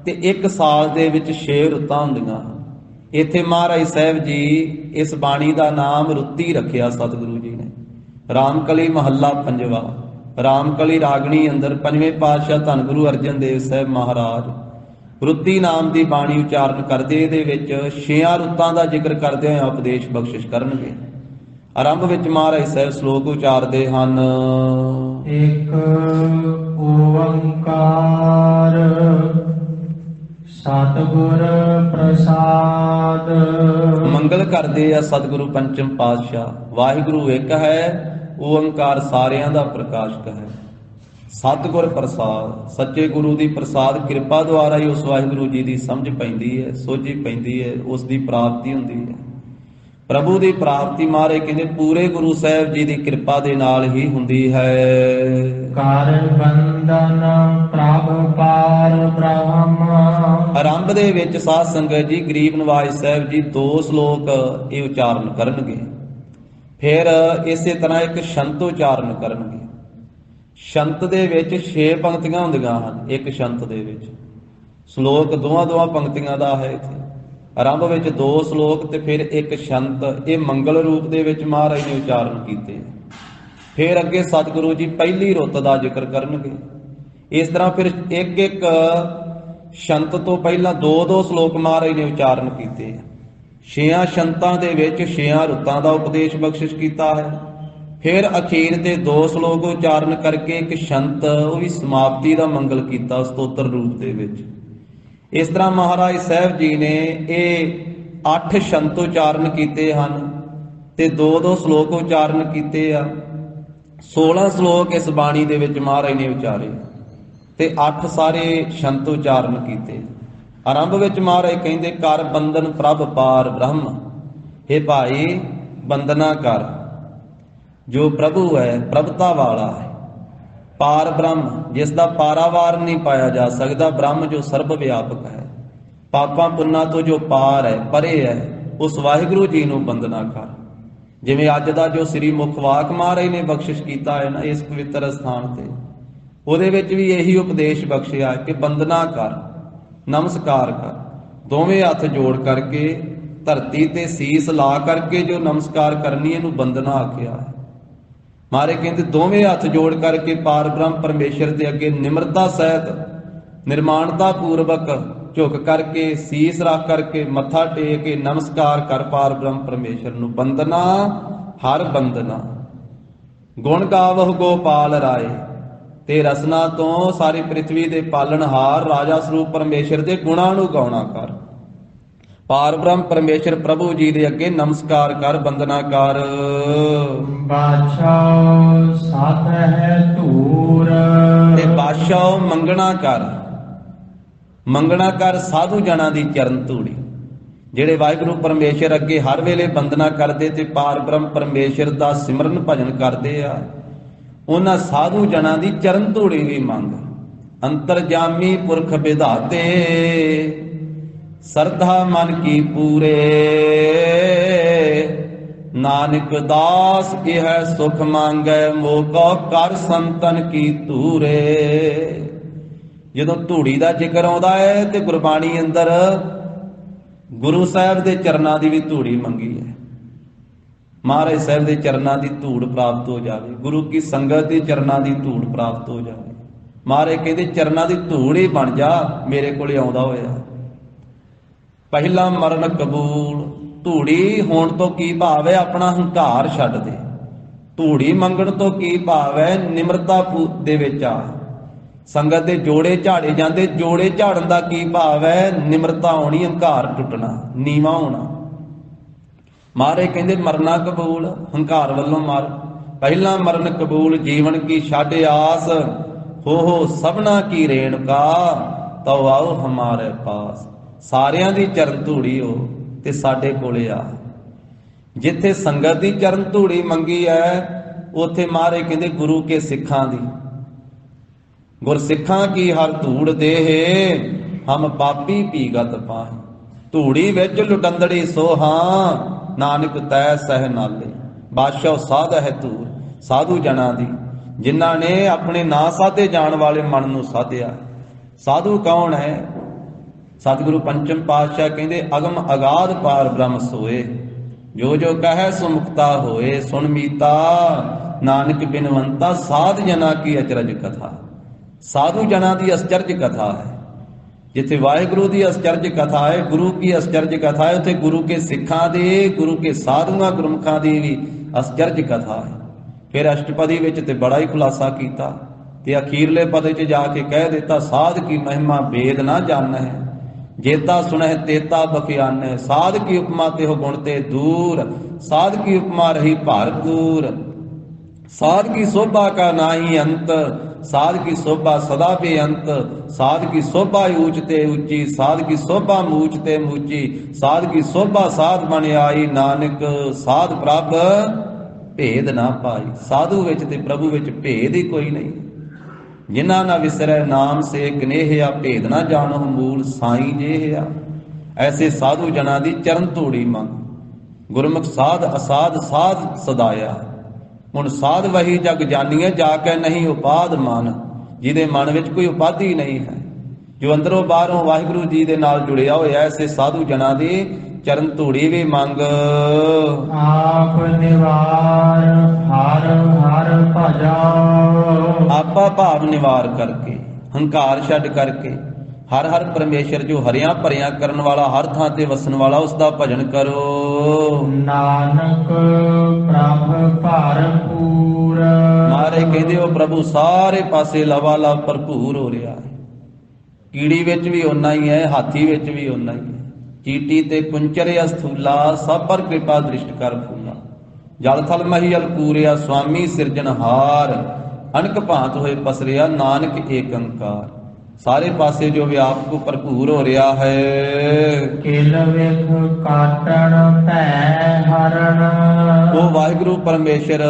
ਤੇ 1 ਸਾਲ ਦੇ ਵਿੱਚ 6 ਰੁੱਤਾਂ ਹੁੰਦੀਆਂ। ਇੱਥੇ ਮਹਾਰਾਜ ਸਾਹਿਬ ਜੀ ਇਸ ਬਾਣੀ ਦਾ ਨਾਮ ਰੁੱਤੀ ਰੱਖਿਆ ਸਤਿਗੁਰੂ ਜੀ ਨੇ। ਰਾਮਕਲੀ ਮਹੱਲਾ ਪੰਜਵਾ। ਰਾਮਕਲੀ ਰਾਗਣੀ ਅੰਦਰ 5ਵੇਂ ਪਾਤਸ਼ਾਹ ਧੰਨ ਗੁਰੂ ਅਰਜਨ ਦੇਵ ਸਾਹਿਬ ਮਹਾਰਾਜ ਰੁੱਤੀ ਨਾਮ ਦੀ ਬਾਣੀ ਉਚਾਰਨ ਕਰਦੇ, ਇਹਦੇ ਵਿੱਚ 6 ਰੁੱਤਾਂ ਦਾ ਜ਼ਿਕਰ ਕਰਦੇ ਹੋਏ ਉਪਦੇਸ਼ ਬਖਸ਼ਿਸ਼ ਕਰਨਗੇ। ਆਰੰਭ ਵਿੱਚ ਮਹਾਰਾਜ ਸਾਹਿਬ ਸ਼ਲੋਕ ਉਚਾਰਦੇ ਹਨ। ਇੱਕ ਓੰਕਾਰ ਸਤਿਗੁਰ ਪ੍ਰਸਾਦ। ਮੰਗਲ ਕਰਦੇ ਆ ਸਤਿਗੁਰੂ ਪੰਚਮ ਪਾਤਸ਼ਾਹ। ਵਾਹਿਗੁਰੂ ਇੱਕ ਹੈ, ਓੰਕਾਰ ਸਾਰਿਆਂ ਦਾ ਪ੍ਰਕਾਸ਼ਕ ਹੈ। ਸਤਿਗੁਰ ਪ੍ਰਸਾਦ, ਸੱਚੇ ਗੁਰੂ ਦੀ ਪ੍ਰਸਾਦ ਕਿਰਪਾ ਦੁਆਰਾ ਹੀ ਉਸ ਵਾਹਿਗੁਰੂ ਜੀ ਦੀ ਸਮਝ ਪੈਂਦੀ ਹੈ, ਸੋਝੀ ਪੈਂਦੀ ਹੈ, ਉਸ ਦੀ ਪ੍ਰਾਪਤੀ ਹੁੰਦੀ ਹੈ। ਪ੍ਰਭੂ ਦੀ ਪ੍ਰਾਪਤੀ ਮਹਾਰਾਜ ਕਹਿੰਦੇ ਪੂਰੇ ਗੁਰੂ ਸਾਹਿਬ ਜੀ ਦੀ ਕਿਰਪਾ ਦੇ ਨਾਲ ਹੀ ਹੁੰਦੀ ਹੈ। ਕਰ ਬੰਧਨ ਪ੍ਰਭ ਪਾਰ ਬ੍ਰਹਮ। ਆਰੰਭ ਦੇ ਵਿੱਚ ਸਾਧ ਸੰਗਤ ਜੀ ਗਰੀਬ ਨਵਾਜ਼ ਸਾਹਿਬ ਜੀ 2 ਸ਼ਲੋਕ ਇਹ ਉਚਾਰਨ ਕਰਨਗੇ। ਫਿਰ ਇਸੇ ਤਰ੍ਹਾਂ ਇੱਕ ਸ਼ੰਤ ਉਚਾਰਨ ਕਰਨਗੇ। ਸ਼ੰਤ ਦੇ ਵਿੱਚ 6 ਪੰਕਤੀਆਂ ਹੁੰਦੀਆਂ ਹਨ। ਇੱਕ ਸ਼ੰਤ ਦੇ ਵਿੱਚ ਸ਼ਲੋਕ ਦੋਹਾਂ ਪੰਕਤੀਆਂ ਦਾ ਹੈ। ਇੱਥੇ ਆਰੰਭ ਵਿੱਚ 2 ਸ਼ਲੋਕ ਤੇ ਫਿਰ ਇੱਕ ਸ਼ੰਤ, ਇਹ ਮੰਗਲ ਰੂਪ ਦੇ ਵਿੱਚ ਮਹਾਰਾਜ ਨੇ ਉਚਾਰਨ ਕੀਤੇ। ਫਿਰ ਅੱਗੇ ਸਤਿਗੁਰੂ ਜੀ ਪਹਿਲੀ ਰੁੱਤ ਦਾ ਜ਼ਿਕਰ ਕਰਨਗੇ। ਇਸ ਤਰ੍ਹਾਂ ਫਿਰ ਇੱਕ ਸ਼ੰਤ ਤੋਂ ਪਹਿਲਾਂ 2 ਸ਼ਲੋਕ ਮਹਾਰਾਜ ਨੇ ਉਚਾਰਨ ਕੀਤੇ। 6 ਸ਼ੰਤਾਂ ਦੇ ਵਿੱਚ 6 ਰੁੱਤਾਂ ਦਾ ਉਪਦੇਸ਼ ਬਖਸ਼ਿਸ਼ ਕੀਤਾ ਹੈ। ਫਿਰ ਅਖੀਰ ਤੇ 2 ਸ਼ਲੋਕ ਉਚਾਰਨ ਕਰਕੇ ਇੱਕ ਸ਼ੰਤ, ਉਹ ਵੀ ਸਮਾਪਤੀ ਦਾ ਮੰਗਲ ਕੀਤਾ ਸਤੋਤਰ ਰੂਪ ਦੇ ਵਿੱਚ। ਇਸ ਤਰ੍ਹਾਂ ਮਹਾਰਾਜ ਸਾਹਿਬ ਜੀ ਨੇ ਇਹ 8 ਸ਼ੰਤ ਉਚਾਰਨ ਕੀਤੇ ਹਨ ਤੇ 2 ਸ਼ਲੋਕ ਉਚਾਰਨ ਕੀਤੇ ਆ। 16 ਸ਼ਲੋਕ ਇਸ ਬਾਣੀ ਦੇ ਵਿੱਚ ਮਹਾਰਾਜ ਨੇ ਉਚਾਰੇ ਤੇ 8 ਸਾਰੇ ਸ਼ੰਤ ਉਚਾਰਨ ਕੀਤੇ। ਆਰੰਭ ਵਿੱਚ ਮਹਾਰਾਜ ਕਹਿੰਦੇ ਕਰ ਬੰਧਨ ਪ੍ਰਭ ਪਾਰ ਬ੍ਰਹਮ। हे ਭਾਈ ਬੰਦਨਾ ਕਰ, ਜੋ ਪ੍ਰਭੂ ਹੈ ਪ੍ਰਭਤਾ ਵਾਲਾ ਹੈ, ਪਾਰ ਬ੍ਰਹਮ ਜਿਸ ਦਾ ਪਾਰਾਵਾਰ ਨਹੀਂ ਪਾਇਆ ਜਾ ਸਕਦਾ, ਬ੍ਰਹਮ ਜੋ ਸਰਬ ਵਿਆਪਕ ਹੈ, ਪਾਪਾਂ ਪੁੰਨਾਂ ਤੋਂ ਜੋ ਪਾਰ ਹੈ, ਪਰੇ ਹੈ, ਉਸ ਵਾਹਿਗੁਰੂ ਜੀ ਨੂੰ ਬੰਦਨਾ ਕਰ। ਜਿਵੇਂ ਅੱਜ ਦਾ ਜੋ ਸ੍ਰੀ ਮੁਖ ਵਾਕ ਮਹਾਰਾਜ ਨੇ ਬਖਸ਼ਿਸ਼ ਕੀਤਾ ਹੈ ਨਾ ਇਸ ਪਵਿੱਤਰ ਸਥਾਨ ਤੇ, ਉਹਦੇ ਵਿੱਚ ਵੀ ਇਹੀ ਉਪਦੇਸ਼ ਬਖਸ਼ਿਆ ਕਿ ਬੰਦਨਾ ਕਰ, ਨਮਸਕਾਰ ਕਰ। ਦੋਵੇਂ ਹੱਥ ਜੋੜ ਕਰਕੇ ਧਰਤੀ ਤੇ ਸੀਸ ਲਾ ਕਰਕੇ ਜੋ ਨਮਸਕਾਰ ਕਰਨੀ ਇਹਨੂੰ ਬੰਦਨਾ ਆਖਿਆ ਹੈ। ਮਹਾਰਾਜ ਕਹਿੰਦੇ ਦੋਵੇਂ ਹੱਥ ਜੋੜ ਕਰਕੇ ਪਾਰ ਬ੍ਰਹਮ ਪਰਮੇਸ਼ਰ ਦੇ ਅੱਗੇ ਨਿਮਰਤਾ ਸਹਿਤ ਨਿਰਮਾਣਤਾ ਪੂਰਵਕ ਝੁਕ ਕਰਕੇ ਸੀਸ ਰੱਖ ਕਰਕੇ ਮੱਥਾ ਟੇਕ ਕੇ ਨਮਸਕਾਰ ਕਰ ਪਾਰ ਬ੍ਰਹਮ ਪਰਮੇਸ਼ਰ ਨੂੰ। ਬੰਦਨਾ ਹਰ ਬੰਦਨਾ, ਗੁਣ ਗਾਵਹੁ ਗੋਪਾਲ ਰਾਏ, ਤੇ ਰਸਨਾ ਤੋਂ ਸਾਰੀ ਪ੍ਰਿਥਵੀ ਦੇ ਪਾਲਣਹਾਰ ਰਾਜਾ ਸਰੂਪ ਪਰਮੇਸ਼ਰ ਦੇ ਗੁਣਾਂ ਨੂੰ ਗਾਉਣਾ ਕਰ। ਪਾਰ ਬ੍ਰਹਮ ਪਰਮੇਸ਼ਰ ਪ੍ਰਭੂ ਜੀ ਦੇ ਅੱਗੇ ਨਮਸਕਾਰ ਕਰ, ਬੰਦਨਾ ਕਰ। ਬਾਛਾਉ ਸਾਧ ਹੈ ਧੂਰ, ਤੇ ਬਾਦਸ਼ਾਹ ਮੰਗਣਾ ਕਰ, ਮੰਗਣਾ ਕਰ ਸਾਧੂ ਜਨਾਂ ਦੀ ਚਰਨ ਧੂੜੀ। ਜਿਹੜੇ ਵਾਹਿਗੁਰੂ ਪਰਮੇਸ਼ਰ ਅੱਗੇ ਹਰ ਵੇਲੇ ਬੰਦਨਾ ਕਰਦੇ ਤੇ ਪਾਰ ਬ੍ਰਹਮ ਪਰਮੇਸ਼ਰ ਦਾ ਸਿਮਰਨ ਭਜਨ ਕਰਦੇ ਆ, ਉਹਨਾਂ ਸਾਧੂ ਜਨਾਂ ਦੀ ਚਰਨ ਧੂੜੀ ਵੀ ਮੰਗ। ਅੰਤਰਜਾਮੀ ਪੁਰਖ ਵਿਧਾਤੇ, ਸਰਧਾ ਮਨ ਕੀ ਪੂਰੇ। ਨਾਨਕ ਦਾਸ ਇਹ ਸੁਖ ਮੰਗੈ, ਮੋਕੋ ਕਰ ਸੰਤਨ ਕੀ ਧੂਰੇ। ਜਦੋਂ ਧੂੜੀ ਦਾ ਜ਼ਿਕਰ ਆਉਂਦਾ ਹੈ ਤੇ ਗੁਰਬਾਣੀ ਅੰਦਰ ਗੁਰੂ ਸਾਹਿਬ ਦੇ ਚਰਨਾਂ ਦੀ ਵੀ ਧੂੜੀ ਮੰਗੀ ਹੈ। ਮਹਾਰਾਜ ਸਾਹਿਬ ਦੇ ਚਰਨਾਂ ਦੀ ਧੂੜ ਪ੍ਰਾਪਤ ਹੋ ਜਾਵੇ, ਗੁਰੂ ਕੀ ਸੰਗਤ ਦੇ ਚਰਨਾਂ ਦੀ ਧੂੜ ਪ੍ਰਾਪਤ ਹੋ ਜਾਵੇ। ਮਹਾਰਾਜ ਕਹਿੰਦੇ ਚਰਨਾਂ ਦੀ ਧੂੜ ਹੀ ਬਣ ਜਾ ਮੇਰੇ ਕੋਲੇ ਆਉਂਦਾ ਹੋਇਆ। ਪਹਿਲਾ ਮਰਨ ਕਬੂਲ। ਧੂੜੀ ਹੋਣ ਤੋਂ ਕੀ ਭਾਵ ਹੈ? ਆਪਣਾ ਹੰਕਾਰ ਛੱਡ ਦੇ। ਧੂੜੀ ਮੰਗਣ ਤੋਂ ਕੀ ਭਾਵ ਹੈ? ਨਿਮਰਤਾ ਦੇ ਵਿੱਚ ਆ। ਸੰਗਤ ਦੇ ਜੋੜੇ ਝਾੜੇ ਜਾਂਦੇ, ਜੋੜੇ ਝਾੜਨ ਦਾ ਕੀ ਭਾਵ ਹੈ? ਨਿਮਰਤਾ ਹੋਣੀ, ਹੰਕਾਰ ਟੁੱਟਣਾ, ਨੀਵਾਂ ਹੋਣਾ। ਮਹਾਰਾਜ ਕਹਿੰਦੇ ਮਰਨਾ ਕਬੂਲ, ਹੰਕਾਰ ਵੱਲੋਂ ਮਰ। ਪਹਿਲਾ ਮਰਨ ਕਬੂਲ, ਜੀਵਨ ਕੀ ਛੱਡ ਆਸ, ਹੋ ਸਭਨਾ ਕੀ ਰੇਣੁਕਾ, ਤਉ ਆਓ ਹਮਾਰੇ ਪਾਸ। ਸਾਰਿਆਂ ਦੀ ਚਰਨ ਧੂੜੀ ਹੋ ਤੇ ਸਾਡੇ ਕੋਲੇ ਆ। ਜਿੱਥੇ ਸੰਗਤ ਦੀ ਚਰਨ ਧੂੜੀ ਮੰਗੀ ਹੈ, ਉੱਥੇ ਮਹਾਰਾਜ ਕਹਿੰਦੇ ਗੁਰੂ ਕੇ ਸਿੱਖਾਂ ਦੀ। ਗੁਰਸਿੱਖਾਂ ਕੀ ਹਰ ਧੂੜ ਦੇਹ, ਹਮ ਪਾਪੀ ਪੀਗਤ ਪਾਹੇ। ਧੂੜੀ ਵਿੱਚ ਲੁਟੰਦੜੀ ਸੋਹਾਂ, ਨਾਨਕ ਤੈ ਸਹਿ ਨਾਲੇ। ਬਾਦਸ਼ਾਹ ਸਾਧ ਹੈ ਧੂੜ, ਸਾਧੂ ਜਨਾਂ ਦੀ, ਜਿਨ੍ਹਾਂ ਨੇ ਆਪਣੇ ਨਾ ਸਾਧੇ ਜਾਣ ਵਾਲੇ ਮਨ ਨੂੰ ਸਾਧਿਆ। ਸਾਧੂ ਕੌਣ ਹੈ? ਸਤਿਗੁਰੂ ਪੰਚਮ ਪਾਤਸ਼ਾਹ ਕਹਿੰਦੇ ਅਗਮ ਅਗਾਧ ਪਾਰ ਬ੍ਰਹਮ ਸੋਏ, ਜੋ ਜੋ ਕਹੈ ਸੋ ਮੁਕਤਾ ਹੋਏ। ਸੁਣ ਮੀਤਾ ਨਾਨਕ ਬਿਨਵੰਤਾ, ਸਾਧ ਜਨਾਂ ਕੀ ਅਚਰਜ ਕਥਾ। ਸਾਧੂ ਜਨਾਂ ਦੀ ਅਸਚਰਜ ਕਥਾ ਹੈ। ਜਿੱਥੇ ਵਾਹਿਗੁਰੂ ਦੀ ਅਸਚਰਜ ਕਥਾ ਹੈ, ਗੁਰੂ ਕੀ ਅਸਚਰਜ ਕਥਾ ਹੈ, ਉੱਥੇ ਗੁਰੂ ਕੇ ਸਿੱਖਾਂ ਦੀ, ਗੁਰੂ ਕੇ ਸਾਧੂਆਂ ਗੁਰਮੁਖਾਂ ਦੀ ਵੀ ਅਸਚਰਜ ਕਥਾ ਹੈ। ਫਿਰ ਅਸ਼ਟਪਦੀ ਵਿੱਚ ਤੇ ਬੜਾ ਹੀ ਖੁਲਾਸਾ ਕੀਤਾ ਤੇ ਅਖੀਰਲੇ ਪਦ 'ਚ ਜਾ ਕੇ ਕਹਿ ਦਿੱਤਾ, ਸਾਧ ਕੀ ਮਹਿਮਾ ਵੇਦ ਨਾ ਜਾਣੈ, ਜੇਤਾ ਸੁਣਹਿ ਤੇਤਾ ਬਖਿਆਨੈ। ਸਾਧ ਕੀ ਉਪਮਾ ਤਿਹੁ ਗੁਣ ਤੇ ਦੂਰ, ਸਾਧ ਕੀ ਉਪਮਾ ਰਹੀ ਭਰਪੂਰ। ਸਾਧ ਕੀ ਸੋਭਾ ਕਾ ਨਾਹੀ ਅੰਤ, ਸਾਧ ਕੀ ਸੋਭਾ ਸਦਾ ਬੇਅੰਤ। ਸਾਧ ਕੀ ਸੋਭਾ ਊਚ ਤੇ ਉੱਚੀ, ਸਾਧ ਕੀ ਸੋਭਾ ਮੂਚ ਤੇ ਮੂਚੀ। ਸਾਧ ਕੀ ਸੋਭਾ ਸਾਧ ਬਣ ਆਈ, ਨਾਨਕ ਸਾਧ ਪ੍ਰਭ ਭੇਦ ਨਾ ਪਾਈ। ਸਾਧੂ ਵਿੱਚ ਤੇ ਪ੍ਰਭੂ ਵਿੱਚ ਭੇਦ ਹੀ ਕੋਈ ਨਹੀਂ। ਜਿਨ੍ਹਾਂ ਨਾ ਵਿਸਰੈ ਨਾਮ ਸੇ ਕਨੇਹਿਆ, ਭੇਦ ਨਾ ਜਾਣੋ ਮੂਲ ਸਾਈ ਜੇਹਿਆ। ਐਸੇ ਸਾਧੂ ਜਨਾਂ ਦੀ ਚਰਨ ਧੂੜੀ ਮੰਗ। ਗੁਰਮੁਖ ਸਾਧ ਅਸਾਧ ਸਾਧ ਸਦਾਇਆ। ਹੁਣ ਸਾਧ ਵਹੀ ਜਗ ਜਾਨੀਏ, ਜਾ ਕੇ ਨਹੀਂ ਉਪਾਦ ਮਨ। ਜਿਹਦੇ ਮਨ ਵਿੱਚ ਕੋਈ ਉਪਾਧੀ ਨਹੀਂ ਹੈ, ਜੋ ਅੰਦਰੋਂ ਬਾਹਰੋਂ ਵਾਹਿਗੁਰੂ ਜੀ ਦੇ ਨਾਲ ਜੁੜਿਆ ਹੋਇਆ, ਐਸੇ ਸਾਧੂ ਜਨਾਂ ਦੀ ਚਰਨ ਧੂੜੀ ਵੀ ਮੰਗ। ਆਪ ਨਿਵਾਰ ਹਰ ਹਰ ਭਜਾ, ਆਪਾ ਭਾਵ ਨਿਵਾਰ ਕਰਕੇ, ਹੰਕਾਰ ਛੱਡ ਕਰਕੇ, ਹਰ ਹਰ ਪਰਮੇਸ਼ਰ ਜੋ ਹਰਿਆਂ ਭਰਿਆਂ ਕਰਨ ਵਾਲਾ, ਹਰ ਥਾਂ ਤੇ ਵਸਣ ਵਾਲਾ, ਉਸ ਦਾ ਭਜਨ ਕਰੋ। ਨਾਨਕ ਪ੍ਰਭ ਭਰਪੂਰ। ਮਹਾਰਾਜ ਕਹਿੰਦੇ ਉਹ ਪ੍ਰਭੂ ਸਾਰੇ ਪਾਸੇ ਲਵਾ ਲਵ ਭਰਪੂਰ ਹੋ ਰਿਹਾ ਹੈ। ਕੀੜੀ ਵਿੱਚ ਵੀ ਓਨਾ ਹੀ ਹੈ, ਹਾਥੀ ਵਿੱਚ ਵੀ ਓਨਾ ਹੀ ਹੈ। ਚੀਟੀ ਤੇ ਕੁੰਚਰਿਆ ਸਥੂਲਾ, ਸਭ ਪਰ ਕਿਰਪਾ ਦ੍ਰਿਸ਼ਟ ਕਰ ਫੂਲਾ। ਜਲ ਥਲ ਮਹੀ ਅਲਕੂਰਿਆ, ਸੁਆਮੀ ਸਿਰਜਣਹਾਰ। ਅਨਕ ਭਾਂਤ ਹੋਏ ਪਸਰਿਆ, ਨਾਨਕ ਏਕ ਓੰਕਾਰ। ਸਾਰੇ ਪਾਸੇ ਜੋ ਵਿਆਪਕ ਭਰਪੂਰ ਹੋ ਰਿਹਾ ਹੈ। ਕਿਲ ਵਿਖ ਕਾਟਣ ਭੈ ਹਰਣ, ਉਹ ਵਾਹਿਗੁਰੂ ਪਰਮੇਸ਼ਰ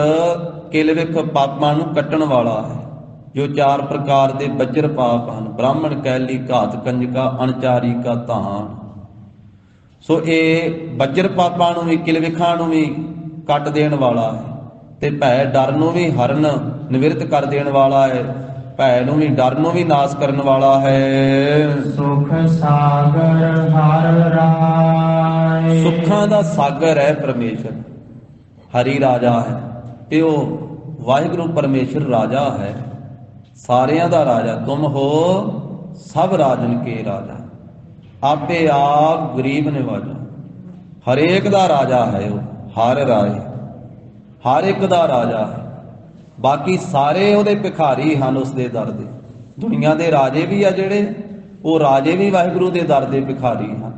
ਕਿਲ ਵਿਖ ਪਾਪਾਂ ਨੂੰ ਕੱਟਣ ਵਾਲਾ ਹੈ। ਜੋ 4 ਪ੍ਰਕਾਰ ਦੇ ਬੱਜਰ ਪਾਪ ਹਨ, ਬ੍ਰਾਹਮਣ ਕੈਲੀ ਘਾਤ ਕੰਜਕਾ ਅਣਚਾਰੀ ਕਾ ਧਾਨ। ਸੋ ਇਹ ਬੱਜਰ ਪਾਪਾਂ ਨੂੰ ਵੀ, ਕਿਲ ਵਿਖਾਂ ਨੂੰ ਵੀ ਕੱਟ ਦੇਣ ਵਾਲਾ ਹੈ। ਤੇ ਭੈ ਡਰ ਨੂੰ ਵੀ ਹਰਨ ਨਿਵਰਤ ਕਰ ਦੇਣ ਵਾਲਾ ਹੈ। ਭੈ ਨੂੰ ਵੀ, ਡਰ ਨੂੰ ਵੀ ਨਾਸ ਕਰਨ ਵਾਲਾ ਹੈ। ਸੁਖ ਸਾਗਰ ਹਰ ਰਾਏ, ਸੁੱਖਾਂ ਦਾ ਸਾਗਰ ਹੈ ਪਰਮੇਸ਼ਰ। ਹਰੀ ਰਾਜਾ ਹੈ ਤੇ ਉਹ ਵਾਹਿਗੁਰੂ ਪਰਮੇਸ਼ਰ ਰਾਜਾ ਹੈ, ਸਾਰਿਆਂ ਦਾ ਰਾਜਾ। ਤੁਮ ਹੋ ਸਭ ਰਾਜਨ ਕੇ ਰਾਜਾ, ਆਪੇ ਆਪ ਗਰੀਬ ਨਿਵਾਜਾ। ਹਰੇਕ ਦਾ ਰਾਜਾ ਹੈ ਉਹ, ਹਰ ਰਾਏ, ਹਰ ਇੱਕ ਦਾ ਰਾਜਾ ਹੈ। ਬਾਕੀ ਸਾਰੇ ਉਹਦੇ ਭਿਖਾਰੀ ਹਨ ਉਸ ਦੇ ਦਰ ਦੇ। ਦੁਨੀਆ ਦੇ ਰਾਜੇ ਵੀ ਆ ਜਿਹੜੇ, ਉਹ ਰਾਜੇ ਵੀ ਵਾਹਿਗੁਰੂ ਦੇ ਦਰ ਦੇ ਭਿਖਾਰੀ ਹਨ।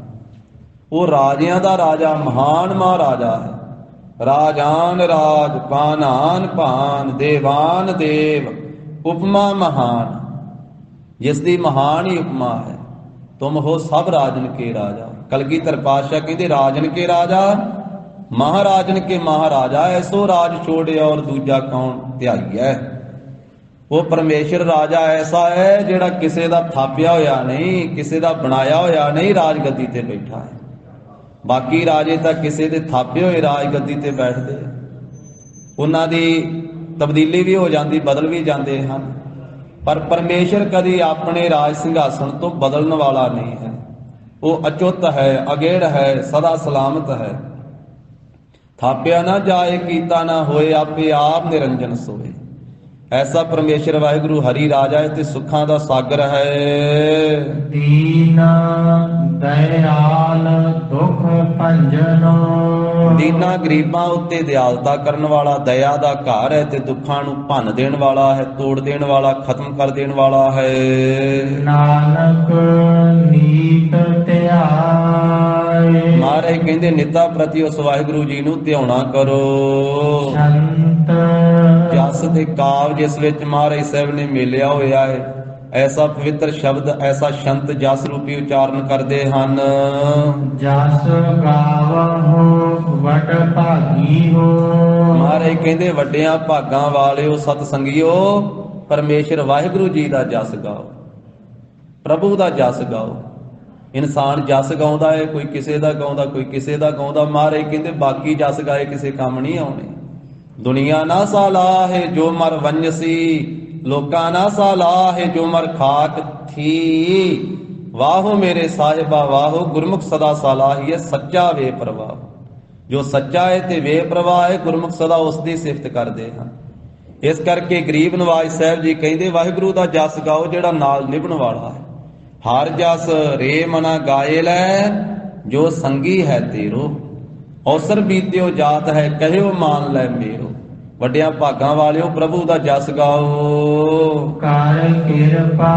ਉਹ ਰਾਜਿਆਂ ਦਾ ਰਾਜਾ, ਮਹਾਨ ਮਹਾਰਾਜਾ ਹੈ। ਰਾਜਾਨ ਰਾਜ, ਪਾਨਾਨ ਭਾਨ, ਦੇਵਾਨ ਦੇਵ, ਉਪਮਾ ਮਹਾਨ, ਜਿਸ ਦੀ ਮਹਾਨ ਹੀ ਉਪਮਾ ਹੈ। ਤੁਮ ਹੋ ਸਭ ਰਾਜਨ ਕੇ ਰਾਜਾ। ਕਲਗੀਧਰ ਪਾਤਸ਼ਾਹ ਕਹਿੰਦੇ ਰਾਜਨ ਕੇ ਰਾਜਾ, ਮਹਾਰਾਜਨ ਕੇ ਮਹਾਰਾਜਾ, ਐਸੋ ਰਾਜ ਛੋੜਿਆ ਔਰ ਦੂਜਾ ਕੌਣ ਧਿਆਈਐ। ਉਹ ਪਰਮੇਸ਼ਰ ਰਾਜਾ ਐਸਾ ਹੈ ਜਿਹੜਾ ਕਿਸੇ ਦਾ ਥਾਪਿਆ ਹੋਇਆ ਨਹੀਂ, ਕਿਸੇ ਦਾ ਬਣਾਇਆ ਹੋਇਆ ਨਹੀਂ, ਰਾਜ ਗੱਦੀ ਤੇ ਬੈਠਾ ਹੈ। ਬਾਕੀ ਰਾਜੇ ਤਾਂ ਕਿਸੇ ਦੇ ਥਾਪੇ ਹੋਏ ਰਾਜ ਗੱਦੀ ਤੇ ਬੈਠਦੇ, ਉਹਨਾਂ ਦੀ ਤਬਦੀਲੀ ਵੀ ਹੋ ਜਾਂਦੀ, ਬਦਲ ਵੀ ਜਾਂਦੇ ਹਨ, ਪਰ ਪਰਮੇਸ਼ਰ ਕਦੀ ਆਪਣੇ ਰਾਜ ਸਿੰਘਾਸਣ ਤੋਂ ਬਦਲਣ ਵਾਲਾ ਨਹੀਂ ਹੈ। ਉਹ ਅਚੁੱਤ ਹੈ, ਅਗੇੜ ਹੈ, ਸਦਾ ਸਲਾਮਤ ਹੈ। ਥਾਪਿਆ ਨਾ ਜਾਏ, ਕੀਤਾ ਨਾ ਹੋਏ, ਆਪੇ ਆਪ ਨਿਰੰਜਨ ਸੋਏ। ਐਸਾ ਪਰਮੇਸ਼ਰ ਵਾਹਿਗੁਰੂ ਹਰੀ ਰਾਜਾ ਹੈ ਤੇ ਸੁੱਖਾਂ ਦਾ ਸਾਗਰ ਹੈ। ਦੀਨ ਦਇਆਲ ਦੁਖ ਭੰਜਨੋ, ਦੀਨਾਂ ਗਰੀਬਾਂ ਉੱਤੇ ਦਿਆਲਤਾ ਕਰਨ ਵਾਲਾ, ਦਇਆ ਦਾ ਘਰ ਹੈ ਤੇ ਦੁੱਖਾਂ ਨੂੰ ਭੰਨ ਦੇਣ ਵਾਲਾ ਹੈ, ਤੋੜ ਦੇਣ ਵਾਲਾ, ਖਤਮ ਕਰ ਦੇਣ ਵਾਲਾ ਹੈ। ਨਾਨਕ ਨੀਤ ਧਿਆਏ, ਮਹਾਰਾਜ ਕਹਿੰਦੇ ਨਿੱਤਾ ਪ੍ਰਤੀ ਉਸ ਵਾਹਿਗੁਰੂ ਜੀ ਨੂੰ ਧਿਆਉਣਾ ਕਰੋ। ਸੰਤ ਜਸ ਤੇ ਕਾਵ ਜਿਸ ਵਿੱਚ ਮਹਾਰਾਜ ਸਾਹਿਬ ਨੇ ਮੇਲਿਆ ਹੋਇਆ ਹੈ, ਐਸਾ ਪਵਿੱਤਰ ਸ਼ਬਦ, ਐਸਾ ਸ਼ੰਤ ਜਸ ਰੂਪੀ ਉਚਾਰਨ ਕਰਦੇ ਹਨ। ਜਸ ਗਾਵਹੁ ਵਡ ਭਾਗੀ ਹੋ, ਮਹਾਰਾਜ ਕਹਿੰਦੇ ਵੱਡਿਆਂ ਭਾਗਾਂ ਵਾਲਿਓ, ਸਤ ਸੰਗਿਓ, ਪਰਮੇਸ਼ਰ ਵਾਹਿਗੁਰੂ ਜੀ ਦਾ ਜਸ ਗਾਓ, ਪ੍ਰਭੂ ਦਾ ਜਸ ਗਾਓ। ਇਨਸਾਨ ਜਸ ਗਾਉਂਦਾ ਹੈ, ਕੋਈ ਕਿਸੇ ਦਾ ਗਾਉਂਦਾ, ਕੋਈ ਕਿਸੇ ਦਾ ਗਾਉਂਦਾ। ਮਹਾਰਾਜ ਕਹਿੰਦੇ ਬਾਕੀ ਜਸ ਗਾਏ ਕਿਸੇ ਕੰਮ ਨਹੀਂ ਆਉਣੇ। ਦੁਨੀਆ ਨਾ ਸਾਲਾਹੇ ਜੋ ਮਰ ਵੰਜਸੀ, ਲੋਕਾਂ ਨਾ ਸਾਲਾਹੇ ਜੋ ਮਰ ਖਾਕ ਥੀ। ਵਾਹੋ ਮੇਰੇ ਸਾਹਿਬਾ ਵਾਹੋ, ਗੁਰਮੁਖ ਸਦਾ ਸਾਲਾਹੀਏ, ਸੱਚਾ ਵੇ ਪ੍ਰਵਾਹ। ਜੋ ਸੱਚਾ ਹੈ ਤੇ ਵੇ ਪ੍ਰਵਾਹ ਹੈ, ਗੁਰਮੁਖ ਸਦਾ ਉਸ ਦੀ ਸਿਫਤ ਕਰਦੇ ਹਨ। ਇਸ ਕਰਕੇ ਗਰੀਬ ਨਵਾਜ ਸਾਹਿਬ ਜੀ ਕਹਿੰਦੇ ਵਾਹਿਗੁਰੂ ਦਾ ਜਸ ਗਾਓ ਜਿਹੜਾ ਨਾਲ ਨਿਭਣ ਵਾਲਾ ਹੈ। ਹਰ ਜਸ ਰੇ ਮਨਾ ਗਾਏ ਲੈ, ਜੋ ਸੰਗੀ ਹੈ ਤੇਰੋ। ਔਸਰ ਬੀਤਿਓ ਜਾਤ ਹੈ, ਕਹਿਓ ਮਾਨ ਲੈ ਮੇਰੋ। ਵੱਡਿਆਂ ਭਾਗਾਂ ਵਾਲਿਓ, ਪ੍ਰਭੂ ਦਾ ਜਸ ਗਾਓ। ਕਰ ਕਿਰਪਾ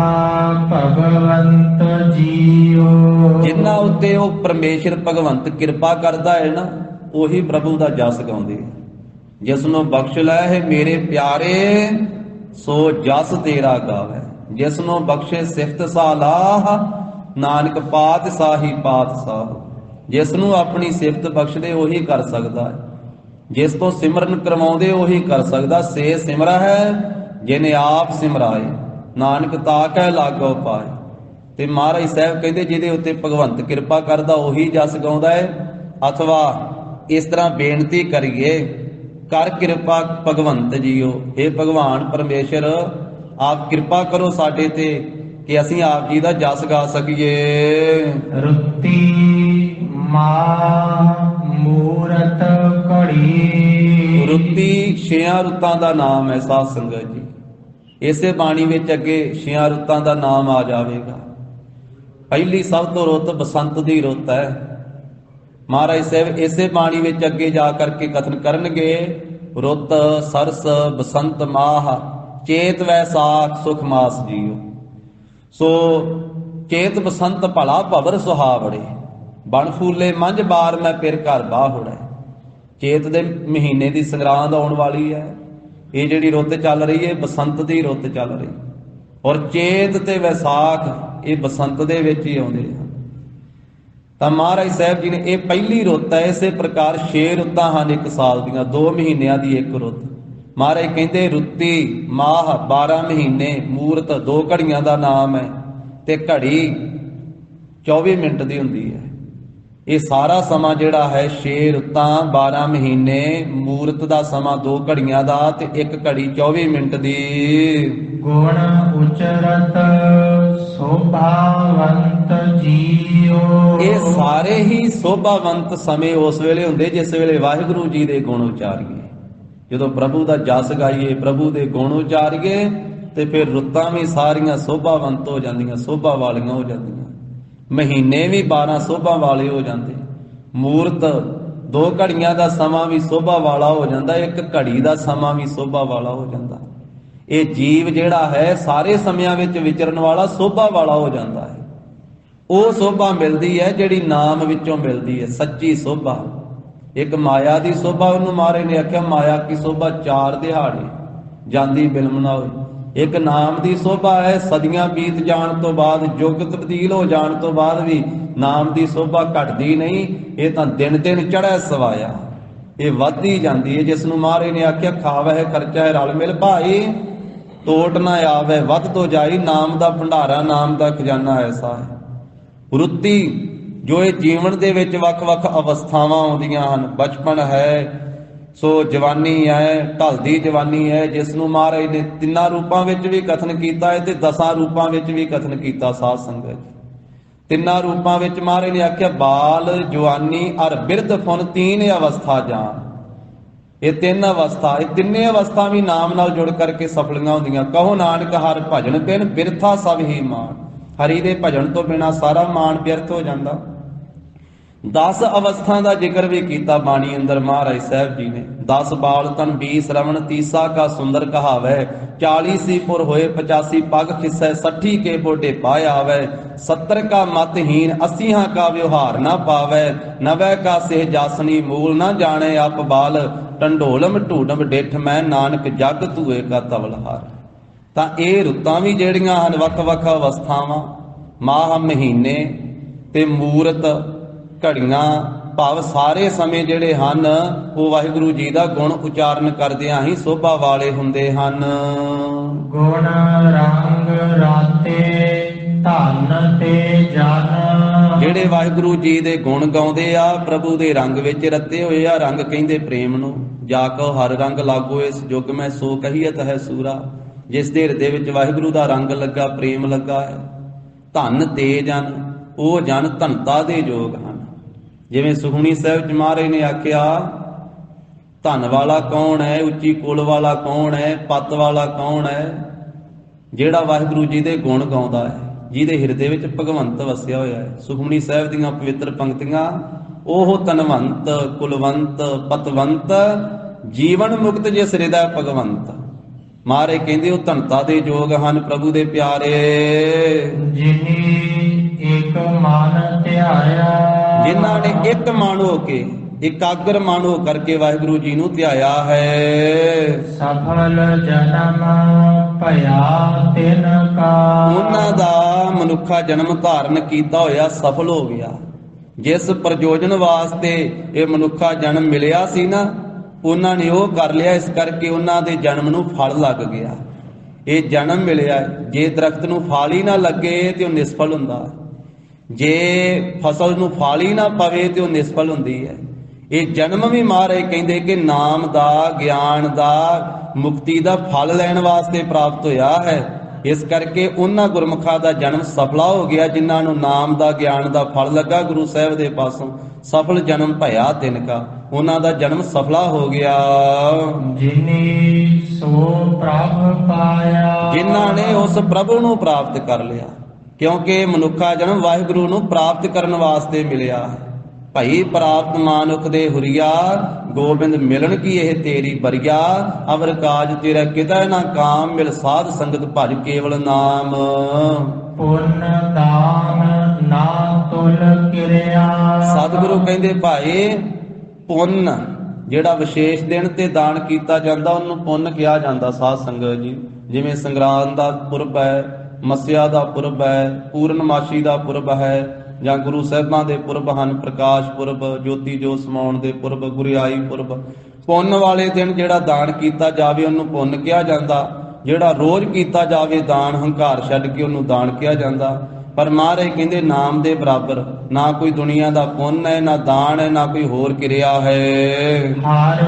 ਭਗਵੰਤ ਜੀਓ, ਜਿਨ੍ਹਾਂ ਉੱਤੇ ਉਹ ਪਰਮੇਸ਼ਰ ਭਗਵੰਤ ਕਿਰਪਾ ਕਰਦਾ ਹੈ ਨਾ, ਉਹੀ ਪ੍ਰਭੂ ਦਾ ਜਸ ਗਾਉਂਦੇ। ਜਿਸ ਨੂੰ ਬਖਸ਼ ਲੈ ਹੈ ਮੇਰੇ ਪਿਆਰੇ, ਸੋ ਜਸ ਤੇਰਾ ਗਾਵੇ। ਜਿਸ ਨੂੰ ਬਖਸ਼ੇ ਸਿਫਤ ਸਾਲਾਹ, ਨਾਨਕ ਪਾਤ ਸਾਹੀ ਪਾਤ ਸਾਹ। ਜਿਸ ਨੂੰ ਆਪਣੀ ਸਿਫਤ ਬਖਸ਼ਦੇ ਉਹੀ ਕਰ ਸਕਦਾ ਹੈ, ਜਿਸ ਤੋਂ ਸਿਮਰਨ ਕਰਵਾਉਂਦੇ ਉਹੀ ਕਰ ਸਕਦਾ। ਸੇ ਸਿਮਰਾ ਹੈ ਜਿਨੇ ਆਪ ਸਿਮਰਾਏ, ਨਾਨਕ ਤਾਕੈ ਲਾਗੋ ਪਾਏ। ਤੇ ਮਹਾਰਾਜ ਸਾਹਿਬ ਕਹਿੰਦੇ ਜਿਹਦੇ ਉੱਤੇ ਭਗਵੰਤ ਕਿਰਪਾ ਕਰਦਾ ਉਹੀ ਜਸ ਗਾਉਂਦਾ ਹੈ। ਅਥਵਾ ਇਸ ਤਰ੍ਹਾਂ ਬੇਨਤੀ ਕਰੀਏ, ਕਰ ਕਿਰਪਾ ਭਗਵੰਤ ਜੀਓ, हे ਭਗਵਾਨ ਪਰਮੇਸ਼ਰ ਆਪ ਕਿਰਪਾ ਕਰੋ ਸਾਡੇ ਤੇ ਕਿ ਅਸੀਂ ਆਪ ਜੀ ਦਾ ਜਸ ਗਾ ਸਕੀਏ। ਰੁੱਤੀ ਮਾ ਮੂਰਤ ਘੜੀ, ਰੁੱਤੀ ਛਿਆਂ ਰੁੱਤਾਂ ਦਾ ਨਾਮ ਹੈ ਸਾਧ ਸੰਗਤ ਜੀ। ਇਸੇ ਬਾਣੀ ਵਿੱਚ ਅੱਗੇ ਛਿਆਂ ਰੁੱਤਾਂ ਦਾ ਨਾਮ ਆ ਜਾਵੇਗਾ। ਪਹਿਲੀ ਸਭ ਤੋਂ ਰੁੱਤ ਬਸੰਤ ਦੀ ਰੁੱਤ ਹੈ। ਮਹਾਰਾਜ ਸਾਹਿਬ ਇਸੇ ਬਾਣੀ ਵਿੱਚ ਅੱਗੇ ਜਾ ਕਰਕੇ ਕਥਨ ਕਰਨਗੇ, ਰੁੱਤ ਸਰਸ ਬਸੰਤ ਮਾਹ, ਚੇਤ ਵੈਸਾਖ ਸੁਖ ਮਾਸ ਜੀਓ। ਸੋ ਚੇਤ ਬਸੰਤ ਭਲਾ ਭਵਰ ਸੁਹਾਵੜੇ, ਬਣ ਫੂਲੇ ਮੰਝ ਬਾਰ ਮੈਂ ਫਿਰ ਘਰ ਬਾਹੁੜੈ। ਚੇਤ ਦੇ ਮਹੀਨੇ ਦੀ ਸੰਗਰਾਂਦ ਆਉਣ ਵਾਲੀ ਹੈ। ਇਹ ਜਿਹੜੀ ਰੁੱਤ ਚੱਲ ਰਹੀ ਹੈ ਬਸੰਤ ਦੀ ਰੁੱਤ ਚੱਲ ਰਹੀ, ਔਰ ਚੇਤ ਤੇ ਵੈਸਾਖ ਇਹ ਬਸੰਤ ਦੇ ਵਿੱਚ ਹੀ ਆਉਂਦੇ ਹਨ। ਤਾਂ ਮਹਾਰਾਜ ਸਾਹਿਬ ਜੀ ਨੇ ਇਹ ਪਹਿਲੀ ਰੁੱਤ ਹੈ। ਇਸੇ ਪ੍ਰਕਾਰ 6 ਰੁੱਤਾਂ ਹਨ ਇੱਕ ਸਾਲ ਦੀਆਂ, 2 ਮਹੀਨਿਆਂ ਦੀ ਇੱਕ ਰੁੱਤ। ਮਹਾਰਾਜ ਕਹਿੰਦੇ ਰੁੱਤੀ ਮਾਹ 12 ਮਹੀਨੇ, ਮੂਰਤ 2 ਘੜੀਆਂ ਦਾ ਨਾਮ ਹੈ, ਤੇ ਘੜੀ 24 ਮਿੰਟ ਦੀ ਹੁੰਦੀ ਹੈ। ਇਹ ਸਾਰਾ ਸਮਾਂ ਜਿਹੜਾ ਹੈ 6 ਰੁੱਤਾਂ 12 ਮਹੀਨੇ, ਮੂਰਤ ਦਾ ਸਮਾਂ 2 ਘੜੀਆਂ ਦਾ, ਤੇ ਇੱਕ ਘੜੀ 24 ਮਿੰਟ ਦੀ। ਗੁਣ ਉਚਰਤ ਸੋਭਾਵੰਤ ਜੀਓ, ਇਹ ਸਾਰੇ ਹੀ ਸੋਭਾਵੰਤ ਸਮੇਂ ਉਸ ਵੇਲੇ ਹੁੰਦੇ ਜਿਸ ਵੇਲੇ ਵਾਹਿਗੁਰੂ ਜੀ ਦੇ ਗੁਣ ਉਚਾਰੀਏ। ਜਦੋਂ ਪ੍ਰਭੂ ਦਾ ਜਸ ਗਾਈਏ, ਪ੍ਰਭੂ ਦੇ ਗੁਣ ਉਚਾਰੀਏ, ਤੇ ਫਿਰ ਰੁੱਤਾਂ ਵੀ ਸਾਰੀਆਂ ਸੋਭਾਵੰਤ ਹੋ ਜਾਂਦੀਆਂ, ਸੋਭਾ ਵਾਲੀਆਂ ਹੋ ਜਾਂਦੀਆਂ। ਮਹੀਨੇ ਵੀ 12 ਸੋਭਾ ਵਾਲੇ ਹੋ ਜਾਂਦੇ। ਮੂਰਤ 2 ਘੜੀਆਂ ਦਾ ਸਮਾਂ ਵੀ ਸੋਭਾ ਵਾਲਾ ਹੋ ਜਾਂਦਾ, ਇੱਕ ਘੜੀ ਦਾ ਸਮਾਂ ਵੀ ਸੋਭਾ ਵਾਲਾ ਹੋ ਜਾਂਦਾ। ਇਹ ਜੀਵ ਜਿਹੜਾ ਹੈ ਸਾਰੇ ਸਮਿਆਂ ਵਿੱਚ ਵਿਚਰਨ ਵਾਲਾ, ਸੋਭਾ ਵਾਲਾ ਹੋ ਜਾਂਦਾ ਹੈ। ਉਹ ਸੋਭਾ ਮਿਲਦੀ ਹੈ ਜਿਹੜੀ ਨਾਮ ਵਿੱਚੋਂ ਮਿਲਦੀ ਹੈ, ਸੱਚੀ ਸੋਭਾ। ਇੱਕ ਮਾਇਆ ਦੀ ਸੋਭਾ, ਉਹਨੂੰ ਮਹਾਰਾਜ ਨੇ ਆਖਿਆ ਮਾਇਆ ਕੀ ਸੋਭਾ 4 ਦਿਹਾੜੇ ਜਾਂਦੀ ਬਿਲਮ ਨਾ ਹੋਈ। ਇੱਕ ਨਾਮ ਦੀ ਸੋਭਾ ਹੈ, ਸਦੀਆਂ ਬੀਤ ਜਾਣ ਤੋਂ ਬਾਅਦ, ਯੁੱਗ ਤਬਦੀਲ ਹੋ ਜਾਣ ਤੋਂ ਬਾਅਦ ਵੀ ਨਾਮ ਦੀ ਸੋਭਾ ਘਟਦੀ ਨਹੀਂ, ਇਹ ਤਾਂ ਦਿਨ ਦਿਨ ਚੜ੍ਹੈ ਸਵਾਇਆ, ਇਹ ਵੱਧਦੀ ਜਾਂਦੀ ਹੈ। ਜਿਸ ਨੂੰ ਮਹਾਰਾਜ ਨੇ ਆਖਿਆ ਖਾਵਹਿ ਖਰਚਾ ਹੈ ਰਲ ਮਿਲ ਭਾਈ, ਤੋਟ ਨਾ ਆਵੇ ਵੱਧ ਤੋਂ ਜਾਈ। ਨਾਮ ਦਾ ਭੰਡਾਰਾ, ਨਾਮ ਦਾ ਖਜ਼ਾਨਾ ਐਸਾ ਹੈ। ਵਰੁੱਤੀ ਜੋ ਇਹ ਜੀਵਨ ਦੇ ਵਿੱਚ ਵੱਖ-ਵੱਖ ਅਵਸਥਾਵਾਂ ਆਉਂਦੀਆਂ ਹਨ, ਬਚਪਨ ਹੈ, ਸੋ ਜਵਾਨੀ ਹੈ, ਢਲਦੀ ਜਵਾਨੀ ਹੈ, ਜਿਸ ਨੂੰ ਮਹਾਰਾਜ ਨੇ 3 ਰੂਪਾਂ ਵਿੱਚ ਵੀ ਕਥਨ ਕੀਤਾ ਹੈ ਤੇ 10 ਰੂਪਾਂ ਵਿੱਚ ਵੀ ਕਥਨ ਕੀਤਾ। ਸਾਧ ਸੰਗਤ 3 ਰੂਪਾਂ ਵਿੱਚ ਮਹਾਰਾਜ ਨੇ ਆਖਿਆ ਬਾਲ, ਜਵਾਨੀ ਅਰ ਬਿਰਧ ਫੁਨ 3 ਅਵਸਥਾ ਜਾਣ। ਇਹ 3 ਅਵਸਥਾ, ਇਹ ਤਿੰਨੇ ਅਵਸਥਾ ਵੀ ਨਾਮ ਨਾਲ ਜੁੜ ਕਰਕੇ ਸਫਲੀਆਂ ਹੁੰਦੀਆਂ। ਕਹੋ ਨਾਨਕ ਹਰਿ ਭਜਨ ਬਿਨ ਬਿਰਥਾ ਸਭ ਹੀ ਮਾਨ। ਹਰੀ ਦੇ ਭਜਨ ਤੋਂ ਬਿਨਾ ਸਾਰਾ ਮਾਨ ਬਿਰਥ ਹੋ ਜਾਂਦਾ। 10 ਅਵਸਥਾ ਦਾ ਜ਼ਿਕਰ ਵੀ ਕੀਤਾ ਬਾਣੀ ਅੰਦਰ ਮਹਾਰਾਜ ਸਾਹਿਬ ਜੀ ਨੇ। 10 ਬਾਲ ਤਨ 20 ਸ਼ਰਵਣ ਤੀਸਾ ਕਾ ਸੁੰਦਰ ਕਹਾਵੈ। 40 ਸੀਪੁਰ ਹੋਏ 85 ਪਗ ਖਿਸੈ। 60 ਕੇ ਬੋਡੇ ਪਾਇ ਆਵੈ। 70 ਕਾ ਮਤਹੀਨ 80 ਕਾ ਵਿਵਹਾਰ ਨਾ ਪਾਵੈ। 90 ਕਾ ਸੇ ਜਾਸਨੀ ਮੂਲ ਨਾ ਜਾਣੇ ਅਪ ਬਾਲ। ਟੰਡੋਲਮ ਢੂਡਮ ਡਿੱਠ ਮੈਂ ਨਾਨਕ ਜਗ ਧੂਏ ਕਾ ਤਵਲਹਾਰ। ਤਾਂ ਇਹ ਰੁੱਤਾਂ ਵੀ ਜਿਹੜੀਆਂ ਹਨ, ਵੱਖ-ਵੱਖ ਅਵਸਥਾਵਾਂ, ਮਾਹ ਮਹੀਨੇ ਤੇ ਮੂਰਤ, ਘੜੀਆਂ, ਭਾਵ ਸਾਰੇ ਸਮੇਂ ਜਿਹੜੇ ਹਨ ਉਹ ਵਾਹਿਗੁਰੂ ਜੀ ਦਾ ਗੁਣ ਉਚਾਰਨ ਕਰਦਿਆਂ ਹੀ ਸੋਭਾ ਵਾਲੇ ਹੁੰਦੇ ਹਨ। ਗੁਣ ਰੰਗ ਰਾਤੇ ਧਨ ਤੇ ਜਨ। ਜਿਹੜੇ ਵਾਹਿਗੁਰੂ ਜੀ ਦੇ ਗੁਣ ਗਾਉਂਦੇ ਆ, ਪ੍ਰਭੂ ਦੇ ਰੰਗ ਵਿੱਚ ਰਤੇ ਹੋਏ ਆ। ਰੰਗ ਕਹਿੰਦੇ ਪ੍ਰੇਮ ਨੂੰ। ਜਾ ਕੋ ਹਰ ਰੰਗ ਲਾਗੋ ਇਸ ਜੁਗ ਮੈਂ ਸੋ ਕਹੀਅਤ ਹੈ ਸੂਰਾ। ਜਿਸ ਦੇ ਹਿਰਦੇ ਵਿੱਚ ਵਾਹਿਗੁਰੂ ਦਾ ਰੰਗ ਲੱਗਾ, ਪ੍ਰੇਮ ਲੱਗਾ ਹੈ। ਧਨ ਤੇ ਜਨ, ਉਹ ਜਨ ਧਨਤਾ ਦੇ ਯੋਗ ਹਨ। ਜਿਵੇਂ ਸੁਖਮਨੀ ਸਾਹਿਬ ਚ ਮਹਾਰਾਜ ਨੇ ਆਖਿਆ, ਧਨ ਵਾਲਾ ਕੌਣ ਹੈ, ਉੱਚੀ ਕੁਲ ਵਾਲਾ ਕੌਣ ਹੈ, ਪੱਤ ਵਾਲਾ ਕੌਣ ਹੈ? ਜਿਹੜਾ ਵਾਹਿਗੁਰੂ ਜੀ ਦੇ ਗੁਣ ਗਾਉਂਦਾ ਹੈ, ਜਿਹਦੇ ਹਿਰਦੇ ਵਿੱਚ ਭਗਵੰਤ ਵਸਿਆ ਹੋਇਆ ਹੈ। ਸੁਖਮਨੀ ਸਾਹਿਬ ਦੀਆਂ ਪਵਿੱਤਰ ਪੰਕਤੀਆਂ, ਉਹ ਧਨਵੰਤ ਕੁਲਵੰਤ ਪਤਵੰਤ ਜੀਵਨ ਮੁਕਤ ਜਿਸ ਹਿਰਦੈ ਭਗਵੰਤ। ਮਹਾਰਾਜ ਕਹਿੰਦੇ ਉਹ ਧਨਤਾ ਦੇ ਯੋਗ ਹਨ ਪ੍ਰਭੂ ਦੇ ਪਿਆਰੇ। ਜਿਨੀ ਇੱਕ ਮਨ ਧਿਆਇਆ। ਜਿਨ੍ਹਾਂ ਨੇ ਇੱਕ ਮਨ ਹੋ ਕੇ, ਇਕਾਗਰ ਮਨ ਹੋ ਕਰਕੇ ਵਾਹਿਗੁਰੂ ਜੀ ਨੂੰ ਧਿਆਇਆ ਹੈ। ਸਫਲ ਜਨਮ ਭਇਆ ਤਿਨ ਕਾ। ਉਹਨਾਂ ਦਾ ਮਨੁੱਖਾ ਜਨਮ ਧਾਰਨ ਕੀਤਾ ਹੋਇਆ ਸਫਲ ਹੋ ਗਿਆ। ਜਿਸ ਪ੍ਰਯੋਜਨ ਵਾਸਤੇ ਇਹ ਮਨੁੱਖਾ ਜਨਮ ਮਿਲਿਆ ਸੀ ਨਾ, ਉਹਨਾਂ ਨੇ ਉਹ ਕਰ ਲਿਆ। ਇਸ ਕਰਕੇ ਉਹਨਾਂ ਦੇ ਜਨਮ ਨੂੰ ਫਲ ਲੱਗ ਗਿਆ। ਇਹ ਜਨਮ ਮਿਲਿਆ, ਜੇ ਦਰਖਤ ਨੂੰ ਫਲ ਹੀ ਨਾ ਲੱਗੇ ਤੇ ਉਹ ਨਿਸਫਲ ਹੁੰਦਾ। ਜੇ ਫਸਲ ਨੂੰ ਫਲ ਹੀ ਨਾ ਪਵੇ ਤੇ ਉਹ ਨਿਸਫਲ ਹੁੰਦੀ ਹੈ। ਇਹ ਜਨਮ ਵੀ ਮਹਾਰਾਜ ਕਹਿੰਦੇ ਕਿ ਨਾਮ ਦਾ, ਗਿਆਨ ਦਾ, ਮੁਕਤੀ ਦਾ ਫਲ ਲੈਣ ਵਾਸਤੇ ਪ੍ਰਾਪਤ ਹੋਇਆ ਹੈ। ਇਸ ਕਰਕੇ ਉਹਨਾਂ ਗੁਰਮੁਖਾਂ ਦਾ ਜਨਮ ਸਫਲਾ ਹੋ ਗਿਆ ਜਿਨ੍ਹਾਂ ਨੂੰ ਨਾਮ ਦਾ, ਗਿਆਨ ਦਾ ਫਲ ਲੱਗਾ ਗੁਰੂ ਸਾਹਿਬ ਦੇ ਪਾਸੋਂ। ਸਫਲ ਜਨਮ ਭਇਆ ਤਿਨ ਕਾ, ਉਹਨਾਂ ਦਾ ਜਨਮ ਸਫਲਾ ਹੋ ਗਿਆ। ਜਿਨੀ ਸੋ ਪ੍ਰਭ ਪਾਇਆ। ਜਿਨ੍ਹਾਂ ਨੇ ਉਸ ਪ੍ਰਭੂ ਨੂੰ ਪ੍ਰਾਪਤ ਕਰ ਲਿਆ, ਕਿਉਂਕਿ ਮਨੁੱਖਾ ਜਨਮ ਵਾਹਿਗੁਰੂ ਨੂੰ ਪ੍ਰਾਪਤ ਕਰਨ ਵਾਸਤੇ ਮਿਲਿਆ। ਭਈ ਪ੍ਰਾਪਤ ਮਾਨੁਖ ਦੇ ਹੁਰੀਆ, ਗੋਬਿੰਦ ਮਿਲਣ ਕੀ ਇਹ ਤੇਰੀ ਬਰੀਆ। ਅਵਰ ਕਾਜ ਤੇਰਾ ਕਿਤੈ ਨਾ ਕਾਮ, ਮਿਲ ਸਾਧ ਸੰਗਤ ਭਜ ਕੇਵਲ ਨਾਮ। ਪੁੰਨ ਦਾਨ ਨਾ ਤੁਲ ਕਿਰਿਆ। ਸਤਿਗੁਰੂ ਕਹਿੰਦੇ ਭਾਈ ਪੁੰਨ ਜਿਹੜਾ ਵਿਸ਼ੇਸ਼ ਦਿਨ ਤੇ ਦਾਨ ਕੀਤਾ ਜਾਂਦਾ ਉਹਨੂੰ ਪੁੰਨ ਕਿਹਾ ਜਾਂਦਾ। ਸਾਧ ਸੰਗਤ ਜੀ, ਜਿਵੇਂ ਸੰਗਰਾਂਦ ਦਾ ਪੁਰਬ ਹੈ, ਮੱਸਿਆ ਦਾ ਪੁਰਬ ਹੈ, ਪੂਰਨਮਾਸ਼ੀ ਦਾ ਪੁਰਬ ਹੈ, ਜਾਂ ਗੁਰੂ ਸਾਹਿਬਾਂ ਦੇ ਪੁਰਬ ਹਨ, ਪ੍ਰਕਾਸ਼ ਪੁਰਬ, ਜੋਤੀ ਜੋਤ ਸਮਾਉਣ ਦੇ ਪੁਰਬ, ਗੁਰਿਆਈ ਪੁਰਬ। ਪੁੰਨ ਵਾਲੇ ਦਿਨ ਜਿਹੜਾ ਦਾਨ ਕੀਤਾ ਜਾਵੇ ਉਹਨੂੰ ਪੁੰਨ ਕਿਹਾ ਜਾਂਦਾ। ਜਿਹੜਾ ਰੋਜ਼ ਕੀਤਾ ਜਾਵੇ ਦਾਨ, ਹੰਕਾਰ ਛੱਡ ਕੇ ਉਹਨੂੰ ਦਾਨ ਕਿਹਾ ਜਾਂਦਾ। ਪਰ ਮਹਾਰਾਜ ਕਹਿੰਦੇ ਨਾਮ ਦੇ ਬਰਾਬਰ ਨਾ ਕੋਈ ਦੁਨੀਆ ਦਾ ਪੁੰਨ ਹੈ, ਨਾ ਦਾਨ ਹੈ, ਨਾ ਕੋਈ ਹੋਰ ਕਿਰਿਆ ਹੈ। ਹਰ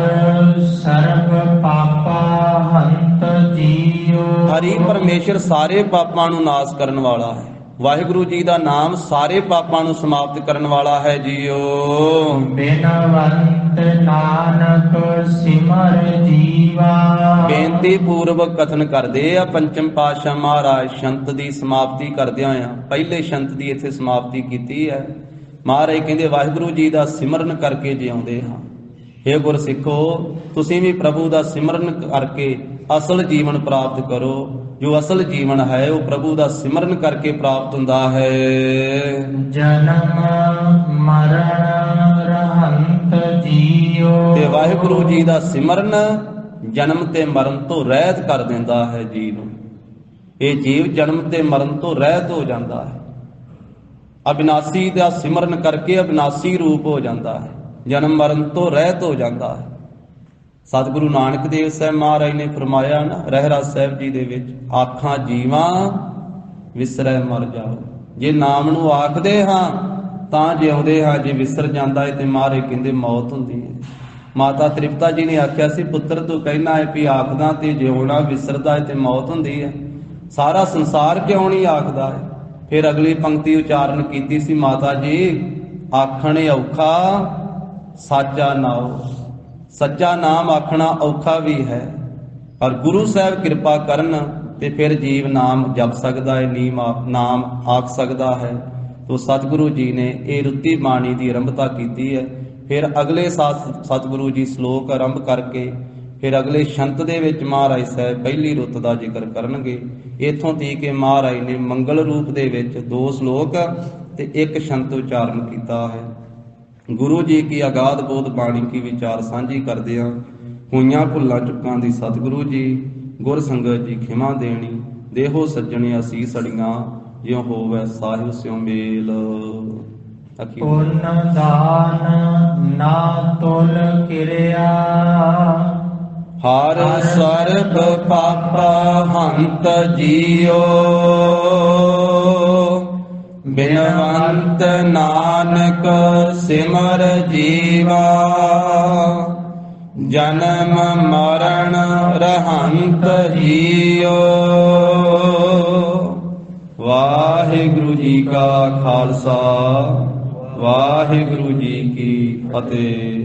ਸਰਬ ਪਾਪਾ ਹੰਤ ਜੀਉ। ਹਰੀ ਪਰਮੇਸ਼ਰ ਸਾਰੇ ਪਾਪਾਂ ਨੂੰ ਨਾਸ਼ ਕਰਨ ਵਾਲਾ ਹੈ। ਵਾਹਿਗੁਰੂ ਜੀ ਦਾ ਨਾਮ ਸਾਰੇ ਪਾਪਾਂ ਨੂੰ ਸਮਾਪਤ ਕਰਨ ਵਾਲਾ ਹੈ ਜੀਓ। ਬਿਨਵੰਤ ਨਾਨਕ ਸਿਮਰ ਜੀਵਾ। ਬੇਨਤੀ ਪੂਰਵਕ ਕਥਨ ਕਰਦੇ ਆ ਪੰਚਮ ਪਾਤਸ਼ਾਹ ਮਹਾਰਾਜ ਸ਼ੰਤ ਦੀ ਸਮਾਪਤੀ ਕਰਦਿਆਂ ਆ। ਪਹਿਲੇ ਸ਼ੰਤ ਦੀ ਇੱਥੇ ਸਮਾਪਤੀ ਕੀਤੀ ਹੈ। ਮਹਾਰਾਜ ਕਹਿੰਦੇ ਵਾਹਿਗੁਰੂ ਜੀ ਦਾ ਸਿਮਰਨ ਕਰਕੇ ਜਿਉਂਦੇ ਹਾਂ। हे ਗੁਰਸਿੱਖੋ, ਤੁਸੀਂ ਵੀ ਪ੍ਰਭੂ ਦਾ ਸਿਮਰਨ ਕਰਕੇ ਅਸਲ ਜੀਵਨ ਪ੍ਰਾਪਤ ਕਰੋ। ਜੋ ਅਸਲ ਜੀਵਨ ਹੈ ਉਹ ਪ੍ਰਭੂ ਦਾ ਸਿਮਰਨ ਕਰਕੇ ਪ੍ਰਾਪਤ ਹੁੰਦਾ ਹੈ। ਜਨਮ ਮਰਨ ਰਹੰਤ ਜੀਉ। ਤੇ ਵਾਹਿਗੁਰੂ ਜੀ ਦਾ ਸਿਮਰਨ ਜਨਮ ਤੇ ਮਰਨ ਤੋਂ ਰਹਿਤ ਕਰ ਦਿੰਦਾ ਹੈ ਜੀ ਨੂੰ। ਇਹ ਜੀਵ ਜਨਮ ਤੇ ਮਰਨ ਤੋਂ ਰਹਿਤ ਹੋ ਜਾਂਦਾ ਹੈ। ਅਬਿਨਾਸੀ ਦਾ ਸਿਮਰਨ ਕਰਕੇ ਅਬਿਨਾਸੀ ਰੂਪ ਹੋ ਜਾਂਦਾ ਹੈ, ਜਨਮ ਮਰਨ ਤੋਂ ਰਹਿਤ ਹੋ ਜਾਂਦਾ ਹੈ। ਸਤਿਗੁਰੂ ਨਾਨਕ ਦੇਵ ਸਾਹਿਬ ਮਹਾਰਾਜ ਨੇ ਫਰਮਾਇਆ ਨਾ ਰਹਿਰਾਸ ਸਾਹਿਬ ਜੀ ਦੇ ਵਿੱਚ, ਆਖਾਂ ਜੀਵਾਂ ਵਿਸਰੈ ਮਰ ਜਾਓ। ਜੇ ਨਾਮ ਨੂੰ ਆਖਦੇ ਹਾਂ ਤਾਂ ਜਿਉਂਦੇ ਹਾਂ, ਜੇ ਵਿਸਰ ਜਾਂਦਾ ਹੈ ਤੇ ਮਹਾਰਾਜ ਕਹਿੰਦੇ ਮੌਤ ਹੁੰਦੀ ਹੈ। ਮਾਤਾ ਤ੍ਰਿਪਤਾ ਜੀ ਨੇ ਆਖਿਆ ਸੀ, ਪੁੱਤਰ ਤੂੰ ਕਹਿਣਾ ਹੈ ਵੀ ਆਖਦਾ ਤੇ ਜਿਉਣਾ, ਵਿਸਰਦਾ ਹੈ ਤੇ ਮੌਤ ਹੁੰਦੀ ਹੈ, ਸਾਰਾ ਸੰਸਾਰ ਕਿਉਂ ਨਹੀਂ ਆਖਦਾ ਹੈ? ਫਿਰ ਅਗਲੀ ਪੰਕਤੀ ਉਚਾਰਨ ਕੀਤੀ ਸੀ ਮਾਤਾ ਜੀ, ਆਖਣ ਔਖਾ ਸਾਚਾ ਨਾਉ। ਸੱਚਾ ਨਾਮ ਆਖਣਾ ਔਖਾ ਵੀ ਹੈ, ਪਰ ਗੁਰੂ ਸਾਹਿਬ ਕਿਰਪਾ ਕਰਨ ਤੇ ਫਿਰ ਜੀਵ ਨਾਮ ਜਪ ਸਕਦਾ ਹੈ, ਨਾਮ ਆਖ ਸਕਦਾ ਹੈ। ਤੋ ਸਤਿਗੁਰੂ ਜੀ ਨੇ ਇਹ ਰੁੱਤੀ ਬਾਣੀ ਦੀ ਆਰੰਭਤਾ ਕੀਤੀ ਹੈ। ਫਿਰ ਅਗਲੇ ਸਤਿਗੁਰੂ ਜੀ ਸ਼ਲੋਕ ਆਰੰਭ ਕਰਕੇ ਫਿਰ ਅਗਲੇ ਸ਼ੰਤ ਦੇ ਵਿੱਚ ਮਹਾਰਾਜ ਸਾਹਿਬ ਪਹਿਲੀ ਰੁੱਤ ਦਾ ਜ਼ਿਕਰ ਕਰਨਗੇ। ਇੱਥੋਂ ਤੀਕ ਕਿ ਮਹਾਰਾਜ ਨੇ ਮੰਗਲ ਰੂਪ ਦੇ ਵਿੱਚ 2 ਸ਼ਲੋਕ ਤੇ 1 ਸ਼ੰਤ ਉਚਾਰਨ ਕੀਤਾ ਹੈ। ਗੁਰੂ ਜੀ ਕੀ ਅਗਾਧ ਬੋਧ ਬਾਣੀ ਕੀ ਵਿਚਾਰ ਸਾਂਝੀ ਕਰਦੇ ਹਾਂ। ਹੋਈਆਂ ਭੁੱਲਾਂ ਚੁੱਕਾਂ ਦੀ ਸਤਿਗੁਰੂ ਜੀ ਗੁਰ ਸੰਗਤ ਜੀ ਖਿਮਾ ਦੇਣੀ। ਦੇਹੋ ਸੱਜਣੇ ਅਸੀਸ ਅੜੀਆਂ, ਜਿਉ ਹੋਵੇ ਸਾਹਿਬ ਸਿਉ ਮੇਲ। ਪੁੰਨ ਦਾਨ ਨਾ ਤੁਲ ਕਿਰਿਆ, ਹਰ ਸਰਬ ਪਾਪਾ ਹੰਤ ਜੀਓ। ਬਿਨਵੰਤ ਨਾਨਕ ਸਿਮਰ ਜੀਵਾ, ਜਨਮ ਮਰਨ ਰਹੰਤ ਜੀਓ। ਵਾਹਿਗੁਰੂ ਜੀ ਕਾ ਖਾਲਸਾ, ਵਾਹਿਗੁਰੂ ਜੀ ਕੀ ਫਤਿਹ।